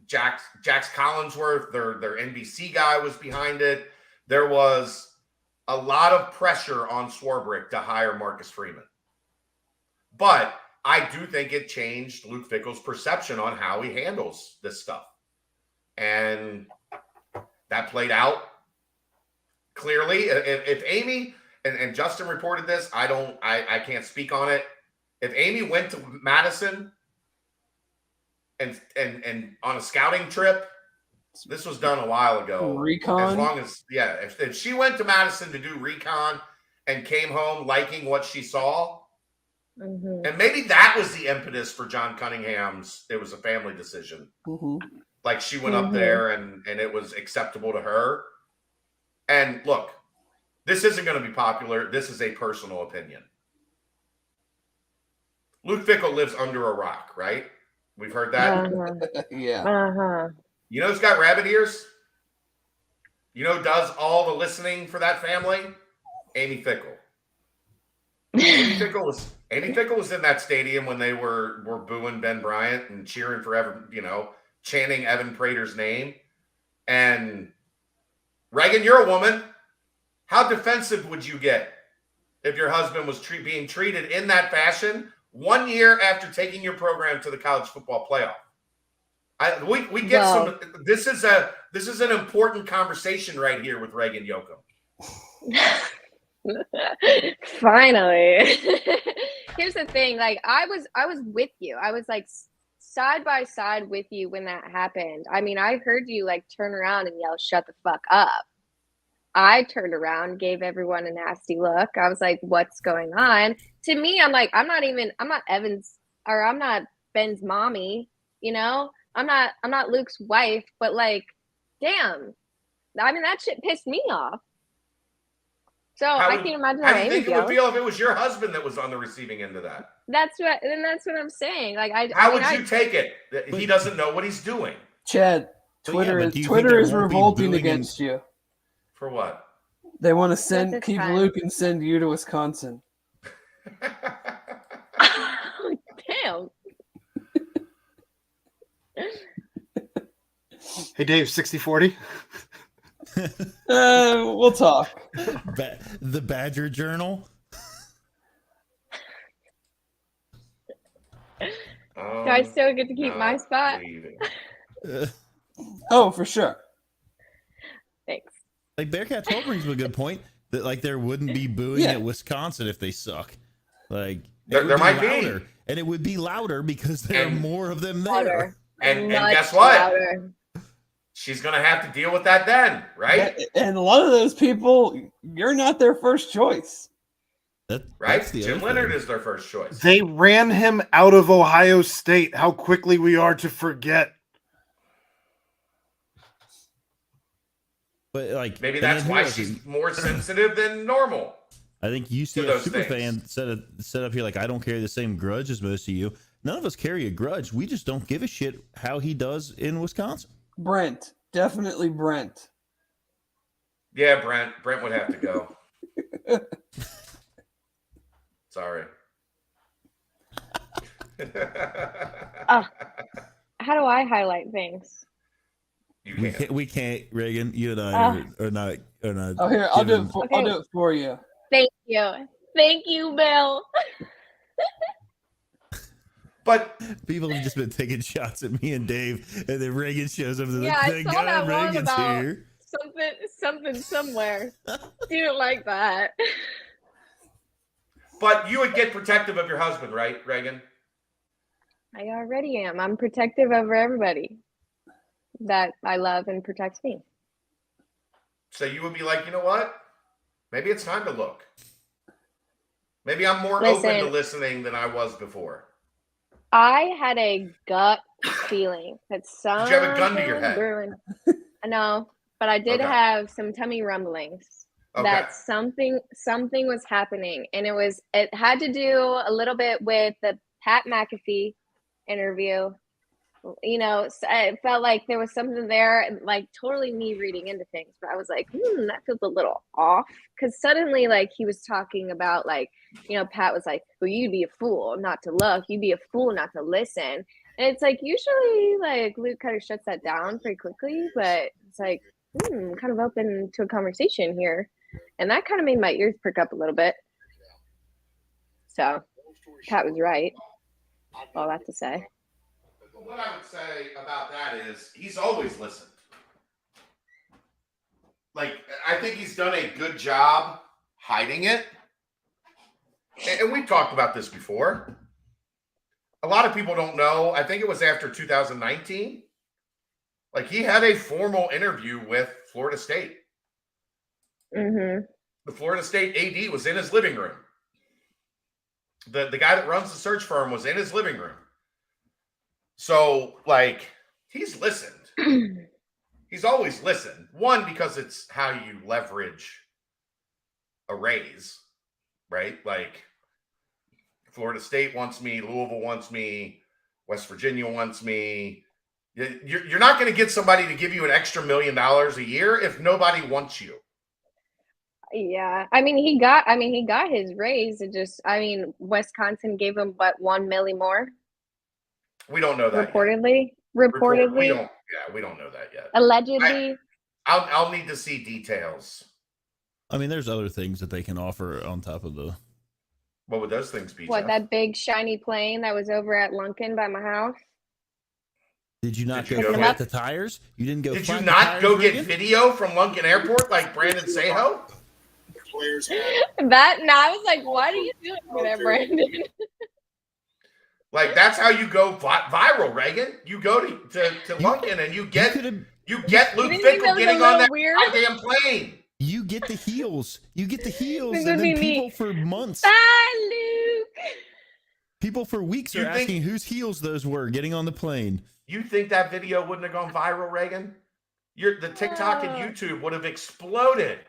Jax Collinsworth, their NBC guy, was behind it. There was a lot of pressure on Swarbrick to hire Marcus Freeman. But I do think it changed Luke Fickle's perception on how he handles this stuff. And that played out clearly. If Amy, and Justin reported this, I can't speak on it. If Amy went to Madison and on a scouting trip, this was done a while ago. Recon? As long as, if she went to Madison to do recon and came home liking what she saw, and maybe that was the impetus for John Cunningham's, it was a family decision. Like she went up there and it was acceptable to her. And look, this isn't going to be popular. This is a personal opinion. Luke Fickle lives under a rock, right? We've heard that. Yeah. You know who's got rabbit ears? You know who does all the listening for that family? Amy Fickle. Amy Fickle was in that stadium when they were booing Ben Bryant and cheering for Evan, chanting Evan Prater's name. And Reagan, you're a woman. How defensive would you get if your husband was being treated in that fashion 1 year after taking your program to the college football playoff? We get some. This is an important conversation right here with Reagan Yoakum. Finally. Here's the thing, like I was with you. I was like side by side with you when that happened. I mean, I heard you like turn around and yell, "Shut the fuck up." I turned around, gave everyone a nasty look. I was like, "What's going on?" To me, I'm like, I'm not Evan's, or I'm not Ben's mommy, I'm not Luke's wife, but like, damn. I mean, that shit pissed me off. So I can't imagine how do you think it would feel if it was your husband that was on the receiving end of that? That's what I'm saying. Like, how would you take it? He doesn't know what he's doing. Chad, Twitter is revolting against you. For what? They want to keep Luke and send you to Wisconsin. Damn. Hey, Dave, 60-40? We'll talk. The Badger Journal. Do I still get to keep my spot? Oh, for sure. Thanks. Like Bearcat 12 brings up a good point that like there wouldn't be booing at Wisconsin if they suck. Like there might louder, be, and it would be louder because there are more of them there. Louder. And guess what? Louder. She's going to have to deal with that then, right? And a lot of those people, you're not their first choice. Right? Jim Leonard is their first choice. They ran him out of Ohio State. How quickly we are to forget. But like maybe that's why she's more sensitive than normal. I think UCF Superfan set up here like, I don't carry the same grudge as most of you. None of us carry a grudge. We just don't give a shit how he does in Wisconsin. Brent. Definitely Brent. Yeah, Brent. Brent would have to go. Sorry. How do I highlight things? We can't, Reagan. You and I are not. Oh, here, I'll do it for you. Thank you, Bill. But people have just been taking shots at me and Dave, and then Reagan shows up. Yeah, I saw that one Reagan's about here. something somewhere. Didn't like that. But you would get protective of your husband, right, Reagan? I already am. I'm protective over everybody that I love and protects me. So you would be like, you know what? Maybe it's time to look. Maybe I'm more open to listening than I was before. I had a gut feeling that something Did you have a gun to your was head? brewing. No, but I did Okay. have some tummy rumblings Okay. that something was happening, and it had to do a little bit with the Pat McAfee interview. You know, so it felt like there was something there, like totally me reading into things, but I was like, that feels a little off, because suddenly, like, he was talking about, like, you know, Pat was like, well, you'd be a fool not to look, you'd be a fool not to listen, and it's like usually like Luke kind of shuts that down pretty quickly, but it's like, kind of open to a conversation here, and that kind of made my ears prick up a little bit. So Pat was right. All that to say. What I would say about that is he's always listened. Like, I think he's done a good job hiding it. And we've talked about this before. A lot of people don't know. I think it was after 2019. Like, he had a formal interview with Florida State. Mm-hmm. The Florida State AD was in his living room. The guy that runs the search firm was in his living room. So, like, he's listened. He's always listened. One, because it's how you leverage a raise, right? Like, Florida State wants me, Louisville wants me, West Virginia wants me. You're not going to get somebody to give you an extra $1 million a year if nobody wants you. Yeah, I mean, he got his raise. It just, Wisconsin gave him but $1 million more. We don't know that reportedly. yet. We don't know that yet. Allegedly. I'll need to see details. I mean, there's other things that they can offer on top of the. What would those things be? What, Jeff? that big shiny plane that was over at Lunkin by my house? Did you not Did you go go flat get- the tires? You didn't go. Did flat you the not tires, go get Reagan? video from Lunkin Airport like Brandon Seho? I was like, what are you doing there, Brandon? Like, that's how you go viral, Reagan. You go to Lunkin and you get Luke You didn't think Fickle that was a getting on little that weird? goddamn plane. You get the heels. You get the heels, This and would be then people me. for months, Bye, Luke. people for weeks You are think- asking whose heels those were getting on the plane. You think that video wouldn't have gone viral, Reagan? The TikTok and YouTube would have exploded.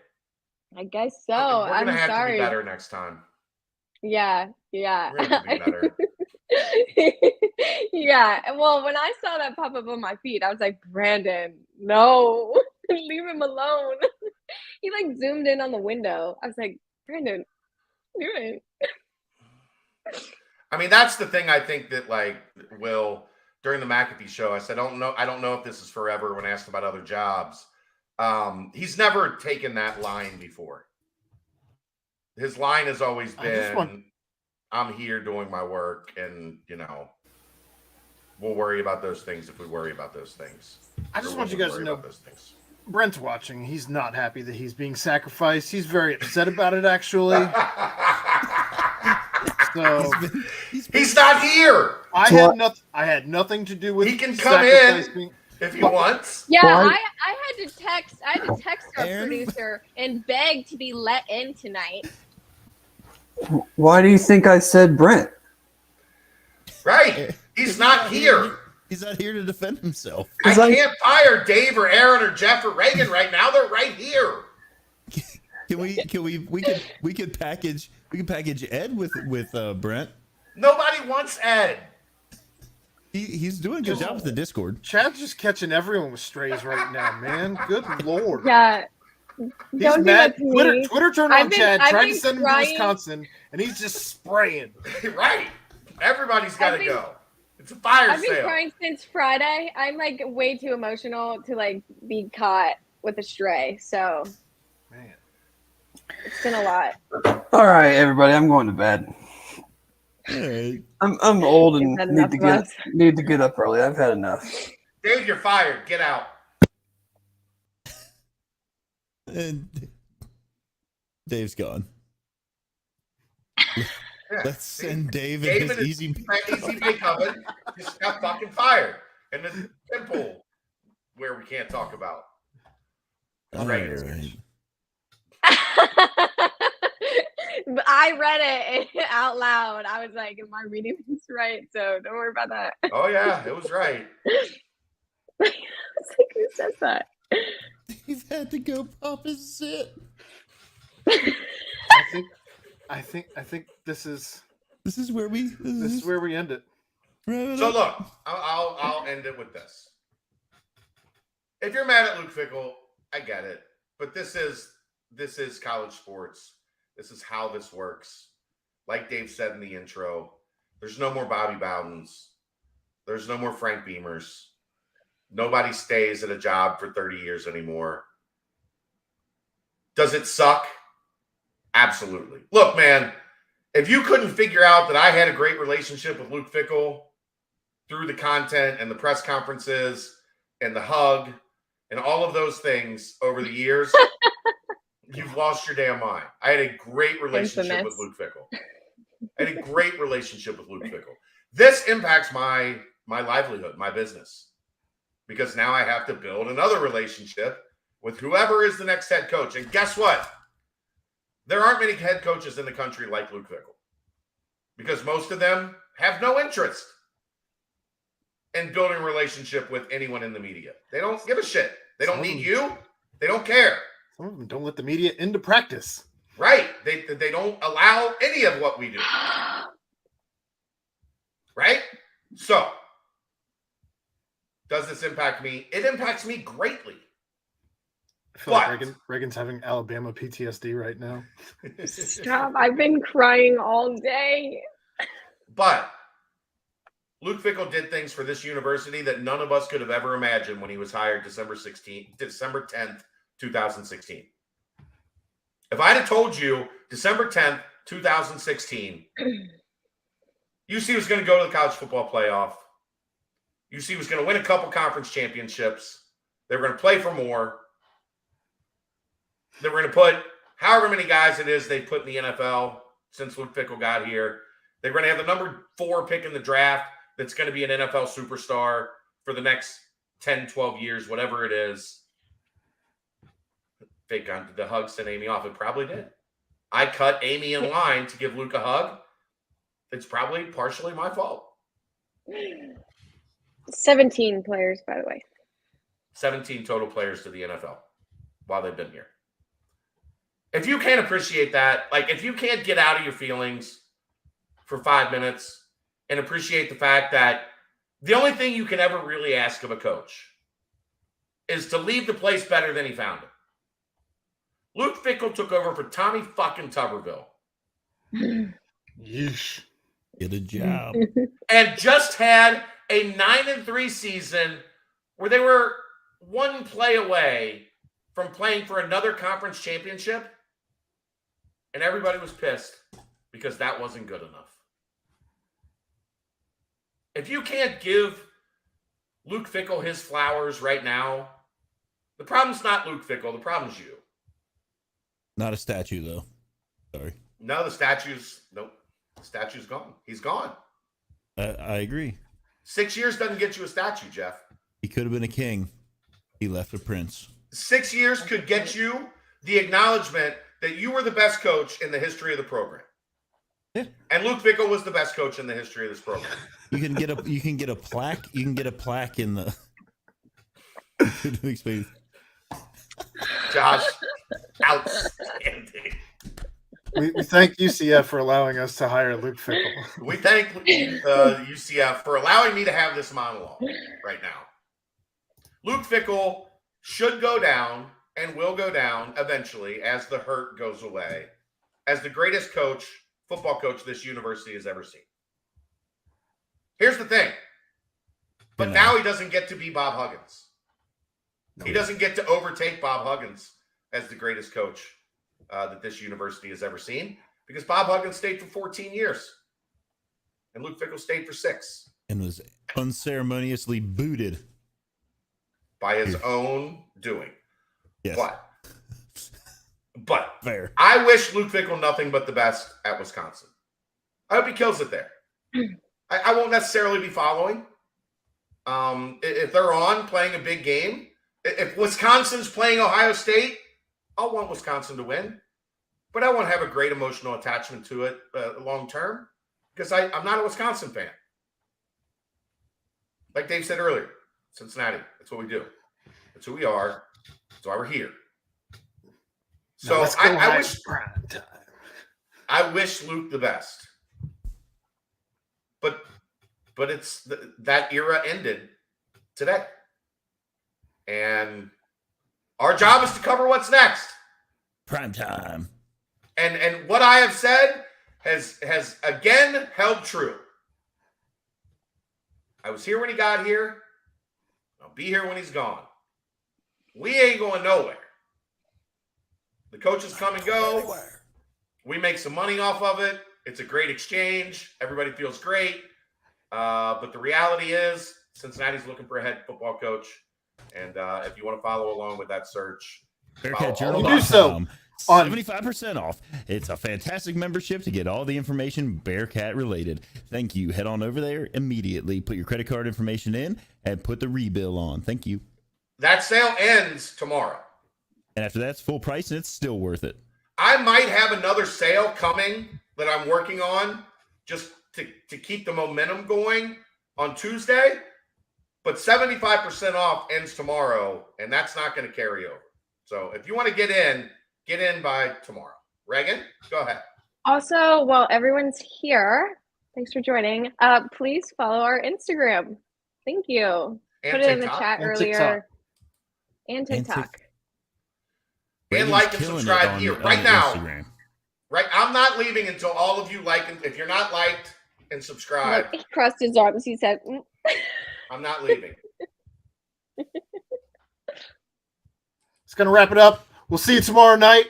I guess so. We're I'm gonna have to sorry. be better next time. Yeah. We're gonna have to be better. Yeah. Well, when I saw that pop up on my feed, I was like, Brandon, no, leave him alone. He like zoomed in on the window. I was like, Brandon, what are you doing? I mean, that's the thing I think that, like, will, during the McAfee show, I said, I don't know if this is forever when asked about other jobs. He's never taken that line before. His line has always been, I'm here doing my work, and, you know, we'll worry about those things if we worry about those things. I just Or want you we'll guys to worry know, about those things. Brent's watching. He's not happy that he's being sacrificed. He's very upset about it, actually. So He's not here. I had nothing to do with. He can come in sacrificing. if he wants. Yeah, Why- I had to text our Aaron? producer and beg to be let in tonight. Why do you think I said Brent? Right. He's not here. He's not here to defend himself. I Is that- can't fire Dave or Aaron or Jeff or Reagan right now. They're right here. We could package Ed with Brent. Nobody wants Ed. He's doing a good job with the Discord. Chad's just catching everyone with strays right now, man. Good lord. Yeah. He's Don't do mad. that to me. Twitter turned I've on been- Chad, I've tried to been send him to crying. Wisconsin, and he's just spraying. Right. Everybody's got to I've been- go. It's a fire I've been sale. crying since Friday. I'm like way too emotional to like be caught with a stray. So Man. it's been a lot. All right, everybody, I'm going to bed. Hey, I'm old and You've had enough of us. need to get up early. I've had enough. Dave, you're fired. Get out. and Dave's gone. Yeah. Let's send Dave and David his is easy. easy pay coven just got fucking fired. And the temple where we can't talk about. All Right. right. But I read it out loud. I was like, "Am I reading this right?" So don't worry about that. Oh yeah, it was right. I was like, "Who says that?" You've had to go pop his zit. I think this is where we end it. So look, I'll end it with this. If you're mad at Luke Fickle, I get it, but this is college sports. This is how this works. Like Dave said in the intro, there's no more Bobby Bowdens. There's no more Frank Beamers. Nobody stays at a job for 30 years anymore. Does it suck? Absolutely. Look, man, if you couldn't figure out that I had a great relationship with Luke Fickle through the content and the press conferences and the hug and all of those things over the years, you've lost your damn mind. I had a great relationship with Luke Fickle. This impacts my livelihood, my business, because now I have to build another relationship with whoever is the next head coach. And guess what? There aren't many head coaches in the country like Luke Fickle, because most of them have no interest in building a relationship with anyone in the media. They don't give a shit. They don't need you. They don't care. Some of them don't let the media into practice. Right. They don't allow any of what we do. Right? So, does this impact me? It impacts me greatly. I feel like Reagan's having Alabama PTSD right now. Stop. I've been crying all day. But Luke Fickle did things for this university that none of us could have ever imagined when he was hired December 10th, 2016. If I'd have told you December 10th, 2016, UC was going to go to the college football playoff. UC was going to win a couple conference championships. They were going to play for more. They were going to put however many guys it is they put in the NFL since Luke Fickle got here. They're going to have the number 4 pick in the draft that's going to be an NFL superstar for the next 10, 12 years, whatever it is. Fake on the hug sent Amy off. It probably did. I cut Amy in line to give Luke a hug. It's probably partially my fault. 17 players, by the way. 17 total players to the NFL while they've been here. If you can't appreciate that, like if you can't get out of your feelings for 5 minutes and appreciate the fact that the only thing you can ever really ask of a coach is to leave the place better than he found it. Luke Fickle took over for Tommy fucking Tuberville. Yeesh. Get a job. And just had a 9-3 season where they were one play away from playing for another conference championship. And everybody was pissed because that wasn't good enough. If you can't give Luke Fickle his flowers right now, the problem's not Luke Fickle. The problem's you. Not a statue, though. Sorry. No, the statue's gone. He's gone. I agree. 6 years doesn't get you a statue, Jeff. He could have been a king. He left a prince. 6 years could get you the acknowledgement that you were the best coach in the history of the program. Yeah. And Luke Fickle was the best coach in the history of this program. You can get a plaque. You can get a plaque in the Josh, outstanding. We thank UCF for allowing us to hire Luke Fickle. We thank UCF for allowing me to have this monologue right now. Luke Fickle should go down and will go down eventually as the hurt goes away as the greatest football coach this university has ever seen. Here's the thing. But now he doesn't get to be Bob Huggins. He doesn't get to overtake Bob Huggins as the greatest coach that this university has ever seen, because Bob Huggins stayed for 14 years and Luke Fickle stayed for 6 and was unceremoniously booted by his own doing. Yes. But fair. I wish Luke Fickle nothing but the best at Wisconsin. I hope he kills it there. I won't necessarily be following. If they're on playing a big game, if Wisconsin's playing Ohio State, I'll want Wisconsin to win. but I won't have a great emotional attachment to it long term because I'm not a Wisconsin fan. Like Dave said earlier, Cincinnati, that's what we do. That's who we are. That's why we're here. So I wish Luke the best. But it's that era ended today. And our job is to cover what's next. Prime time. And what I have said has again held true. I was here when he got here. I'll be here when he's gone. We ain't going nowhere. The coaches come and go. We make some money off of it. It's a great exchange. Everybody feels great. But the reality is Cincinnati's looking for a head football coach. And if you want to follow along with that search, BearcatJournal.com. 75% off. It's a fantastic membership to get all the information Bearcat related. Thank you. Head on over there immediately. Put your credit card information in and put the rebill on. Thank you. That sale ends tomorrow. And after that's full price and it's still worth it. I might have another sale coming that I'm working on just to keep the momentum going on Tuesday. But 75% off ends tomorrow, and that's not going to carry over. So if you want to get in by tomorrow. Reagan, go ahead. Also, while everyone's here, thanks for joining. Please follow our Instagram. Thank you. And put it in the TikTok. chat And earlier. And TikTok. And like and subscribe here right now. Instagram. Right, I'm not leaving until all of you like. If you're not liked and subscribed, he crossed his arms. He said, "I'm not leaving." It's gonna wrap it up. We'll see you tomorrow night.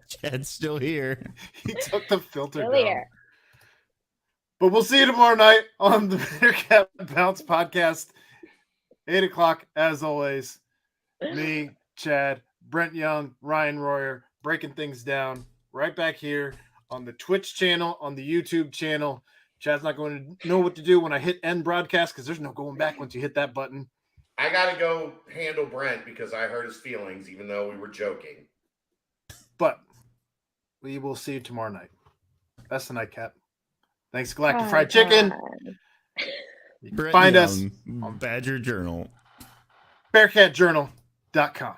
Chad's still here. He took the filter still down. here. But we'll see you tomorrow night on the Bearcat Bounce podcast, 8:00 as always. Me, Chad, Brent Young, Ryan Royer, breaking things down right back here on the Twitch channel, on the YouTube channel. Chad's not going to know what to do when I hit end broadcast because there's no going back once you hit that button. I got to go handle Brent because I hurt his feelings, even though we were joking. But we will see you tomorrow night. That's the nightcap. Thanks, Galactic Fried Chicken. You can find us on Badger Journal. BearcatJournal.com.